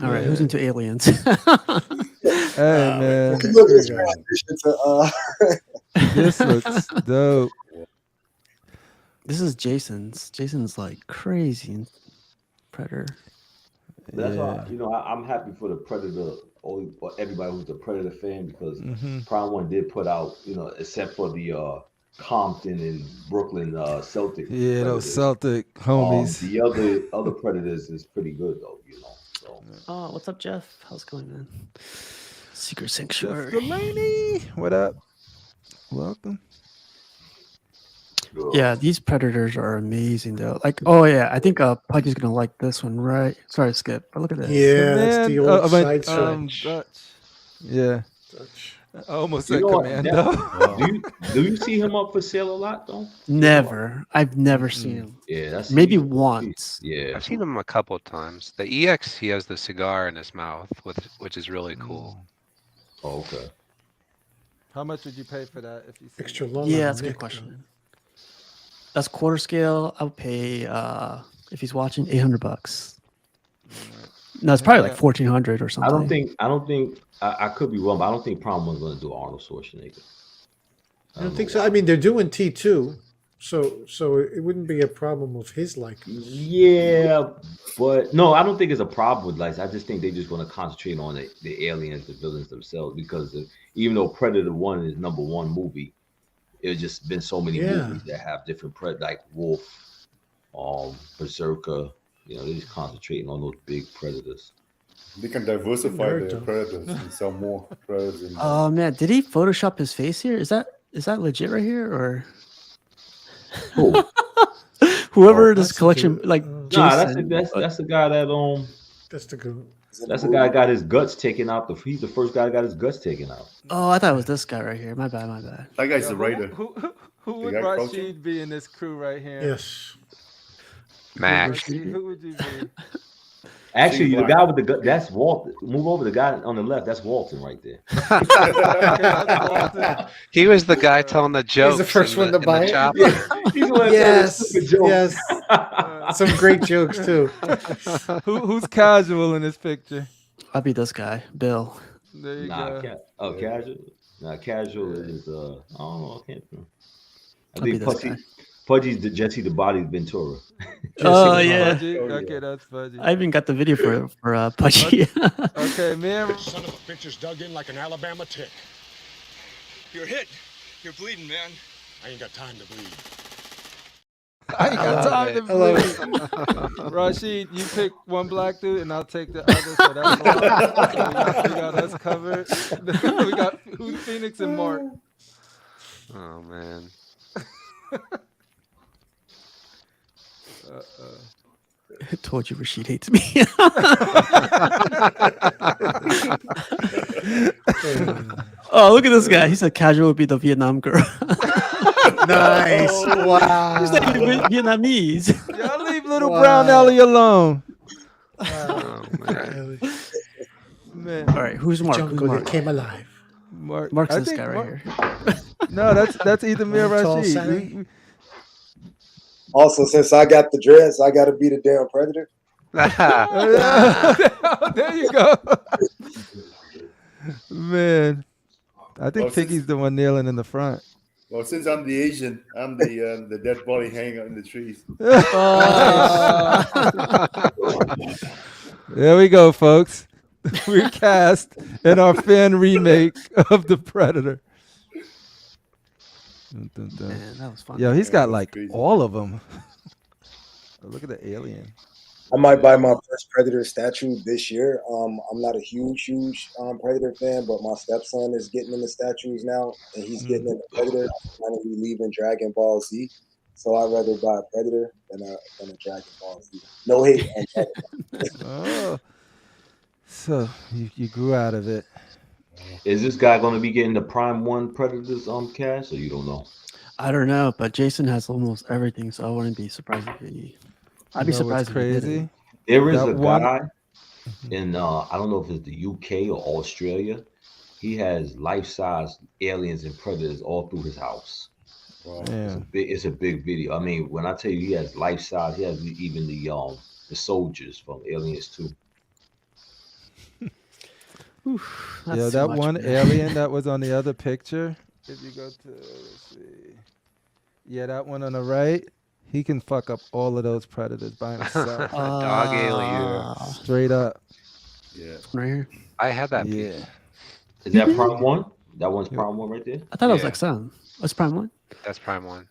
All right, who's into aliens? Hey man, Look at this transition to this looks dope. This is Jason's. Jason's like crazy in Predator. That's Yeah. why, I'm happy for the Predator, or everybody who's a Predator fan, because Mhm. Prime One did put out, except for the Compton and Brooklyn Celtic. Yeah, those Predators. Celtic homies. The other Predators is pretty good though, So. Oh, what's up, Jeff? How's it going, man? Secret Jeff Sanctuary. Delaney, what up? Welcome. Yeah, these Predators are amazing though. Like, oh yeah, I think Pudgy's gonna like this one, right? Sorry, Skip, but look at this. Yeah, that's the old side Dutch. Yeah. I almost You said know what, Commando. do you see him up for sale a lot though? Never. I've never seen him. Yeah, that's Maybe once. Yeah, I've seen him a couple of times. The EX, he has the cigar in his mouth, which is really cool. Oh, okay. How much would you pay for that if you seen Extra it? long. Yeah, that's a good question. That's quarter scale. I'll pay if he's watching $800. No, it's probably like 1,400 or something. I don't think I could be wrong, but I don't think Prime One's gonna do Arnold Schwarzenegger. I don't think so. I mean, they're doing T2, so it wouldn't be a problem of his likeness. Yeah, but no, I don't think it's a problem with lights. I just think they just want to concentrate on the aliens, the villains themselves, because even though Predator 1 is #1 movie, it's just been so many movies that have different like Wolf, Berserker. They're just concentrating on those big predators. They can diversify their predators and sell more predators. Oh man, did he Photoshop his face here? Is that legit right here or? Whoever this collection like Jason. That's the guy that That's the good. That's the guy that got his guts taken out. He's the first guy that got his guts taken out. Oh, I thought it was this guy right here. My bad. That guy's the writer. Who would Rashid be in this crew right here? Yes. Max. Who would you be? Actually, the guy with the gut, that's Walton. Move over, the guy on the left, that's Walton right there. He was the guy telling the jokes. He's the first one to buy it. He's the one Yes. Some great jokes too. Who's casual in this picture? I'll be this guy, Bill. There you go. Casual. Nah, casual is I don't know. I can't. I I'll be think this guy. Pudgy's the Jesse the Body Ventura. Oh yeah. Okay, that's Pudgy. I even got the video for Pudgy. Okay, man. Son of a bitch is dug in like an Alabama tick. You're hit. You're bleeding, man. I ain't got time to bleed. ain't got time to I love bleed. Rashid, you pick one black dude, and I'll take the other. So that's all. So we got us covered. We got who's Phoenix and Mark. Oh man. I told you Rashid hates me. Oh, look at this guy. He said casual would be the Vietnam girl. Nice. Wow. He's not even Vietnamese. Y'all leave little brown Ellie alone. Oh man. Man, All right, who's Mark? Who's Jungle that Mark? came alive. Mark's I this think guy right Mark- here. No, that's either me or Tall Rashid. Sally. Also, since I got the dress, I got to be the damn predator. There you go. Man, I think Well, Piggy's the one kneeling in the front. Well, since I'm the Asian, I'm the dead body hanging out in the trees. There we go, folks. We're cast in our fan remake of The Predator. Dun, dun, dun. Man, that was fun. Yo, he's got that's like crazy. all of them. Look at the alien. I might buy my first Predator statue this year. I'm not a huge Predator fan, but my stepson is getting into statues now, and he's getting into Predator. I'm finally leaving Dragon Ball Z, so I'd rather buy a Predator than a Dragon Ball Z. No hate on Dragon Ball. Oh, so you grew out of it. Is this guy going to be getting the Prime 1 Predators cast, or you don't know? I don't know, but Jason has almost everything, so I wouldn't be surprised if he. I'd be You know what's surprised if he crazy. didn't. There is That a one- guy in I don't know if it's the UK or Australia. He has life-size aliens and predators all through his house. Wow. Yeah. It's a big video. I mean, when I tell you he has life-size, he has even the soldiers from Aliens 2. Oof, Yo, that's too that much, one man. alien that was on the other picture. If you go to, let's see. Yeah, that one on the right. He can fuck up all of those predators by himself. Dog alien. Straight up. Yeah. Right here. I had that Yeah. piece. Is that Prime 1? That one's Prime 1 right there? I thought it was Yeah. like some. What's Prime 1? That's Prime 1.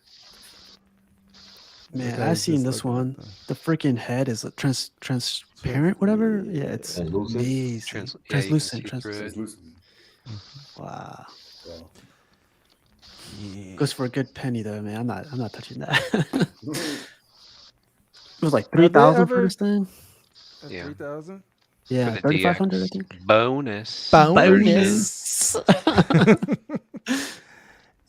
Man, Okay, I've seen just this looking one. at The freaking head is a transparent, whatever. Yeah, it's Translucent? amazing. Yeah, you can Translucent. see through it. Translucent. Wow. Wow. Goes for a good penny though, man. I'm not touching that. It was like 3,000 for ever- this thing. Yeah. 3,000. Yeah, the 3,500 I DX. think. Bonus. Bonus.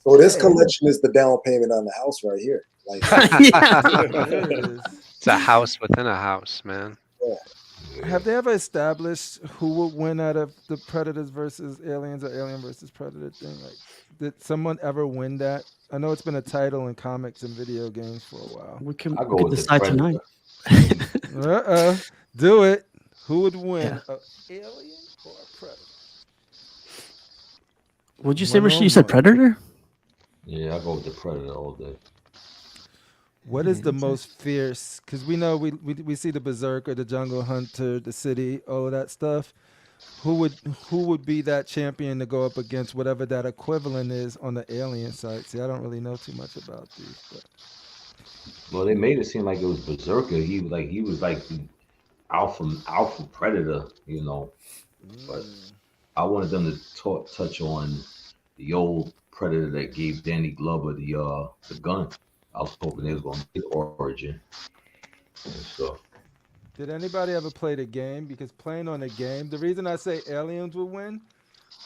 So this collection is the down payment on the house right here. Like, There it is. It's a house within a house, man. Have they ever established who would win out of the Predators versus Aliens or Alien versus Predator thing? Like, did someone ever win that? I know it's been a title in comics and video games for a while. We can, I go we can with the decide Predator. tonight. Do it. Who would win? Yeah. A alien or a predator? Would you say, One Rashid? on You said one. Predator? Yeah, I go with the Predator all day. What is the most fierce? Because we know we see the Berserker, the Jungle Hunter, the City, all of that stuff. Who would be that champion to go up against whatever that equivalent is on the alien side? See, I don't really know too much about these. But Well, they made it seem like it was Berserker. He was like the alpha predator, you know. But I wanted them to touch on the old Predator that gave Danny Glover the gun. I was hoping they was going to get origin and stuff. did anybody ever play the game? Because playing on the game, the reason I say aliens would win,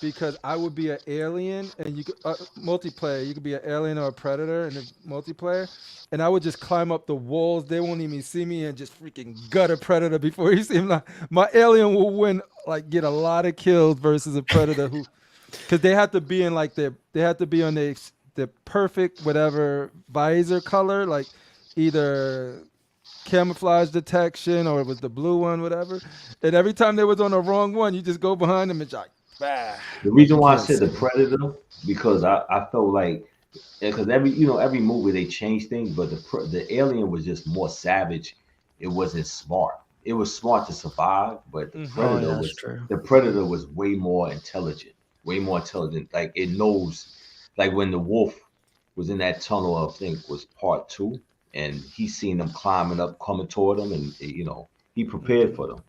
because I would be an alien and you could multiplayer. You could be an alien or a predator in the multiplayer, and I would just climb up the walls. They won't even see me and just freaking gut a predator before you see him. Like, my alien will win, like get a lot of kills versus a predator who, because they have to be in like they have to be on the perfect whatever visor color, like either camouflage detection or it was the blue one, whatever. And every time they was on the wrong one, you just go behind them and like, bah. The reason why I said the Predator, because I felt like, because every movie they change things, but the alien was just more savage. It wasn't smart. It was smart to survive, but the Predator the Predator was way more intelligent. Like it knows, like when the wolf was in that tunnel, I think was part 2, and he's seen them climbing up, coming toward him, and he prepared for them.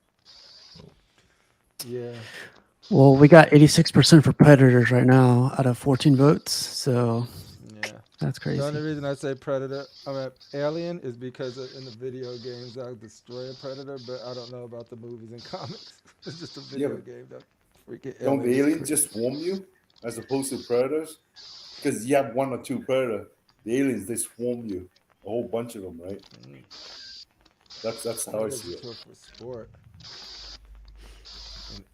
Yeah. Well, we got 86% for Predators right now out of 14 votes. So Yeah. that's crazy. The only reason I say Predator, Alien, is because in the video games I'll destroy a Predator, but I don't know about the movies and comics. It's just a video but game that freaking don't Alien is aliens crazy. just swarm you as opposed to predators? Because you have one or two predator, the aliens they swarm you, a whole bunch of them, right? That's how I Predators see it. kill for sport.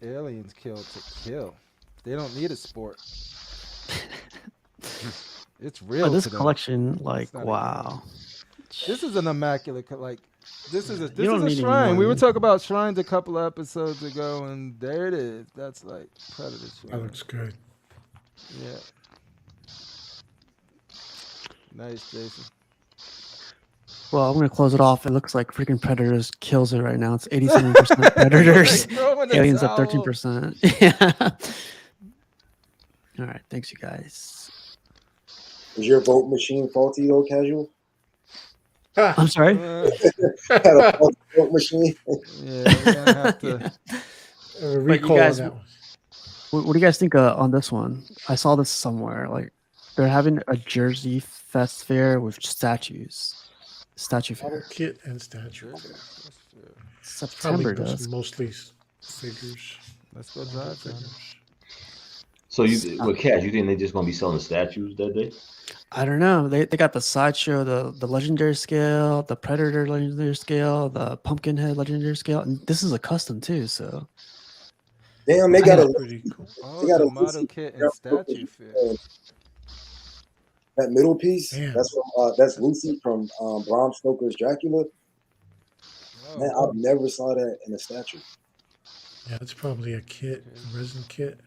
And aliens kill to kill. They don't need a sport. It's real. Oh, this to them. collection, It's like, not a wow. This is an immaculate this is don't a need any shrine. more, We were man. talking about shrines a couple of episodes ago, and there it is. That's like Predator That shrine. looks good. Yeah. Nice, Jason. Well, I'm gonna close it off. It looks like freaking Predators kills it right now. It's 87% Predators. Throw in the Aliens up towel. 13%. Yeah. All right, thanks you guys. Is your vote machine faulty though, Casual? I'm sorry. Had a faulty vote machine. Yeah, we're gonna have to. Recall guys- on that one. What do you guys think on this one? I saw this somewhere. Like they're having a Jersey Fest fair with statues. Statue Model fair. kit and statue. Probably September Probably does. mostly figures. Let's go drive. John. So with Cash, you think they're just gonna be selling statues that day? I don't know. They got the sideshow, the legendary scale, the Predator legendary scale, the Pumpkinhead legendary scale, and this is a custom too. So Damn, they got a Pretty cool. Oh, They got the a model Lucy kit and Carroll statue fair. that middle piece. Damn. That's Lucy from Bram Stoker's Dracula. Man, Oh, I've never saw that in a statue. Yeah, it's probably a kit, a resin kit.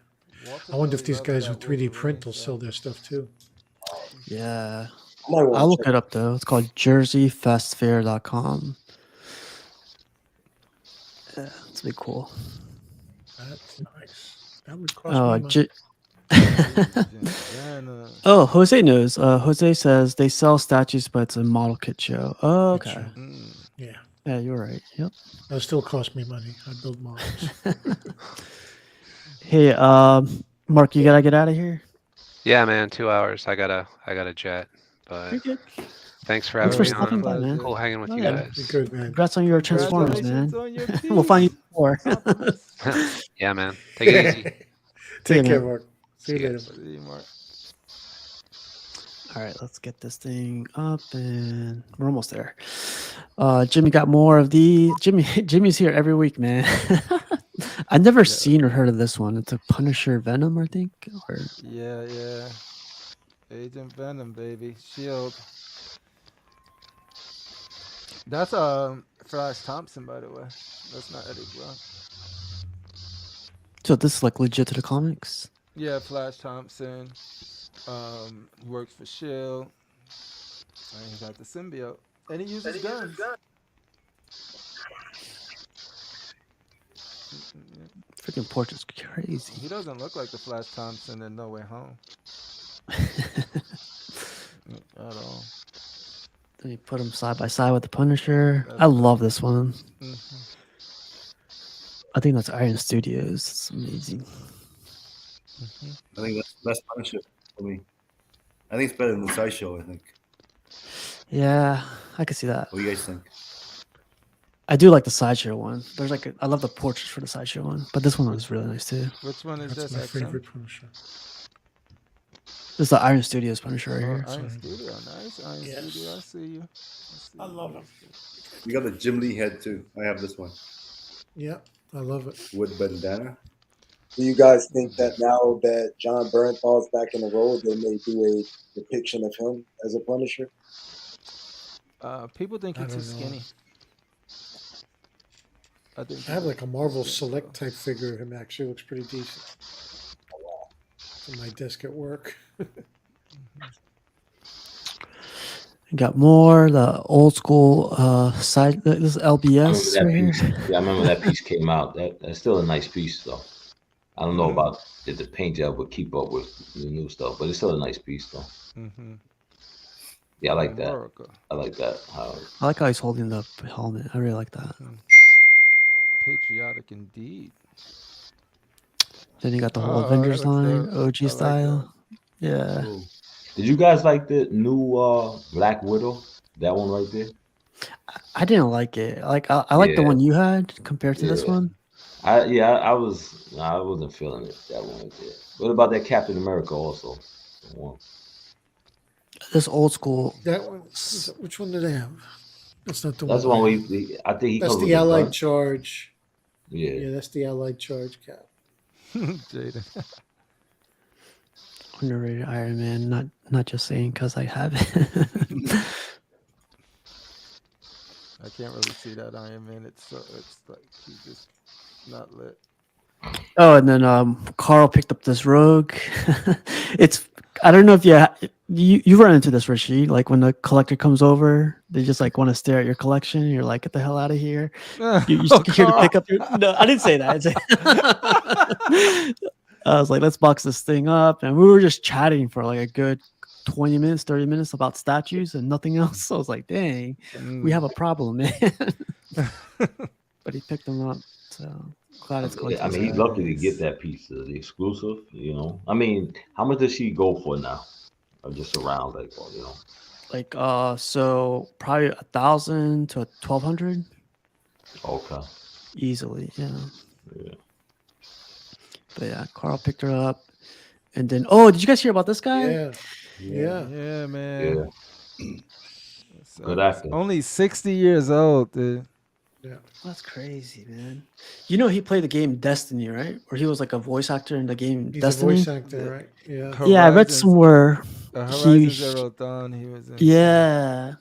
Walter I wonder if really these loves guys that with 3D Wolverine print will stuff. sell their stuff too. yeah, I might want I'll to look check. it up though. It's called JerseyFestFair.com. Yeah, it's be cool. That's nice. That would cost Oh, me money. Gentleman. oh, Jose knows. Jose says they sell statues, but it's a model kit show. Oh, Kit okay. show. Mm. Yeah, Yeah, you're right. Yep. that still cost me money. I build models. Hey, Mark, you gotta get out of here. Yeah, man, 2 hours. I got a jet, but You're good. thanks for Thanks having for me stopping on. by, man. Cool hanging with Oh, you yeah. Be guys. good, man. Congrats on your Transformers, man. Congratulations on your We'll find you piece. more. Optimus. Yeah, man. Take it easy. Take Yeah, care, man. Mark. See you See you later. guys. See you, Mark. All right, let's get this thing up, and we're almost there. Jimmy got more of the Jimmy's here every week, man. I've never seen or heard of this one. It's a Punisher Venom, I think. Or Yeah. Agent Venom, baby. Shield. That's Flash Thompson, by the way. That's not Eddie Brown. so this is like legit to the comics. Yeah, Flash Thompson. He works for Shield. And he got the symbiote. And he uses guns. Freaking portrait's crazy. He doesn't look like the Flash Thompson in No Way Home at all. Then you put him side by side with the Punisher. That's I love this one. Mhm. I think that's Iron Studios. It's amazing. I think that's the best Punisher for me. I think it's better than the sideshow. I think. Yeah, I can see that. What do you guys think? I do like the sideshow one. There's like I love the portraits for the sideshow one, but this one was really nice too. Which one is That's this? my XM? favorite Punisher. This is the Iron Studios Punisher right Oh, here. Iron Studio, nice. Iron Yes. Studio, I see you. I love him. You got the Jim Lee head too. I have this one. Yeah, I love it. Wood bandana. Do you guys think that now that John Bernthal's back in the role, they may do a depiction of him as a Punisher? People think I he's too don't know. skinny. I think I have like a Marvel Select type figure of him. Actually, looks pretty decent. It's on my desk at work. Got more the old school side. This is I remember LBS that right here. piece. Yeah, I remember that piece came out. That's still a nice piece, though. I don't know about if the paint job would keep up with the new stuff, but it's still a nice piece, though. Mm-hmm. Yeah, I like that. America. I like that. I like how he's holding the helmet. I really like that. Patriotic indeed. Then you got the whole Oh, that Avengers looks line, dope. OG I like style. Yeah. Cool. Did you guys like the new Black Widow? That one right there. I didn't like it. I like the Yeah, one you had compared to this yeah. one. I wasn't feeling it that one right there. What about that Captain America also? The one. This old school. That one. Which one do they have? That's not the That's the one. one I have. I think he That's comes with the a Allied gun. Charge. Yeah. Yeah, that's the Allied Charge cap. Jaden. Underrated Iron Man. Not just saying because I have it. I can't really see that Iron Man. It's like he's just not lit. Oh, and then Carl picked up this Rogue. It's I don't know if you run into this, Rashid. Like when the collector comes over, they just like want to stare at your collection. And you're like, get the hell out of here. You Oh, here to Carl. pick up your. No, I didn't say that. I was like, let's box this thing up, and we were just chatting for like a good 20 minutes, 30 minutes about statues and nothing else. So I was like, dang, we have a problem, man. But he picked them up, so glad it's going. I mean, he's lucky to get that piece of the exclusive. You know, I mean, how much does she go for now? Or just around like, you know? Like so probably 1,000 to 1,200 Okay. easily. Yeah. Yeah. But yeah, Carl picked her up, and then did you guys hear about this guy? Yeah. Yeah. Yeah, man. Yeah. So Good he's actor. only 60 years old, dude. Yeah. That's crazy, man. You know he played the game Destiny, right? Or he was like a voice actor in the game He's Destiny. a voice actor, right? Yeah. Yeah, I read somewhere. Horizon Zero Dawn. He was in. Yeah,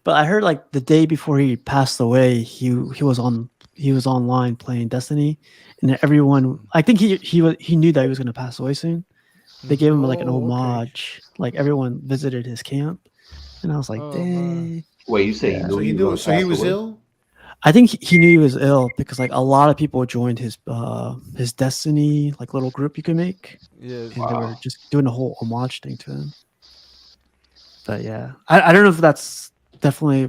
but I heard like the day before he passed away, he was online playing Destiny, and everyone. I think he knew that he was going to pass away soon. They gave him like an homage. Like everyone visited his camp, and I was like, dang. Wait, you say So he knew. So he was ill. I think he knew he was ill because like a lot of people joined his Destiny like little group you could make. Yeah, and they were just doing a whole homage thing to him. But yeah, I don't know if that's definitely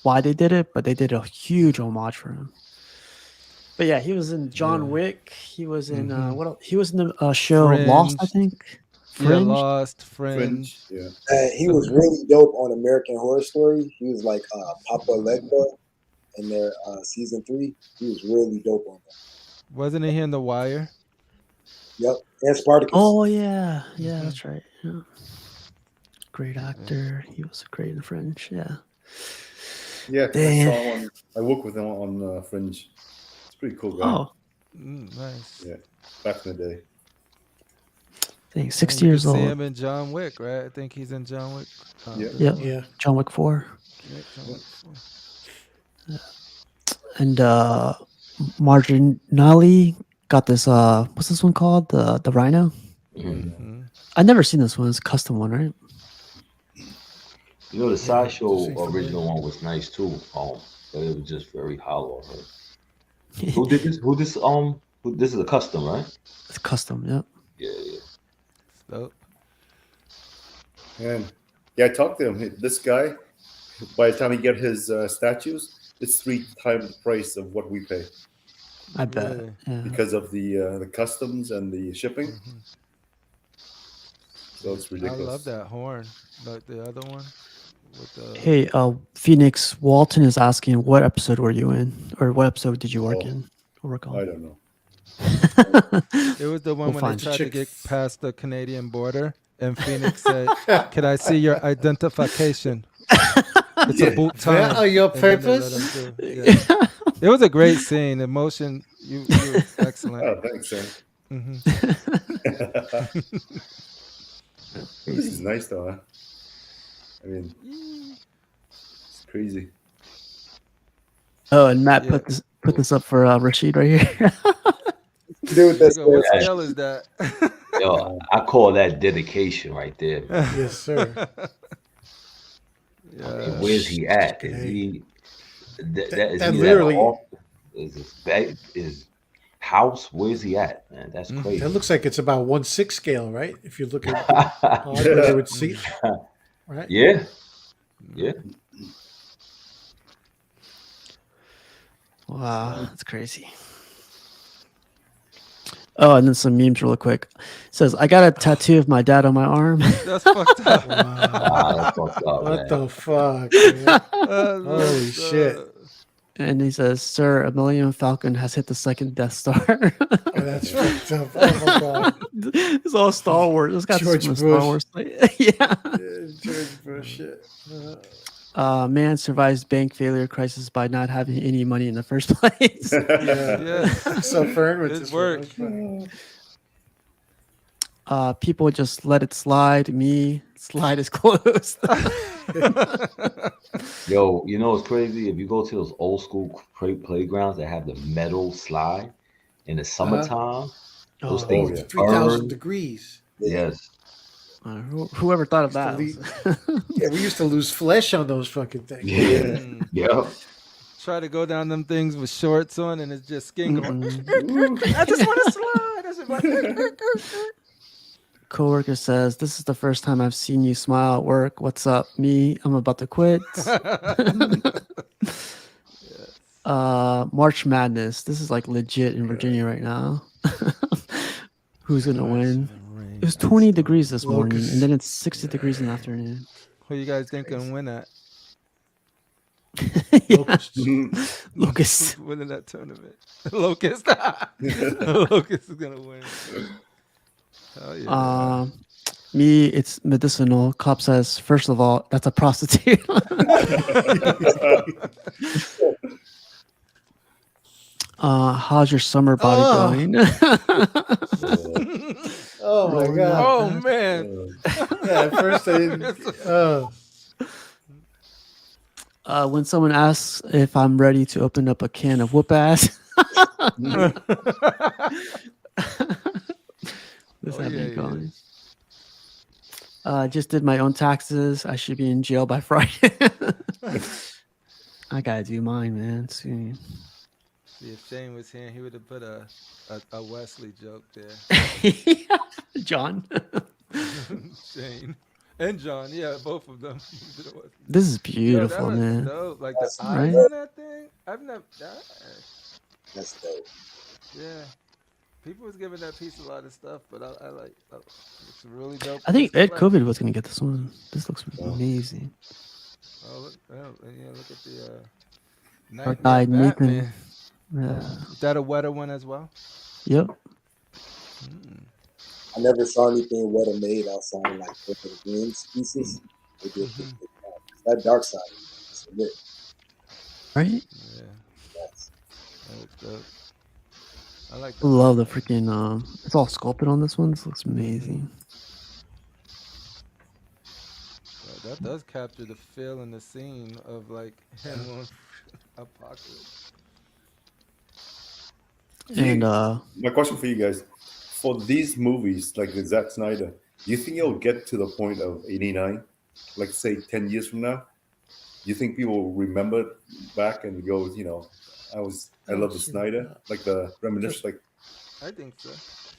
why they did it, but they did a huge homage for him. But yeah, he was in John Wick. He was in what else? He was in the show Lost, I think. Yeah, Lost, Fringe. Yeah. He was really dope on American Horror Story. He was like Papa Legba in their season 3. He was really dope on that. Wasn't he in The Wire? Yep, and Spartacus. Oh yeah, that's right. Yeah. Great actor. He was great in Fringe. Yeah. Yeah, Damn. I worked with him on Fringe. It's a pretty cool guy. Oh, Nice. Yeah, back in the day. Dang, 60 years See old. him in John Wick, right? I think he's in John Wick. Yeah. John Wick 4. Yeah, John Wick 4. Yeah. And Marginali got this what's this one called? The Rhino? Mm-hmm. I've never seen this one. It's a custom one, right? You know, the sideshow original one was nice too. But it was just very hollow. Right? Who did this? This is a custom, right? It's custom, yep. Yeah. Dope. And yeah, I talked to him. This guy, by the time he get his statues, it's 3 times the price of what we pay. I bet. Really? Yeah. Because of the customs and the shipping. So it's ridiculous. I love that horn, like the other one. With the... Hey, Phoenix Walton is asking, what episode were you in, or what episode did you work on? I don't know. It was the one We'll when they find tried to get past the Canadian border, and Phoenix said, "Can I see your identification?" It's a boot time. Are your And then they let papers? him do it. Yeah. It was a great scene. Emotion, you were excellent. Oh, thanks, Sam. This is nice, though. Huh? I mean, it's crazy. Oh, and Matt put this up for Rashid right here. Dude, that's What scale is that? Yo, I call that dedication right there. Yes, sir. I mean, where's he at? Is he? Is that he literally- Is his house? Where's he at, man? That's crazy. That looks like it's about 1/6 scale, right? If you look at where they would see. right? Yeah. Yeah. Wow, that's crazy. Oh, and then some memes real quick. It says, I got a tattoo of my dad on my arm. That's fucked up. Ah, that's fucked up, What man. the fuck? Man? That's Holy fucked shit! up. And he says, Sir, a Millennium Falcon has hit the second Death Star. Oh, that's fucked up. Oh my god. It's all Star Wars. It's got George some Bush. Star Wars. Yeah. George Bush shit. Man survives bank failure crisis by not having any money in the first place. Yeah. So Fern with It this worked. People just let it slide. Me, slide is closed. Yo, you know what's crazy? If you go to those old school playgrounds that have the metal slide in the summertime, those things yeah. 3,000 burn. degrees. Yes. Whoever thought of that? Yeah, we used to lose flesh on those fucking things. Yeah. Yeah. Try to go down them things with shorts on, and it's just skin going. Mm-mm. I just want to slide. I just want. Coworker says, "This is the first time I've seen you smile at work. What's up, me? I'm about to quit." March Madness. This is like legit in Virginia right now. Who's gonna win? It was 20 degrees this morning, and then it's 60 degrees in the afternoon. Who you guys think gonna win that? Locusts. Lucas. Who's winning that tournament? Locust. Locust is gonna win. Hell yeah. Me, it's medicinal. Cop says, first of all, that's a prostitute. How's your summer body going? Oh my god. Oh man. Yeah, at first I didn't. When someone asks if I'm ready to open up a can of whoop ass, this had me going. Just did my own taxes. I should be in jail by Friday. I gotta do mine, man. Soon. See, if Shane was here, he would have put a Wesley joke there. John. Shane and John, yeah, both of them. This is Yo, beautiful, that was man. dope. Like That's the eyes right. in that thing. I've never. That's dope. Yeah. People was giving that piece a lot of stuff, but I like it's really dope. I think piece of Ed flesh. COVID was gonna get this one. This looks amazing. Oh, look, yeah, look at the Dark Nightmare Eyed Nathan. Batman. Yeah. Is that a wetter one as well? Yep. I never saw anything wetter made outside of like Book of the Winds pieces. They did this big one. That dark side. It's lit. Right. Yeah, Yes. that looks dope. I like I love the freaking it's all sculpted on this one. This looks amazing. That does capture the feel and the scene of like him on Apocalypse. And My question for you guys: for these movies, like the Zack Snyder, do you think it'll get to the point of '89, like say 10 years from now? Do you think people will remember back and go, I love the Snyder, like the reminiscence, like I think so.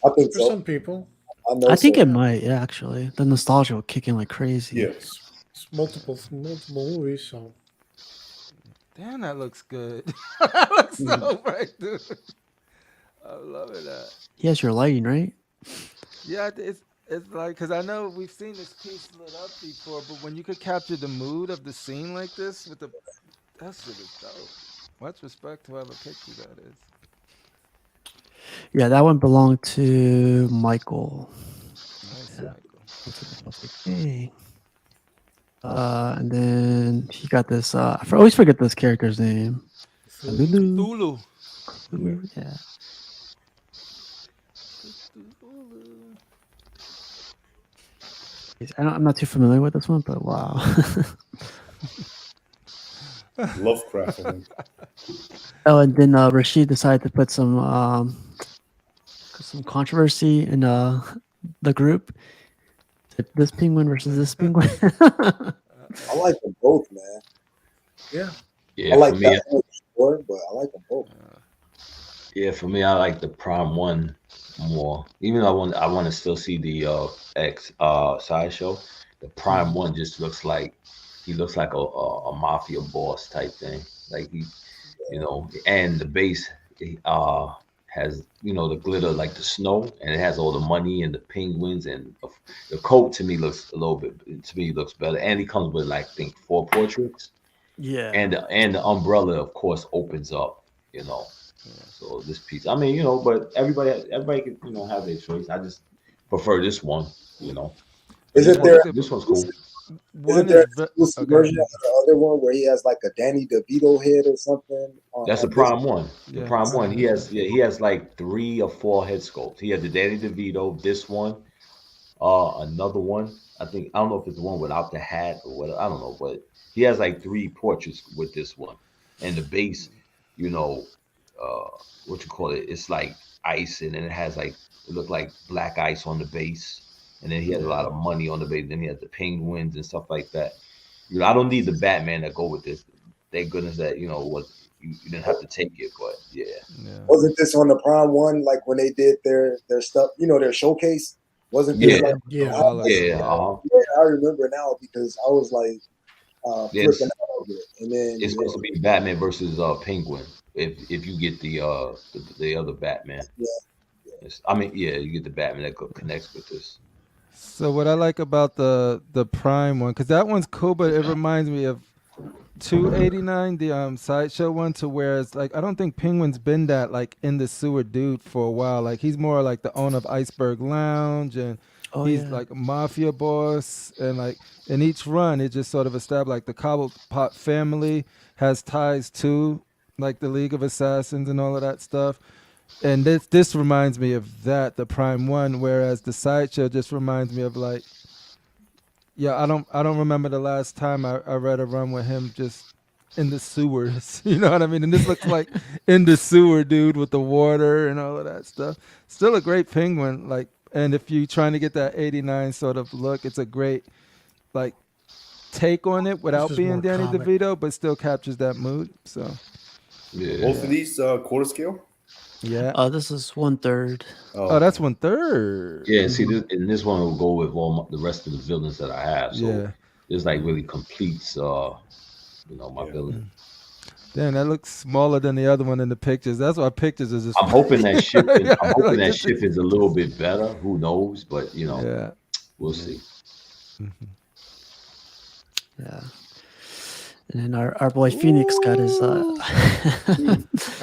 I think For so. some people, I know. I think so. it might, yeah, actually. The nostalgia will kick in like crazy. yeah. it's multiple movies. So Damn, that looks good. That looks so bright, dude. I love it. He has your lighting, right? Yeah, it's like because I know we've seen this piece lit up before, but when you could capture the mood of the scene like this with the that shit is dope. Much respect to whoever picked who that is. Yeah, that one belonged to Michael. Nice, Yeah. Michael. Hey. And then he got this. I always forget this character's name. Lulu. Thulu. Yeah. I'm not too familiar with this one, but wow. Lovecraft. I think. Oh, and then Rashid decided to put some controversy in the group. This penguin versus this penguin. I like them both, man. yeah, Yeah, I like for me, that one more, but I like them both. yeah, for me, I like the Prime one more. Even though I want to still see the X sideshow, The Prime one just looks like he looks like a mafia boss type thing. Like he, and the base has the glitter like the snow, and it has all the money and the penguins, and the coat to me looks a little bit looks better. And he comes with like I think 4 portraits, Yeah. and the umbrella of course opens up. So this piece, I mean, but everybody can have their choice. I just prefer this one. Isn't there This one's cool. isn't there an exclusive version of the other one where he has like a Danny DeVito head or something? That's the on Prime one. The Yeah. Prime one. He has like 3 or 4 head sculpts. He had the Danny DeVito, this one, another one. I don't know if it's the one without the hat or what. I don't know, but he has like 3 portraits with this one, and the base, what you call it? It's like ice, and then it has like it looked like black ice on the base, and then he has a lot of money on the base. Then he has the penguins and stuff like that. I don't need the Batman that go with this. Thank goodness that you didn't have to take it, but yeah. Wasn't this on the Prime one? Like when they did their stuff, their showcase. Wasn't this like Yeah, I remember now because I was like flipping out over it. And then it's supposed to be Batman versus Penguin. If you get the other Batman. I mean, you get the Batman that connects with this. So what I like about the Prime one, because that one's cool, but it reminds me of 289, the sideshow one, to where it's like I don't think Penguin's been that like in the sewer dude for a while. Like he's more like the owner of Iceberg Lounge, and he's like a mafia boss, and like in each run it just sort of established like the Cobblepot family has ties to like the League of Assassins and all of that stuff. And this reminds me of that, the Prime one, whereas the sideshow just reminds me of like, I don't remember the last time I read a run with him just in the sewers. You know what I mean? And this looks like in the sewer, dude, with the water and all of that stuff. Still a great Penguin, like, and if you're trying to get that 89 sort of look, it's a great like take on it without being Danny DeVito, but still captures that mood. So both of these quarter scale. Yeah. This is 1/3. Oh, that's 1/3. Yeah, see, this one will go with all the rest of the villains that I have. So this like really completes, my villain. Damn, that looks smaller than the other one in the pictures. That's why pictures is just. I'm hoping that ship. I'm hoping that ship is a little bit better. Who knows? But we'll see. Mm-hmm. Yeah. And then our boy Phoenix got his.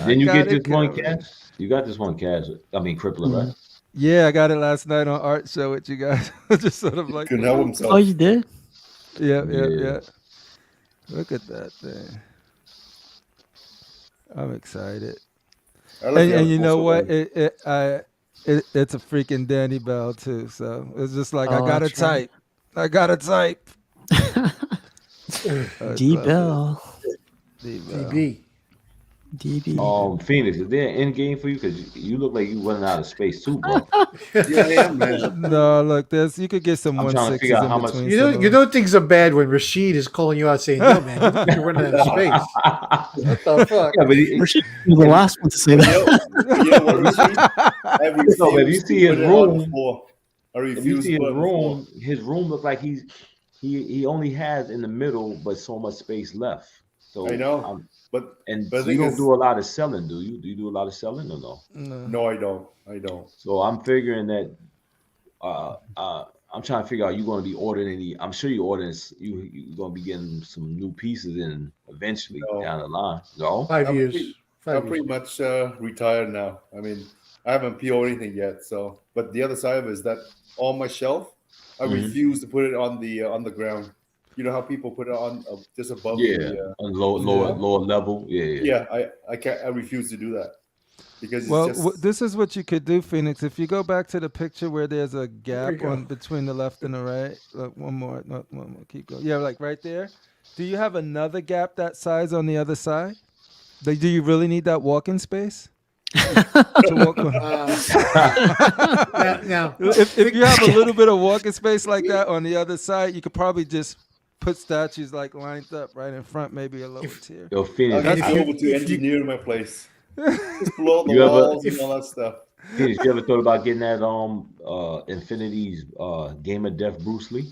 Then you get this one, Cash. You got this one, Cash. I mean, Crippler, right? Yeah, I got it last night on Art Show with you guys. Just sort of like. Couldn't help himself. Oh, you did? Yeah. Look at that thing. I'm excited. And you know what? It's a freaking Danny Bell too. So it's just like I gotta type. I gotta type. D Bell. DB. Phoenix, is there an end game for you? Because you look like you running out of space too, bro. Yeah, I am, man. No, look, you could get some 160s in between. You know things are bad when Rashid is calling you out saying, "No, man, you look like you're running out of space." What the fuck? Yeah, but Rashid was the last one to say that. If you see his room, his room look like he only has in the middle, but so much space left. So I know, but you don't do a lot of selling, do you? Do you do a lot of selling or no? No, I don't. So I'm figuring that. I'm trying to figure out you're going to be ordering any. I'm sure you're ordering. You're going to be getting some new pieces in eventually down the line. No, 5 years. I'm pretty much retired now. I mean, I haven't PO'd anything yet. So, but the other side of it is that on my shelf, I refuse to put it on the ground. You know how people put it on just above on lower level. Yeah, I can't. I refuse to do that because this is what you could do, Phoenix. If you go back to the picture where there's a gap between the left and the right, one more, keep going. Yeah, like right there. Do you have another gap that size on the other side? Do you really need that walking space? To walk on? Now, if you have a little bit of walking space like that on the other side, you could probably just put statues like lined up right in front, maybe a lower tier. Yo, Phoenix, I'll be able to engineer my place. Just blow the walls and all that stuff. Phoenix, you ever thought about getting that Infinity's Game of Death Bruce Lee?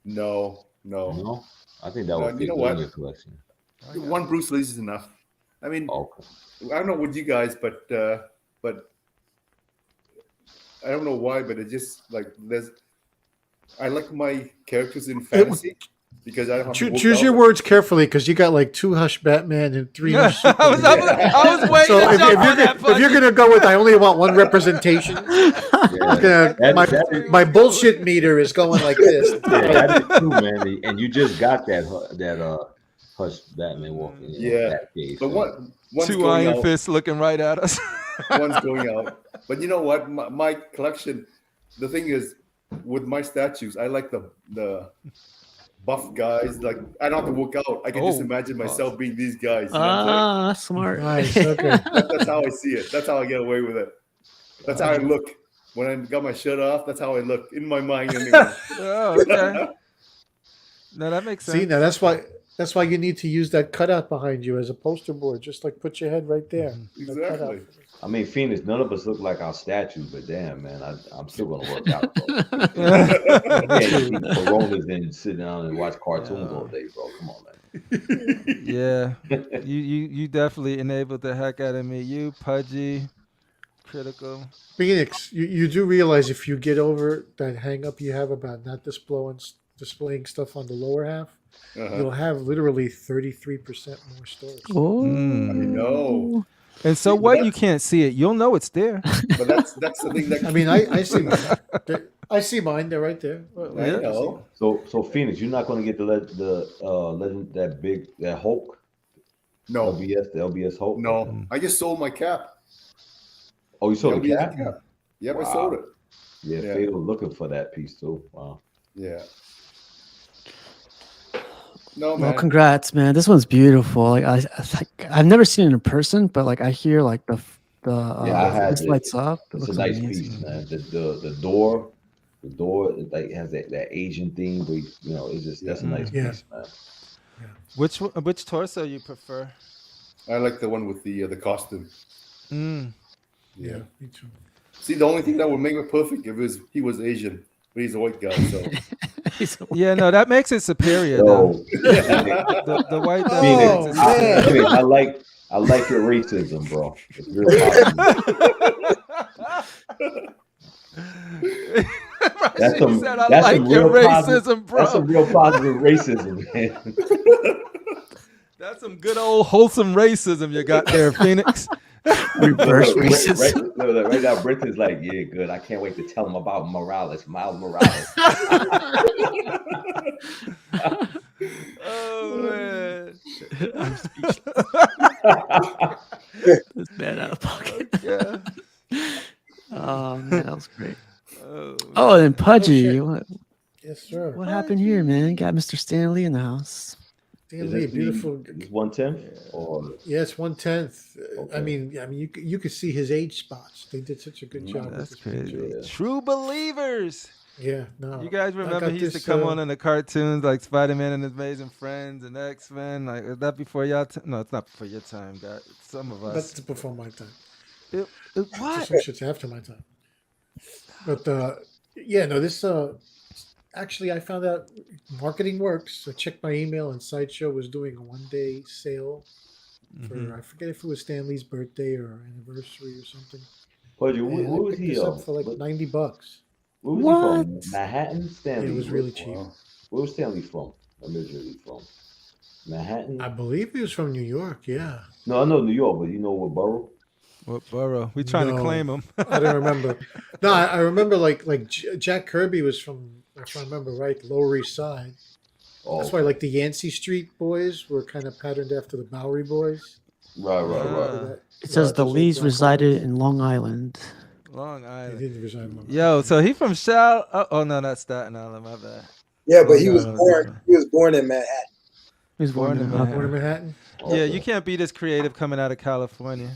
No. No, I think that No, would you fit know good in what? your collection. One Bruce Lee's is enough. I mean, Okay. I don't know with you guys, but I don't know why, but it just like I like my characters in fantasy because I don't have to work Choose your out. words carefully because you got like 2 Hush Batman and 3 Hush I was, Superman. I was waiting So to jump on that. if you're gonna go with I only want one representation, Yeah, my bullshit meter is going like this. yeah, that is true, man. And you just got that Hush Batman walking in Yeah, that case. but one's Two going Iron out, Fists looking right at us. one's going out. But you know what? My collection. The thing is, with my statues, I like the buff guys. Like I don't have to work out. I can just imagine myself being these guys. You know what I'm saying? That's smart. Nice. Okay. That's how I see it. That's how I get away with it. That's how I look when I got my shirt off. That's how I look in my mind, anyway. Oh, okay. No, that makes sense. See, now that's why you need to use that cutout behind you as a poster board. Just like put your head right there. Exactly. I mean, Phoenix, none of us look like our statues, but damn, man, I'm still gonna work out, bro. I can't eat Coronas and sit down and watch cartoons all day, bro. Come on, man. Yeah, you definitely enabled the heck out of me. You, Pudgy, Critical. Phoenix, you do realize if you get over that hang up you have about not displaying stuff on the lower half, you'll have literally 33% more storage. Oh, I know. And so what? You can't see it. You'll know it's there. But that's the thing that I mean, I see mine. I see mine. They're right there. I know. So Phoenix, you're not gonna get the legend that Hulk. No. The LBS Hulk. No, I just sold my cap. Oh, you sold the LBS cap? Yep, Wow. I sold it. Yeah, Yeah. Fatal looking for that piece too. Wow. Yeah. No, well, man. congrats, man. This one's beautiful. Like I've never seen it in person, but like I hear like the I had this it. lights up. It It's a looks nice amazing. piece, man. The door it, like has that Asian theme, but you know, it's just that's a nice piece, man. Which torso you prefer? I like the one with the costume. Mm. Yeah. Me too. See, the only thing that would make it perfect if he was Asian, but he's a white guy. So Yeah, no, that makes it superior So, though. The white dog Oh, makes it man. Phoenix, I like your racism, bro. It's real positive. That's She some, said, I that's like some your real racism, positive, bro. That's some real positive racism, man. That's some good old wholesome racism you got there, Phoenix. Reverse racism. Right now, Brenton's like, yeah, good. I can't wait to tell him about Miles Morales. Oh man. I'm speechless. This man out of pocket. Yeah. Oh man, that was great. Oh, Oh, and Pudgy, shit. what Yes, sir. happened here, man? Got Mr. Stanley in the house. Stanley, beautiful. 1/10 or Yeah, it's 1/10. Okay. I mean, you could see his age spots. They did such a good job. with that's this picture. crazy. Yeah. True believers. Yeah, no. You guys I remember got he used to this, come on in the cartoons like Spider-Man and His Amazing Friends and X-Men? Like, is that before y'all? No, it's not before your time, guys. Some of us. That's before my time. What? Some shit's after my time. But yeah, no, this actually I found out marketing works. I checked my email and Sideshow was doing a 1-day sale for I forget if it was Stanley's birthday or anniversary or something. Pudgy, And where I was picked he? this up for like $90. Where was he from? Manhattan? Stanley. It was really cheap. Where was Stanley from? Originally from Manhattan? I believe he was from New York. Yeah, No, I know New York, but you know what borough? What borough? We trying to No. claim him. I don't remember. No, I remember like Jack Kirby was from, if I remember right, Lower East Side. Oh, That's why like the Yancey Street boys were kind of patterned after the Bowery boys. right. It says the Lees resided in Long Island. Long They Island. didn't reside in Long Island. Yo, so he from Shal? Oh no, that's Staten Island. My bad. Yeah, but he Long was Island, born. different. He was born in Manhattan. He was born in Born in Manhattan. Born in Manhattan. Yeah, you can't be this creative coming out of California.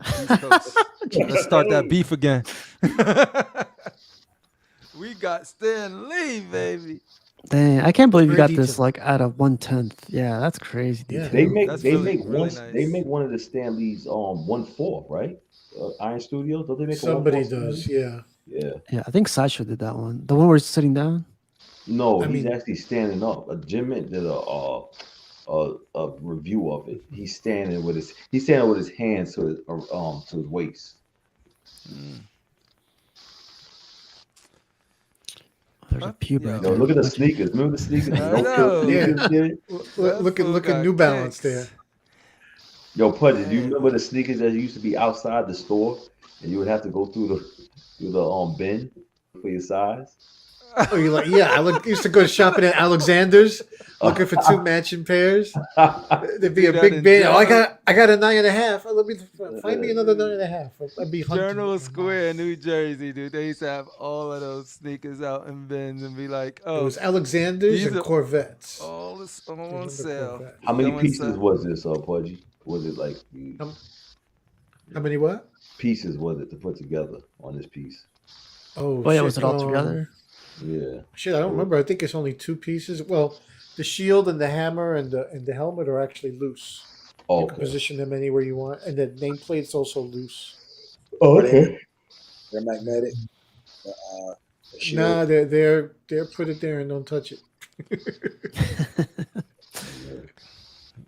East Coast. Let's start that beef again. We got Stan Lee, baby. Dang, I can't believe you Very got this detailed. like out of 1/10. Yeah, that's crazy. Yeah. They make That's they really, make really one nice. they make one of the Stanleys 1/4, right? Iron Studios, don't they make Somebody a 1/4 does. Stanley? Yeah. Yeah. Yeah, I think Sideshow did that one. The one where he's sitting down. No, I he's mean, actually standing up. A Jim did a review of it. He's standing with his hands to his waist. There's a pube Yo, right Yo, there. look at the Pudgy. sneakers. Remember the sneakers? The I no kill know. yeah. sneakers, kid? That Look fool at got New Balance kicks. there. Yo, Pudgy, do you Hey. remember the sneakers that used to be outside the store, and you would have to go through the bin for your size? Oh, you like? Yeah, used to go shopping at Alexander's, looking for two matching pairs. There'd be Do a that big in bin. Oh, I Journal- got a 9.5. Oh, let me find me another 9.5. I'd be hunting. Journal with my Square, mom. New Jersey, dude. They used to have all of those sneakers out in bins and be like, It "Oh, was Alexander's these and are Corvettes. all this all on Remember sale." Corvette? How many Go pieces inside. was this, Pudgy? Was it like How many what? pieces was it to put together on this piece? Oh, Oh yeah, shit. was it all together? Yeah. Shit, I don't remember. I think it's only two pieces. Well, the shield and the hammer and the helmet are actually loose. You can Okay. position them anywhere you want, and the nameplate's also loose. Oh, But okay. they're magnetic. The shield. Nah, they're put it there and don't touch it.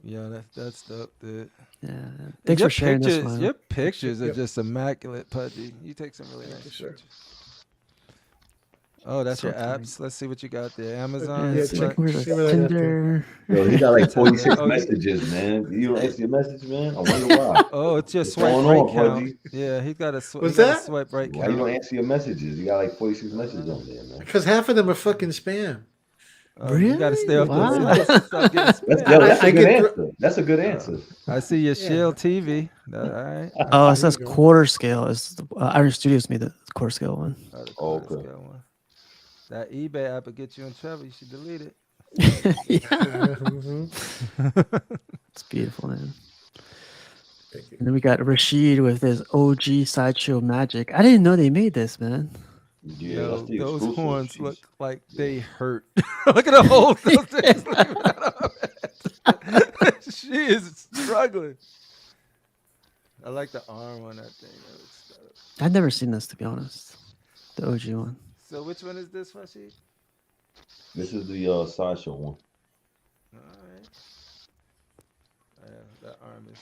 Yeah, that's dope, dude. Yeah. And Thanks your for sharing this pictures, one. your pictures are Yep. just immaculate, Pudgy. You take some really Thank nice you, sir. pictures. Oh, that's So your funny. apps. Let's see what you got there. Amazon, Yeah, It's check- like where's see what I got there. Tinder. Yo, he got like 46 Oh, you- messages, man. You don't answer your message, man? I wonder why. Oh, it's your What's swipe going right on, count. Pudgy? Yeah, he got a What's he got a that? swipe right Why you don't count. answer your messages? You got like 46 messages on there, man. Because half of them are fucking spam. Oh, you got to stay off Wow. those lists. Stop getting That's, spammed. yo, that's I a good get answer. That's a good answer. I see your Yeah. Shield TV. All right. Oh, There it says you go. quarter scale. Is Iron Studios made the quarter scale one. Oh, the Oh, quarter okay. scale one. That eBay app will get you in trouble. You should delete it. Yeah, Mhm. it's beautiful, man. Thank you. And then we got Rashid with his OG Sideshow Magic. I didn't know they made this, man. Yeah, Yo, that's the those exclusive horns piece. look like they hurt. Look at the holes. Those things. Look at that. She is struggling. I like the arm on that thing. That looks dope. I've never seen this, to be honest. The OG one. So which one is this, Rashid? This is the sideshow one. All right. Yeah, that arm is.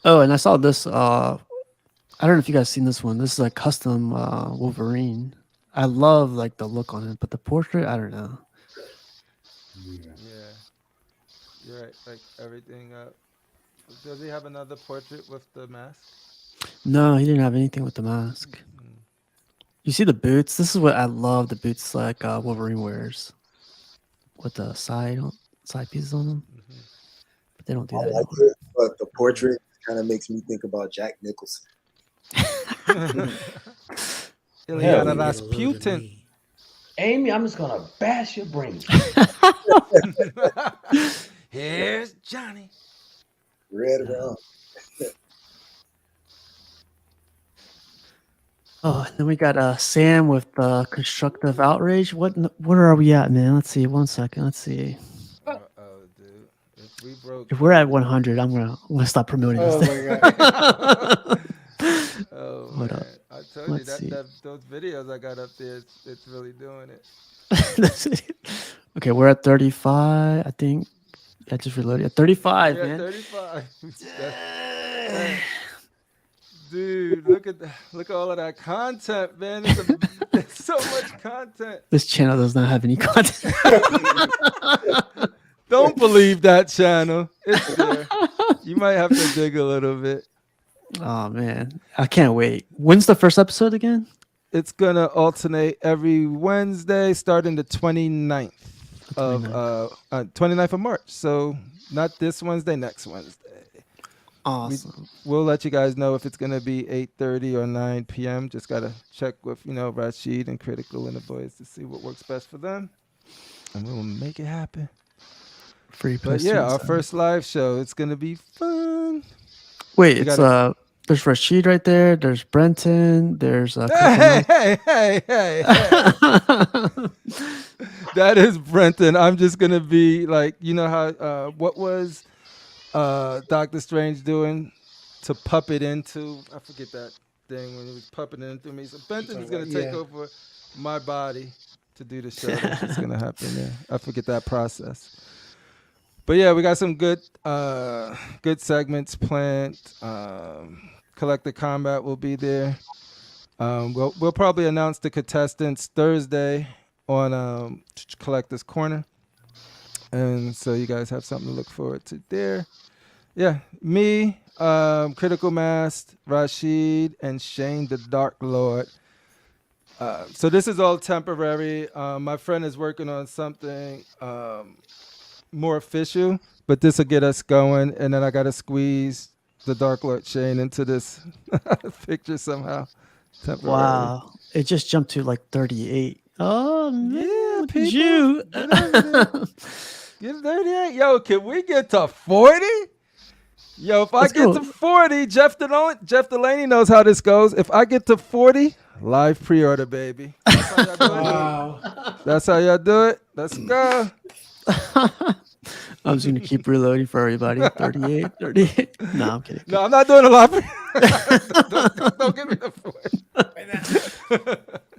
Oh, and I saw this. I don't know if you guys seen this one. This is a custom Wolverine. I love like the look on it, but the portrait, I don't know. Yeah. You're right. Like everything up. Does he have another portrait with the mask? No, he didn't have anything with the mask. You see the boots? This is what I love. The boots like Wolverine wears, with the side pieces on them. But they don't do I that like anymore. it, but the portrait kind of makes me think about Jack Nicholson. Ileana yeah. Rasputin. Amy, I'm just gonna bash your brains. Here's Johnny. Red rum. Oh, and then we got Sam with constructive outrage. Where are we at, man? Let's see. 1 second. Let's see. Oh, dude. If we broke. If we're at 100, I'm gonna stop promoting Oh this. my god. Oh, Hold man. up. I told you Let's see. that those videos I got up there, it's really doing it. That's it. Okay, we're at 35. I think I just reloaded. At 35, Yeah, man. 35. That's- Dude, look at all of that content, man. It's so much content. This channel does not have any content. Don't believe that channel. It's there. You might have to dig a little bit. Oh man, I can't wait. When's the first episode again? It's gonna alternate every Wednesday starting the 29th of 29th of March. So not this Wednesday, next Wednesday. Awesome. We'll let you guys know if it's gonna be 8:30 or 9 p.m. Just gotta check with Rashid and Critical and the boys to see what works best for them, and we'll make it happen. Free But yeah, our first live show. It's gonna be fun. Wait, You it's gotta- there's Rashid right there. There's Brenton. There's Hey. That is Brenton. I'm just gonna be like, how what was Doctor Strange doing to puppet into? I forget that thing when he was puppeting into me. So Brenton's gonna take Yeah. over my body to do the show. That's what's gonna happen there. I forget that process. But yeah, we got some good segments planned. Collective Combat will be there. We'll probably announce the contestants Thursday on Collector's Corner. And so you guys have something to look forward to there. Yeah, me, Critical Mass, Rashid, and Shane the Dark Lord. So this is all temporary. My friend is working on something more official, but this will get us going. And then I got to squeeze the Dark Lord Shane into this picture somehow. Temporary. Wow. It just jumped to like 38. Oh, man. Yeah, Look at people. you. Get 38. Yo, can we get to 40? Yo, if Let's I get go. to 40, Jeff Delaney knows how this goes. If I get to 40, live pre-order, baby. That's how y'all do it. Wow. That's how y'all do it. Let's go. I'm just going to keep reloading for everybody. 38. No, I'm kidding. No, I'm not doing a live don't give me the 40.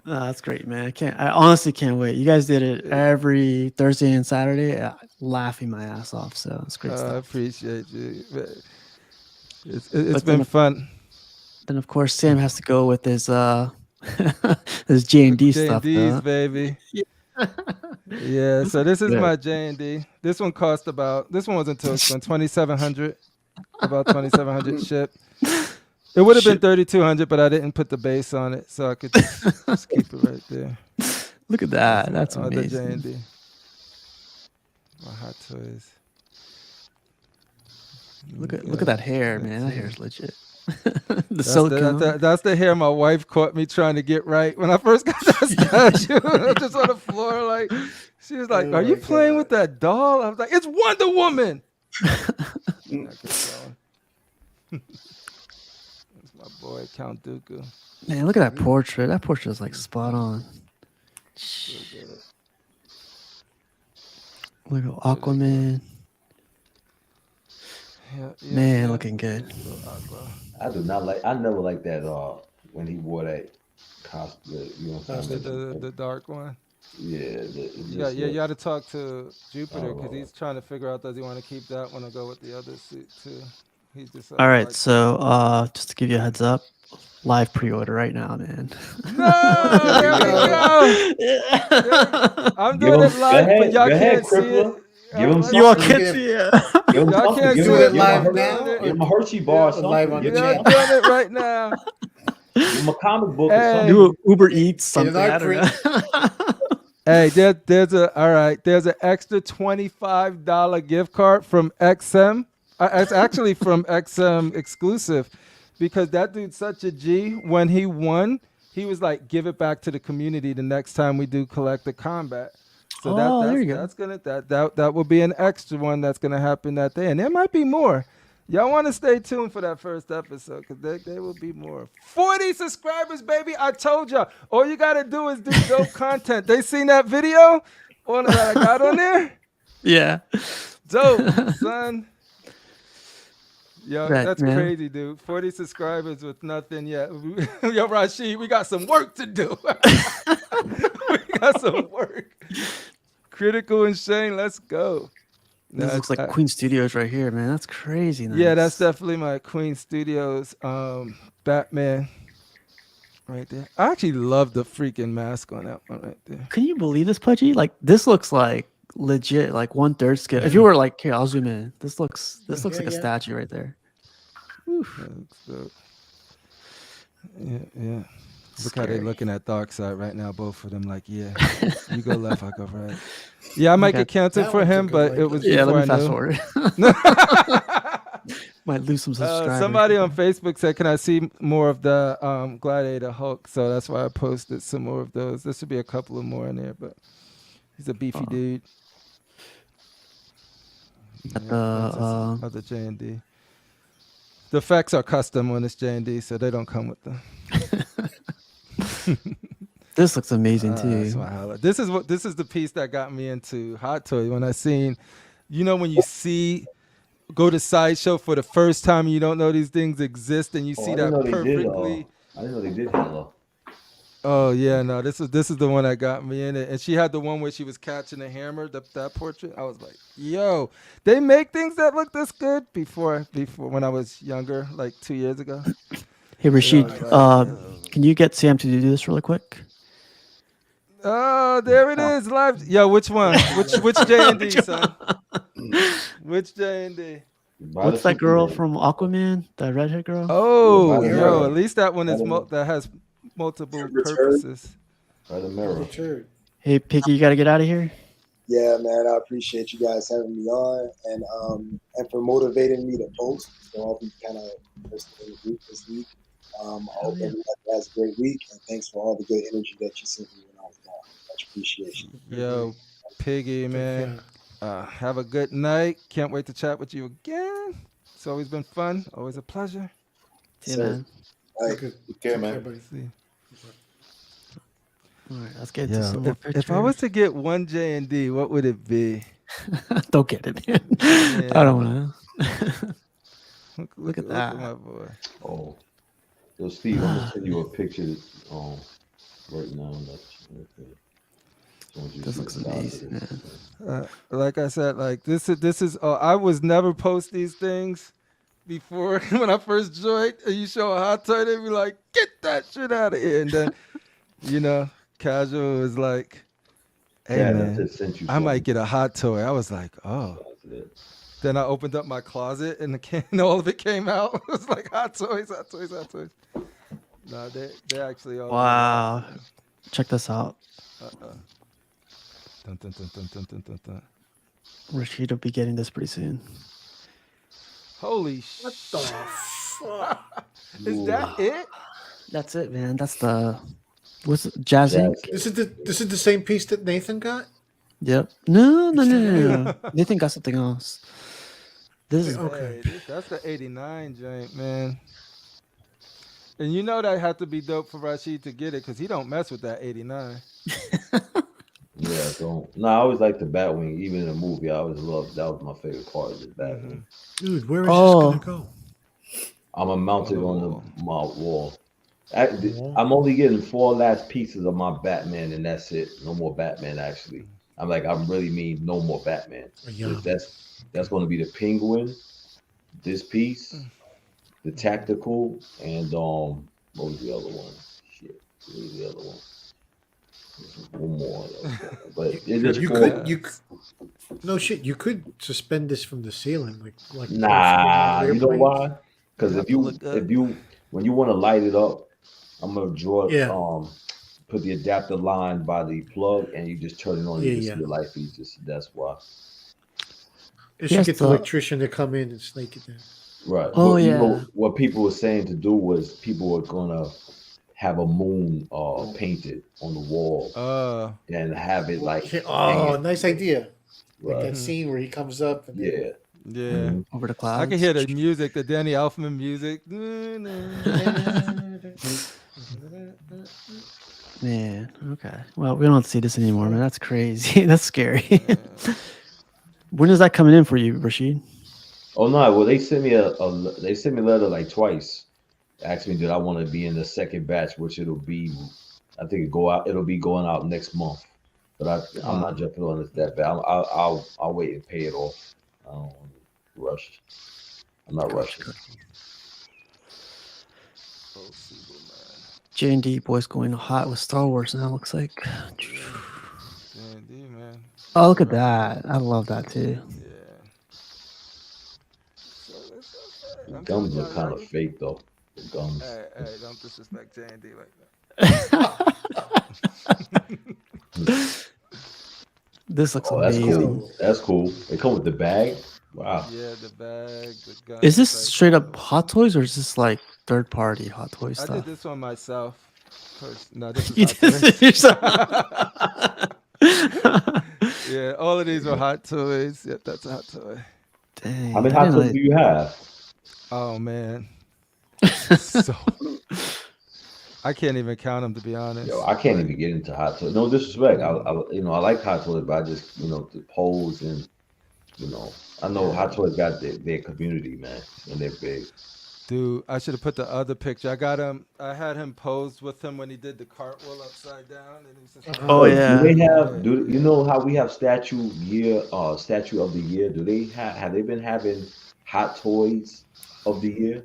No, that's great, man. I honestly can't wait. You guys did it every Thursday and Saturday, laughing my ass off. So it's great I stuff. appreciate you. It's But been fun. Then of course Sam has to go with his his J&D stuff. J&D's, Though. baby. Yeah, so this is good. my J&D. This one cost this one wasn't too expensive, 2,700, about 2,700 ship. It would have been 3,200, but I didn't put the base on it, so I could just keep it right there. Look at that. That's The amazing. J&D. My Hot Toys. Look at that hair, man. That hair is legit. The That's silicone. that's the hair my wife caught me trying to get right when I first got that statue. I was just on the floor, like she was like, Oh "Are you my playing God. with that doll?" I was like, "It's Wonder Woman." That's my boy Count Dooku. Man, look at that portrait. That portrait is like spot on. Look at Aquaman. Yeah, Man, yeah. looking good. I do not like. I never liked that. When he wore that costume, you know what I'm saying? The dark one. Yeah. You got to talk to Jupiter because he's trying to figure out does he want to keep that one or go with the other suit too. He's just All right, so just to give you a heads up, live pre-order right now, man. No, there we go. I'm doing it live, but y'all can't see it. Give him You all something. can't see it. Give him Y'all something. can't Give see him- it give him a live Her- now? Give him a Hershey bar or something. live on Give the him Y'all chat. something. doing it right now. Give him a comic book or Hey. something. Do Uber Eats something. an I art don't know. Hey, there's an extra $25 gift card from XM. It's actually from XM exclusive because that dude's such a G. When he won, he was like, give it back to the community the next time we do Collective Combat. So Oh, there you go. that's gonna that will be an extra one that's gonna happen that day. And there might be more. Y'all want to stay tuned for that first episode because there will be more. 40 subscribers, baby. I told y'all. All you got to do is do dope content. They seen that video that I got on there? Yeah. Dope, son. Yo, Right, that's man. crazy, dude. 40 subscribers with nothing yet. Yo, Rashid, we got some work to do. We got some work. Critical and Shane, let's go. This looks like Queen Studios right here, man. That's crazy. Nice. Yeah, that's definitely my Queen Studios Batman right there. I actually love the freaking mask on that one right there. Can you believe this, Pudgy? Like this looks like legit, like 1/3 scale. If you were like, here, I'll zoom in. This looks like a statue right there. That looks dope. Yeah. Look how they're looking at Darkseid right now, both of them. Like, yeah, you go left, I go right. Yeah, I might get canceled that for one's a him, good but one. it was Yeah, before let me I fast knew. forward. Might lose some subscribers. Somebody on Facebook said, "Can I see more of the Gladiator Hulk?" So that's why I posted some more of those. There should be a couple of more in there, but he's a beefy dude. At Yeah, that's the J&D. The effects are custom on this J&D, so they don't come with them. This looks amazing That's too. my highlight. This is the piece that got me into Hot Toy when I seen, when you go to Sideshow for the first time and you don't know these things exist and you see I that didn't know they did. perfectly. I didn't know they did Hello. Oh yeah, no, this is the one that got me in it. And she had the one where she was catching a hammer, that portrait. I was like, yo, they make things that look this good before when I was younger, like 2 years ago. Hey Rashid, I was like, can you get Sam to do this really quick? oh, there it is, live. Yo, which one? Which J and D, son? Which J and D? Buy the What's that girl Superman. from Aquaman? The redhead girl? Oh, Buy the yo, mirror. at least that one Buy is the, that has multiple Amber Turd. purposes. buy the mirror. Turd. Hey Piggy, you gotta get out of here. Yeah, man, I appreciate you guys having me on and for motivating me to post. So I'll be kind of posting in the group this week. I hope everybody has a great week, and thanks for all the good energy that you sent me when I was gone. Much appreciation. Yo, Piggy, man. Have a good night. Can't wait to chat with you again. It's always been fun. Always a pleasure. See you, man. You're Right. good. Okay, man. Care, buddy. See. All right, let's get to Yo, some more pictures. if I was to get one J and D, what would it be? Don't get it, man. Yeah. I don't know. Look at that. Look at my boy. Oh, so Steve, I'm gonna send you a picture right now. This looks amazing, man. Like I said, like this is. I was never post these things before when I first joined. And you show a hot toy, they be like, "Get that shit out of here!" And then, casual was like, "Hey Yeah, man, just sent you I might get a hot toy." I was like, "Oh." Then I opened up my closet and all of it came out. It was like hot toys, hot toys, hot toys. No, they actually all. Wow. Check this out. Dun, dun, dun, dun, dun, dun, dun, dun. Rashid will be getting this pretty soon. Holy shit. What the fuck? Is that it? That's it, man. That's the what's it? Jazz Inc. This is the same piece that Nathan got. Yep. No. Nathan got something else. This is Okay. Hey, that's the 89 joint, man. And you know that had to be dope for Rashid to get it because he don't mess with that 89. Yeah, so no, I always liked the Batwing. Even in the movie, I always loved that was my favorite part of the Batwing. Dude, where is this gonna go? I'm gonna mount it on my wall. I'm only getting 4 last pieces of my Batman, and that's it. No more Batman, actually. I really mean no more Batman. Yeah. That's going to be the Penguin, this piece, the Tactical, and what was the other one? Shit, what was the other one? One more, but you could suspend this from the ceiling, like nah. You know airplanes. why? Because when you want to light it up, I'm gonna draw put the adapter line by the plug, and you just turn it on. You just see the light features. That's why. It should get the electrician to come in and snake it down. Right. Oh, but, yeah. You know, what people were saying to do was people were gonna have a moon painted on the wall and have it like. Oh, nice idea! Right. Like that scene where he comes up. And Yeah. Mm-hmm. Over the clouds. I can hear the music, the Danny Elfman music. Man, okay. Well, we don't see this anymore, man. That's crazy. That's scary. When is that coming in for you, Rashid? Oh no! Well, they sent me a letter like twice, asking me did I want to be in the second batch, which it'll be. I think it'll be going out next month, but I'm not jumping on this that bad. I'll wait and pay it off. I don't want to rush. I'm not rushing. J&D boys going hot with Star Wars now. Looks like. J&D, man. Oh, look at that! I love that too. The gums are kind of fake though. The gums. Hey, don't disrespect J&D like that. This looks that's amazing. cool. That's cool. They come with the bag. Wow. Yeah, the bag, the gun. Is this straight up Hot Toys or is this like third party Hot Toy I stuff? did this one myself. No, this is You Hot did Toys. this yourself? Yeah, all of these are Hot Toys. Yep, that's a Hot Toy. Dang, How many Hot Toys do you have? Oh man, so I can't even count them to be honest. Yo, I can't even get into Hot Toys. No disrespect. I like Hot Toys, but I just the pose and I know Hot Toys got their community, man, and they're big. Dude, I should have put the other picture. I got him. I had him posed with him when he did the cartwheel upside down, and he was just Oh Yo, yeah. do they have? Do you know how we have statue of the year? Do they have they been having hot toys of the year?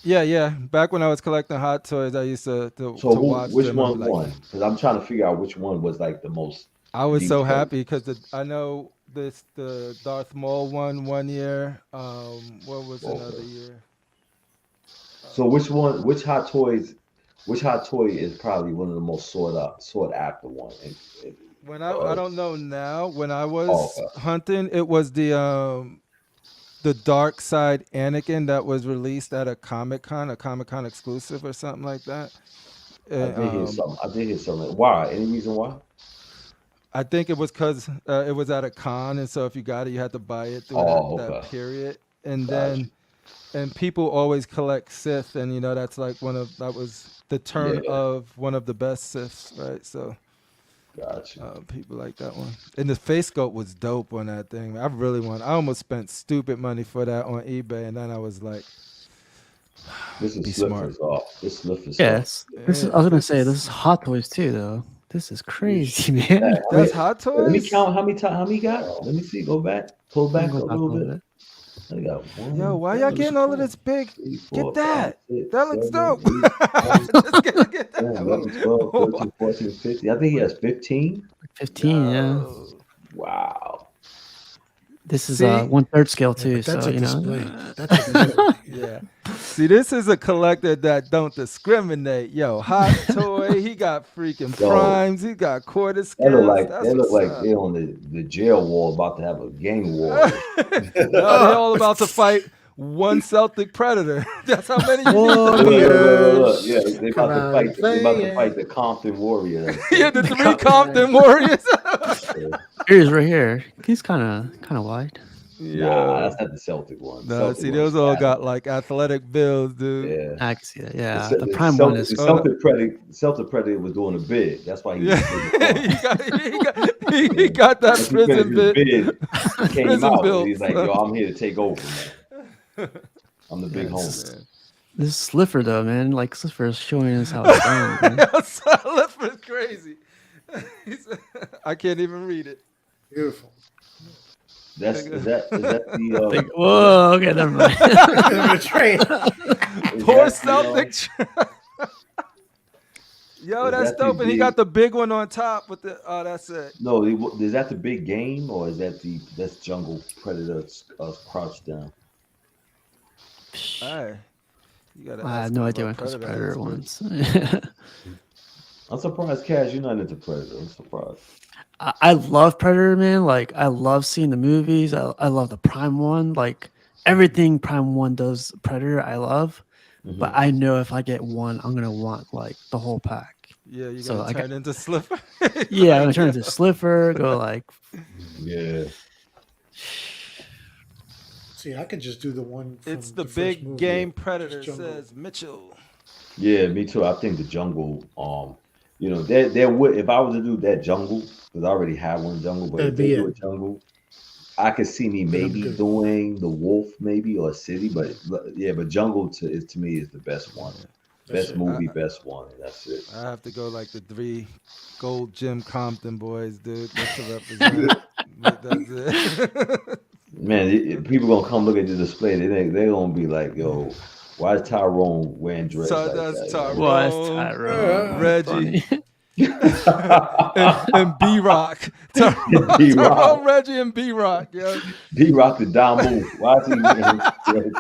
yeah. Back when I was collecting Hot Toys, I used So to watch which them and be one like, won? Because I'm trying to figure out which one was like the most I was so detailed. happy because I know the Darth Maul one year. What was another Okay. year? So which one? Which hot toy is probably one of the most sought after one? When I Uh, don't know now. When I oh, was hunting, it was the Dark Side Anakin that was released at a Comic Con exclusive or something like that. I And, did hear something. I did hear something. Why? Any reason why? I think it was because it was at a con, and so if you got it, you had to buy it through Oh, that okay. period. And Gotcha. then and people always collect Sith, and that's like that was the turn Yeah, of one of the best Siths, right? So gotcha. people like that one. And the face sculpt was dope on that thing. I almost spent stupid money for that on eBay, and then I was like, This be is smart. Sliffers off. This Sliffers off. Yes. This is. I was gonna say this is Hot Toys too, though. This is crazy, man. That's Hot Let me Toys. count how many times how many got. Let me see. Go back. Pull Let me back go a back a little little bit. bit. I got Yo, one, why y'all two, getting all of this big? three, Get 4, 5, that. 6, That looks 7, dope. 8, 9, Just get 10, that. 11, 12, 13, 14, 15. I think he has 15. 15. Yeah. Yo. Wow. This is See? 1/3 scale Yeah, too. but that's So a you know. display. That's a display. Yeah. See, this is a collector that don't discriminate. Yo, Hot Toy, he got freaking Yo, primes, he got quarter that look scales. like That's they look what's like up. they on the jail wall about to have a gang war. No, they all about to fight one Celtic predator. That's how many you need to Look, be. look, look, look. Yeah, Warriors, they come about to out fight. and They about to play. fight the Compton Warrior. Yeah, the three Compton Warriors. Here's right here. He's kind of wide. Nah, Yeah. that's not the Celtic one. No, Celtic see, one's those all fat. got like athletic builds, dude. Yeah. I can see that. The, Yeah. Ce- The the prime one Celtic, is. the Oh, no. Celtic Predator was doing a bid. That's why he Yeah, was in the front. he got that Once he finished prison his bit. bid, he came Prison out. built. He's like, "Yo, I'm here to take over, man. I'm the big Yeah, homie." this is Slipper though, man. Like Slipper is showing us how it's done. Man. Slipper's crazy. I can't even read it. Beautiful. Is that the Like, whoa. Okay, never mind. The train. Poor is that the, Celtic. Yo, is that's that the dope. And he big- got the big one on top with the. Oh, that's it. No, is that the big game or is that's Jungle Predator crouched down? All right. You gotta I ask have no one of idea our when it comes to Predator experts. ones. I'm surprised, Cash, you're not into Predator. I'm surprised. I love Predator, man. Like I love seeing the movies. I love the Prime one. Like everything Prime one does Predator, I love. But I know if I get one, I'm gonna want like the whole pack. Yeah, you So gotta I turn into Slipper. Yeah, I'm gonna turn into Slipper. Go like. Yeah. See, I could just do the one. From It's the first big movie. game predator, Just Jungle. says Mitchell. Yeah, me too. I think the jungle, there would if I was to do that jungle, because I already have one jungle, but if That'd they be do a it. jungle, I could see me maybe good. doing the wolf, maybe or city, but yeah, but jungle to me is the best one, That's best it. movie, best one. And that's it. I have to go like the 3 gold Jim Compton boys, dude. That's to represent. That's it. Man, people gonna come look at the display. They gonna be like, yo, why is Tyrone wearing dreads So like that's that? Tyrone. Was Tyrone. Reggie. Funny. and B-Rock. B-Rock. Tyrone, Reggie, and B-Rock. Yeah. D-Rock the down move. Why is he wearing dreads?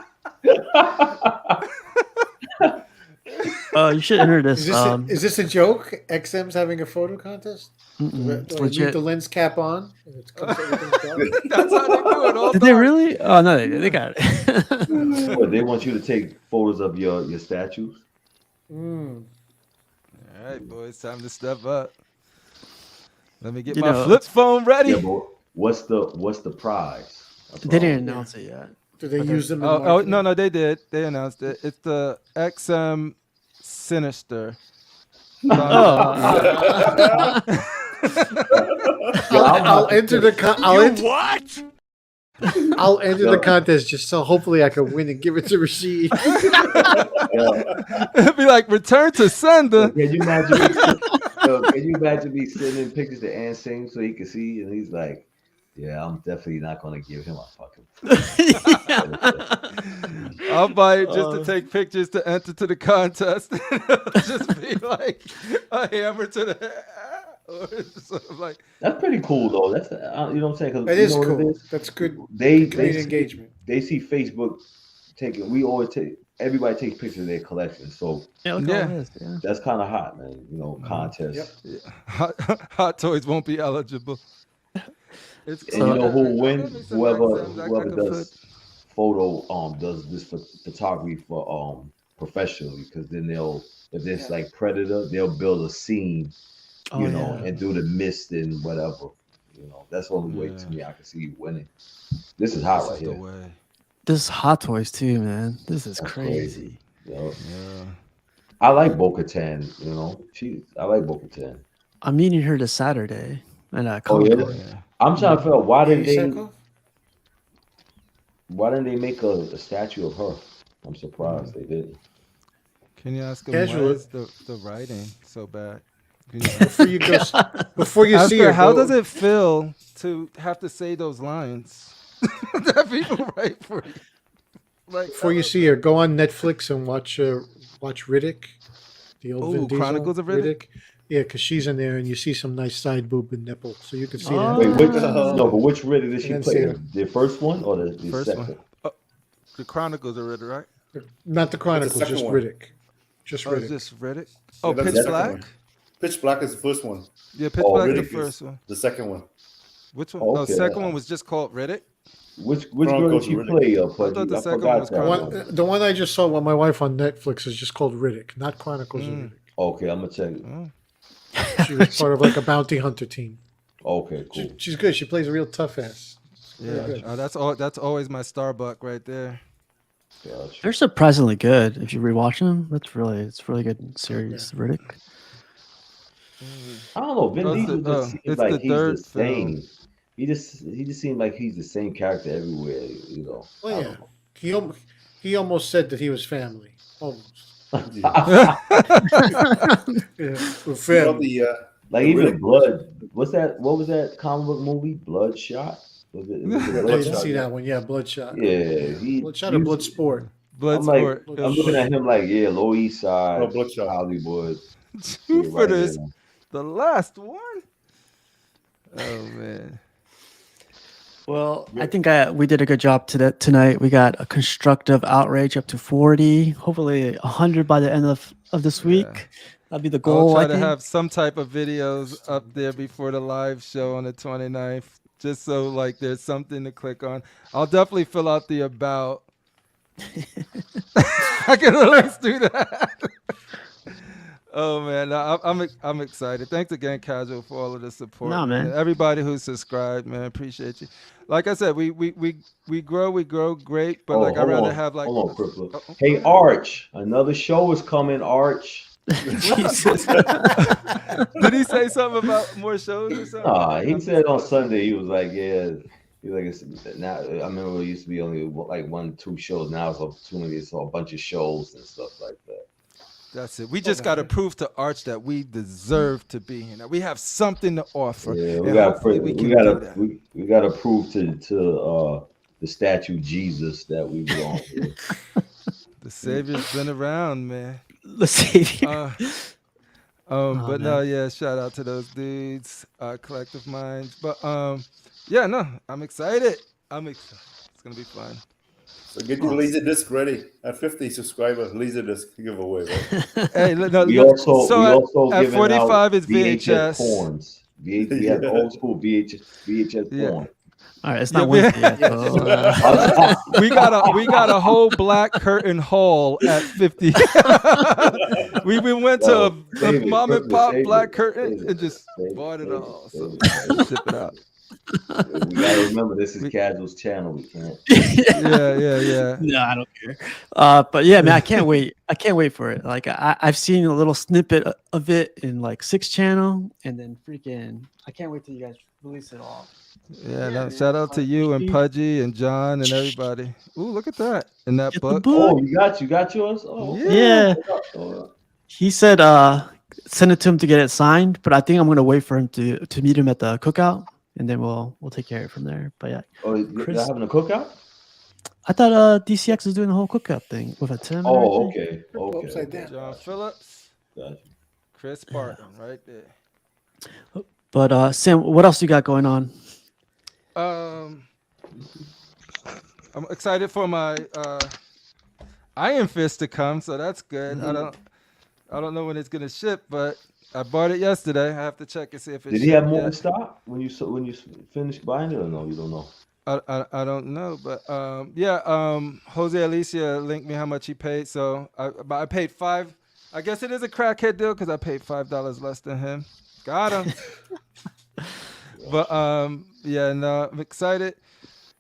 You should enter this. Is this a joke? XM's having a photo contest? Do It's I leave legit. the lens cap on? And it comes everything's done? That's how they do it all Did they really? Oh no, they got it. What, they want you to take photos of your statues? Mm. All right, boys, time to step up. Let me get You my know, flip phone ready. Yeah, but what's the prize? That's They all. didn't announce it yet. Do they use them in Oh, marketing? no, they did. They announced it. It's the XM Sinister. I'll enter the. I'll enter, I'll enter Yo. the contest just so hopefully I can win and give it to Rashid. It'd be like return to sender. Can you imagine me? Can you imagine me sending pictures to Ansing so he can see? And he's like, "Yeah, I'm definitely not gonna give him a fucking." I'll buy it just to take pictures to enter to the contest. It'll just be like a hammer to the or something like. That's pretty cool though. That's you know what I'm saying? 'Cause That you is know what it cool. is? That's good. They Community see, engagement. They see Facebook taking. We always take. Everybody takes pictures of their collection, so Yeah, look at all this. Yeah. that's kind of hot, man. You know, contest. Yep. Yeah. Hot toys won't be eligible. It's And you know who Give wins? me some Whoever exams I whoever can does photo does this photography for professionally, because then they'll, if it's like Predator, they'll build a scene, Oh, you know, yeah. and do the mist and whatever. You know, that's the only way to me I can see you winning. This is hot This right is the here. way. This is Hot Toys too, man. This is That's crazy. Yo, Yeah. I like Bo-Katan, you know. I like Bo-Katan. I'm meeting her this Saturday at Oh Comic yeah. Con. Yeah. I'm trying to figure out why didn't Sakov? they make a statue of her? I'm surprised they didn't. Can you ask him Casual. why is the writing so bad? Can you Before you go, before you ask see her, her, how go- does it feel to have to say those lines that people write for you? Like Before you see her, go on Netflix and watch Riddick, the old Vin Ooh, Diesel, Chronicles of Riddick? Yeah, because she's in there, and you see some nice side boob and nipple, so you can see Oh. Wait, that. but which Riddick did she And then play? Sarah. The first one or the first second? one. Oh, the Chronicles are Riddick, right? Not the Chronicles, second just one. Riddick. Just Oh, Riddick. it's just Riddick. Oh, that's Pitch the second Black. one. Pitch Black is the first one. Yeah, Pitch Oh, Black Riddick the is first one. the second one. Which one? Oh, Oh, okay. second one was just called Riddick. Which girl Chronicles did she of Riddick. play? I thought the I second forgot one was that The Chronicles. one. the one I just saw with my wife on Netflix is just called Riddick, not Chronicles of Riddick. Okay, I'm gonna check it. Oh. She was part of like a bounty hunter team. Okay, cool. She's good. She plays a real tough ass. Yeah, good. that's all. That's always my Starbuck right there. Gotcha. They're surprisingly good. If you rewatch them, it's really good series. Riddick. I don't know. Vin Oh, it's Diesel the- just seems it's like the he's the third same. He just seemed like he's the same character everywhere. You know. Oh I yeah, don't know. he almost said that he was family. Almost. Yeah, we're You know, family. Like The even Riddick- Blood. What's that? What was that comic book movie? Bloodshot. Was it I didn't Bloodshot? see that one. Yeah, Bloodshot. Yeah, Bloodshot or Bloodsport. Blood I'm like, sport. I'm looking at him like, yeah, Lower East Side, Oh, Bloodshot. Hollywood. Two Yeah, for right this. there. The last one. Oh man. Well, I think we did a good job tonight. We got a constructive outrage up to 40, hopefully 100 by the end of this week. That'll be the I'll goal. try I to think. have some type of videos up there before the live show on the 29th, just so like there's something to click on. I'll definitely fill out the about. I can at least do that. Oh man, no, I'm excited. Thanks again, Casual, for all of the support. Nah, man. And everybody who subscribed, man, appreciate you. Like I said, we grow great, but like I'd hold rather on, have like. hold on, Crippler. Oh, Hey, Arch, another show is coming, Arch. Jesus. Did he say something about more shows or something? Nah, he said on Sunday, he was like, yeah, he's like, it's, now, I remember it used to be only like 1-2 shows. Now it's opportunity, it's a bunch of shows and stuff like that. That's it. We just got to prove to Arch that we deserve to be here. Now we have something to offer. Yeah, we and got hopefully we can got do to that. we got to prove to the statue Jesus that we belong here. The Savior's been around, man. The savior. But no, yeah, shout out to those dudes, Collective Minds. But yeah, no, I'm excited. It's gonna be fun. So get your Laserdisc ready. At 50 subscribers, Laserdisc giveaway. Right? Hey, no, We also at giving 45 out is VHS. porns. We have the old school VHS Yeah. porn. All right, it's not Yeah, Wednesday yet. So, we got a whole black curtain haul at 50. we went to Yo, a save it, mom and Christmas, pop save black it, curtain save it, and just save it, bought it save it, all. save So it. ship it out. We gotta remember this is Casual's channel. We can't. Yeah. No, I don't care. But yeah, man, I can't wait. I can't wait for it. Like I've seen a little snippet of it in like 6 channel, and then freaking, I can't wait till you guys release it all. Yeah, no, man. shout out to you and Pudgy and John and everybody. Ooh, look at that. In that Get the book. book. Oh, you got yours. Oh, okay. Yeah. Yeah. He said send it to him to get it signed, but I think I'm gonna wait for him to meet him at the cookout, and then we'll take care of it from there. But yeah, Oh, Chris, you're having a cookout? I thought DCX is doing the whole cookout thing with a Tim. and Oh, everything. okay. Upside down. John Phillips, Gotcha. Chris Barton, right there. But Sam, what else you got going on? I'm excited for my Iron Fist to come, so that's good. I don't know when it's gonna ship, but I bought it yesterday. I have to check and see if it. Did he have shipped more yet. in stock when you finished buying it, or no? You don't know. I don't know, but Jose Alicia linked me how much he paid, so I paid $5. I guess it is a crackhead deal because I paid $5 less than him. Got him. But no, I'm excited.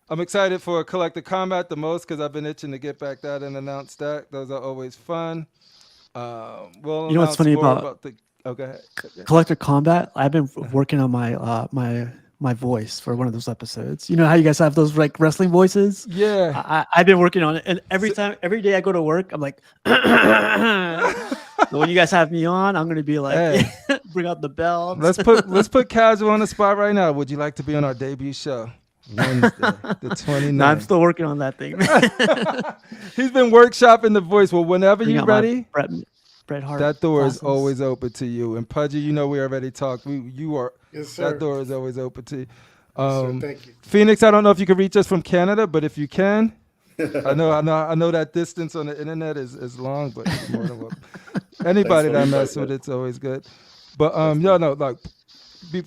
I'm excited for Collector Combat the most because I've been itching to get back that and announce that. Those are always fun. We'll You know what's announce funny more about the. Oh, go ahead. Collector Combat? I've been working on my my voice for one of those episodes. You know how you guys have those like wrestling voices? Yeah. I've been working on it, and every day I go to work, I'm like, so when you guys have me on, I'm gonna be like, Hey. bring out the belt. Let's put Casual on the spot right now. Would you like to be on our debut show? Wednesday, the 29th. No, I'm still working on that thing. He's been workshopping the voice. Well, whenever Bring you're out my ready, Bret Hart. that door glasses. is always open to you. And Pudgy, you know we already talked. You are. Yes, sir. That door is always open to you. Sir, thank you. Phoenix, I don't know if you can reach us from Canada, but if you can, I know that distance on the internet is long, but you're more than welcome. Anybody that I mess with, it's always good. But like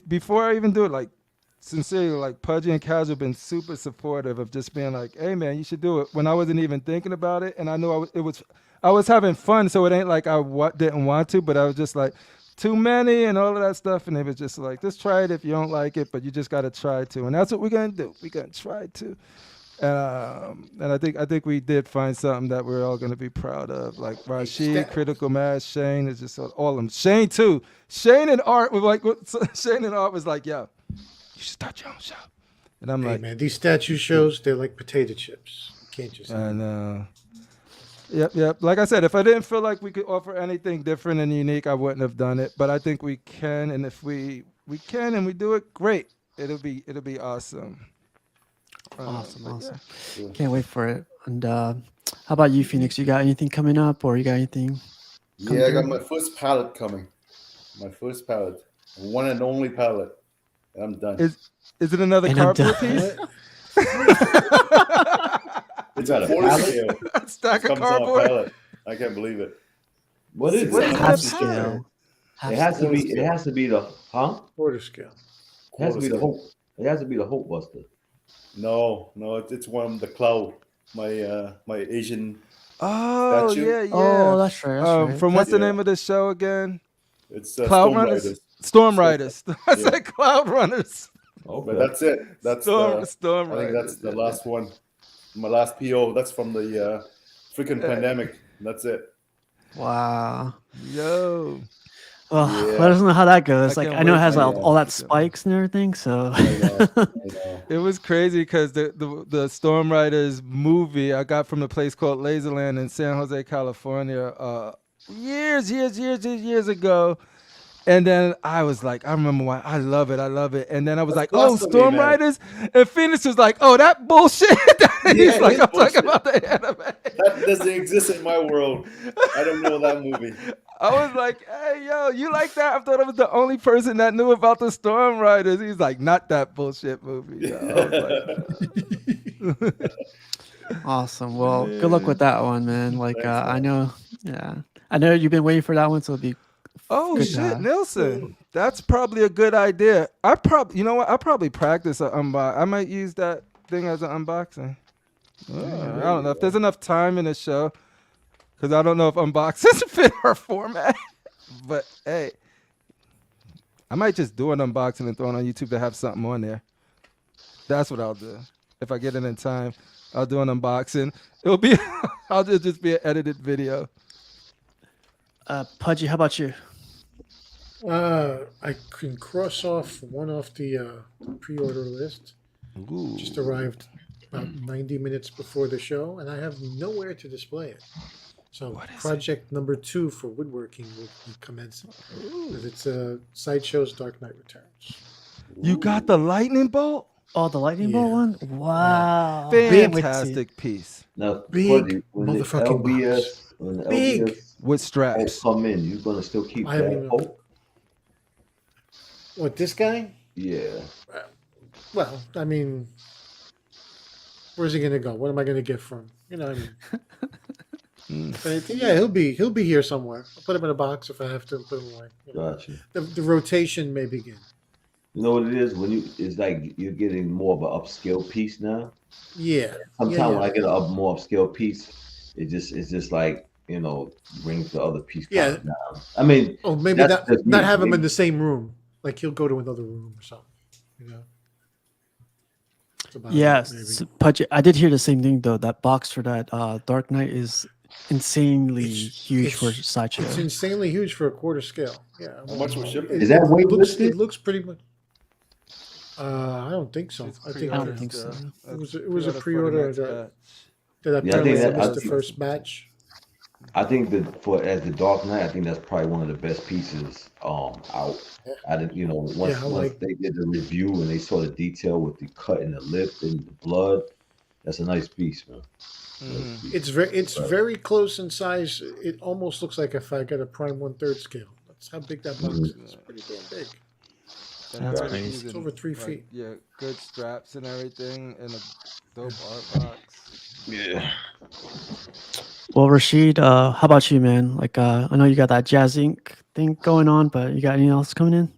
before I even do it, like sincerely, like Pudgy and Kaz have been super supportive of just being like, hey man, you should do it. When I wasn't even thinking about it, and I knew I was having fun, so it ain't like I didn't want to, but I was just like too many and all of that stuff, and it was just like, just try it if you don't like it, but you just got to try to, and that's what we're gonna do. We're gonna try to. And I think we did find something that we're all going to be proud of. Like Rashid, Critical Mass, Shane is just all of them. Shane too. Shane and Art was like, Shane and Art was like, yo, you should start your own show. And I'm like, man, these statue shows, they're like potato chips. You can't just. I know. Yep. Like I said, if I didn't feel like we could offer anything different and unique, I wouldn't have done it. But I think we can, and if we can and we do it, great. It'll be awesome. Awesome. Yeah. Can't wait for it. And how about you, Phoenix? You got anything coming up, or you got anything? Yeah, I got my first palette coming. My first palette, one and only palette. And I'm done. Is it another cardboard piece? It's a 40 scale. Stack of cardboard. Palette. I can't believe it. What is What it? is Half that scale. It has to be. It has to be the Quarter scale. It has to be the Hope. It has to be the Hope Buster. No, it's one of the cloud. My Asian. Oh statue. yeah. Oh, that's right. That's right. From what's the name of the show again? It's Cloud Storm Runners. Riders. Storm Riders. I said Cloud Runners. Okay. But that's it. That's Storm I think Riders. that's the last one. My last PO. That's from the freaking pandemic. That's it. Wow. Yo. Well, Yeah. let us know how that goes. I Like can't I know it wait has for all that. that spikes and everything. So I know. It was crazy because the Storm Riders movie I got from a place called Laserland in San Jose, California, years ago. And then I was like, I remember why I love it. And then I was like, oh, blasphemy, Storm man. Riders. And Phoenix was like, oh, that bullshit. He's Yeah, like, it's I'm bullshit. talking about the anime. That doesn't exist in my world. I don't know that movie. I was like, hey, yo, you like that? I thought I was the only person that knew about the Storm Riders. He's like, not that bullshit movie. Yo. I was like, awesome. Well, good luck with that one, man. Like Thanks, I man. know you've been waiting for that one, so it'll be oh, Good shit, job. Nelson. That's probably a good idea. You know what? I probably practice an unbox. I might use that thing as an unboxing. I don't know if there's enough time in the show. Because I don't know if unboxings fit our format. But, hey, I might just do an unboxing and throw it on YouTube to have something on there. That's what I'll do. If I get it in time, I'll do an unboxing. It'll be, it'll just be an edited video. Pudgy, how about you? I can cross off one off the pre-order list. Ooh. Just arrived about 90 minutes before the show, and I have nowhere to display it. So project number 2 for woodworking will be commencing. Because it's Sideshow's Dark Knight Returns. You got the lightning bolt? Oh, the lightning Yeah. bolt one? Wow. Fantastic piece. Now, Big Pudgy, when the motherfucking box. when the Big. LBS With Hulk straps. come in, you gonna still keep I haven't that even- Hulk? What, this guy? Yeah. Well, I mean, where's he gonna go? What am I gonna get from him? You know what I mean? But yeah, he'll be here somewhere. I'll put him in a box if I have to put him away. You know. Gotcha. The rotation may begin. You know what it is when it's like you're getting more of an upscale piece now. Yeah. Sometimes when I get a more upscale piece, it's just like brings the other piece Yeah. kind of down. I mean, Oh, maybe that's just not me. have him in the same room. Like he'll go to another room or something. You know. That's about it, Yes, maybe. Pudgy. I did hear the same thing though. That box for that Dark Knight is insanely huge for Sideshow. It's insanely huge for a quarter scale. Yeah. How much was shipping? Is that weight It looks, listed? it looks pretty much. I don't think so. I think I don't think so. it was a pre-order that I think apparently that- was I the think- first batch. I think that as the Dark Knight, I think that's probably one of the best pieces out. I didn't, once, Yeah, I once like- they did the review and they saw the detail with the cut in the lip and the blood, that's a nice piece, man. It's very close in size. It almost looks like if I got a prime 1/3 scale. That's how big that box is. It's pretty damn big. That's they're crazy. using, It's over 3 feet. Yeah, good straps and everything, and a dope art box. Yeah. Well, Rashid, how about you, man? Like, I know you got that Jazz Inc. thing going on, but you got anything else coming in?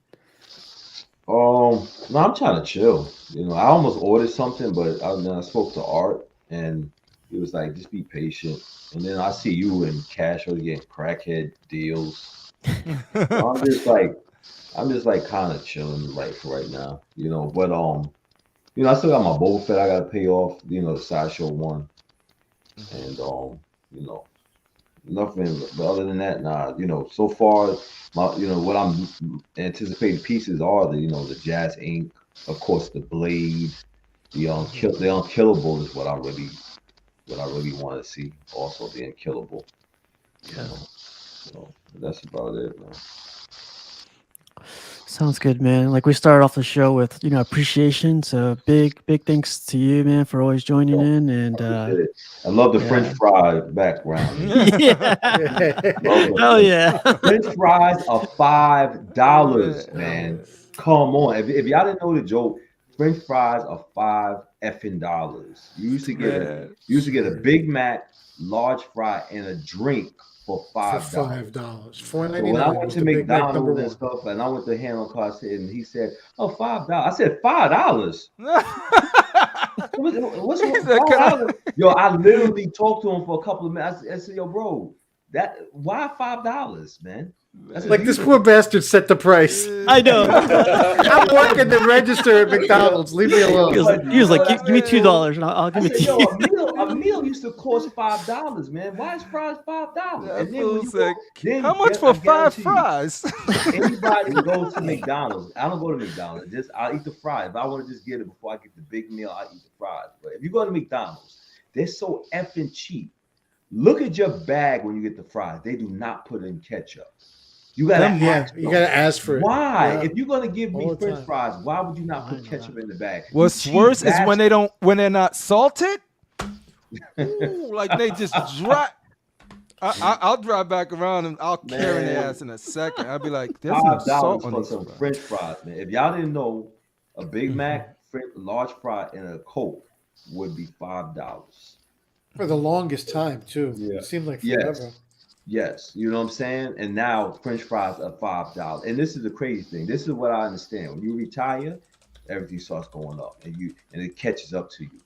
No, I'm trying to chill. I almost ordered something, but then I spoke to Art, and he was like, "Just be patient." And then I see you and Cash are getting crackhead deals. So I'm just like kind of chilling life right now, But I still got my Boba Fett I got to pay off. The Sideshow one, and nothing. But other than that, nah. So far, what I'm anticipating pieces are the Jazz Inc. Of course, the Blade, the Unkillable is what I really want to see. Also, the Unkillable. Yeah. So that's about it, man. Sounds good, man. Like we started off the show with, appreciation. So big thanks to you, man, for always joining in. And I love the French fry background. yeah. Hell yeah. French fries are $5, man. Come on. If y'all didn't know the joke, French fries are $5 effing dollars. You used to get a Big Mac, large fry, and a drink for $5. For $5. So $4.99 when I went was to the Big Mac number McDonald's and one. stuff, and I went to Handle Car, and he said, "Oh, $5." I said, $5. What's $5? Yo, I literally talked to him for a couple of minutes. I said, "Yo, bro, why $5, man?" That's Like this poor bastard set the price. I know. I'm working the register at McDonald's. Leave me alone. He was like, give me $2 and I'll give I it said, to "Yo, you. a meal used to cost $5, man. Why is fries $5?" That And then when fool you said, then how much I for 5 guarantee you, fries? anybody who goes to McDonald's, I don't go to McDonald's. I'll eat the fries. If I want to just get it before I get the big meal, I eat the fries. But if you go to McDonald's, they're so effing cheap. Look at your bag when you get the fries. They do not put in ketchup. You gotta ask. You gotta ask for it. Why? Yeah. If you're gonna give me All the French time. fries, why would you not put ketchup in the bag? What's You worse cheap is when bastard. when they're not salted. Ooh, like they just dry. I'll drive back around and I'll carry their ass in a second. I'll be like, there's no salt $5 on for these some fries. French fries, man. If y'all didn't know, a Big Mac, large fry, and a Coke would be $5. For the longest time, too. Yeah. It seemed like Yes. forever. Yes, you know what I'm saying? And now French fries are $5. And this is the crazy thing. This is what I understand. When you retire, everything starts going up and it catches up to you.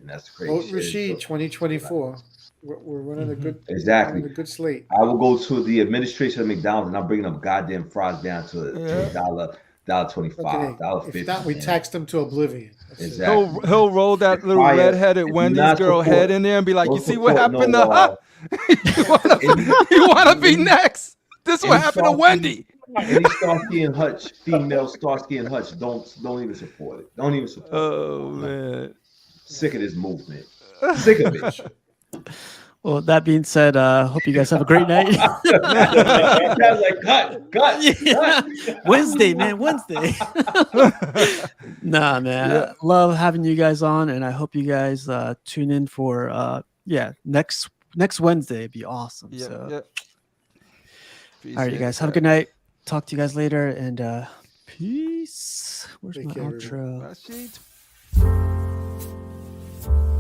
And that's the crazy Vote shit. Rashid, So, 2024. We're running a good exactly. running a good slate. I will go to the administration of McDonald's and I'm bringing up goddamn fries down to a dollar. $25, $50. If not, we man. taxed him to oblivion. That's it. Exactly. He'll roll that little Fire. redheaded If Wendy's not girl support- head in there and be like, don't "You see what support happened no, to her? You want to be next? This what any happened to Starsky- Wendy." Any Starsky and Hutch, female Starsky and Hutch, don't even support it. Don't even support it. Oh man. Sick of this movement. Sick of it. Well, that being said, hope you guys have a great night. That's like cut. Yeah. Wednesday, man, Wednesday. Nah, man, Yeah. I love having you guys on, and I hope you guys tune in for next Wednesday. It'd be awesome. Yeah. So, Yeah. all right, you guys have a good night. Talk to you guys later, and peace. Where's Take my care, everyone. outro? night.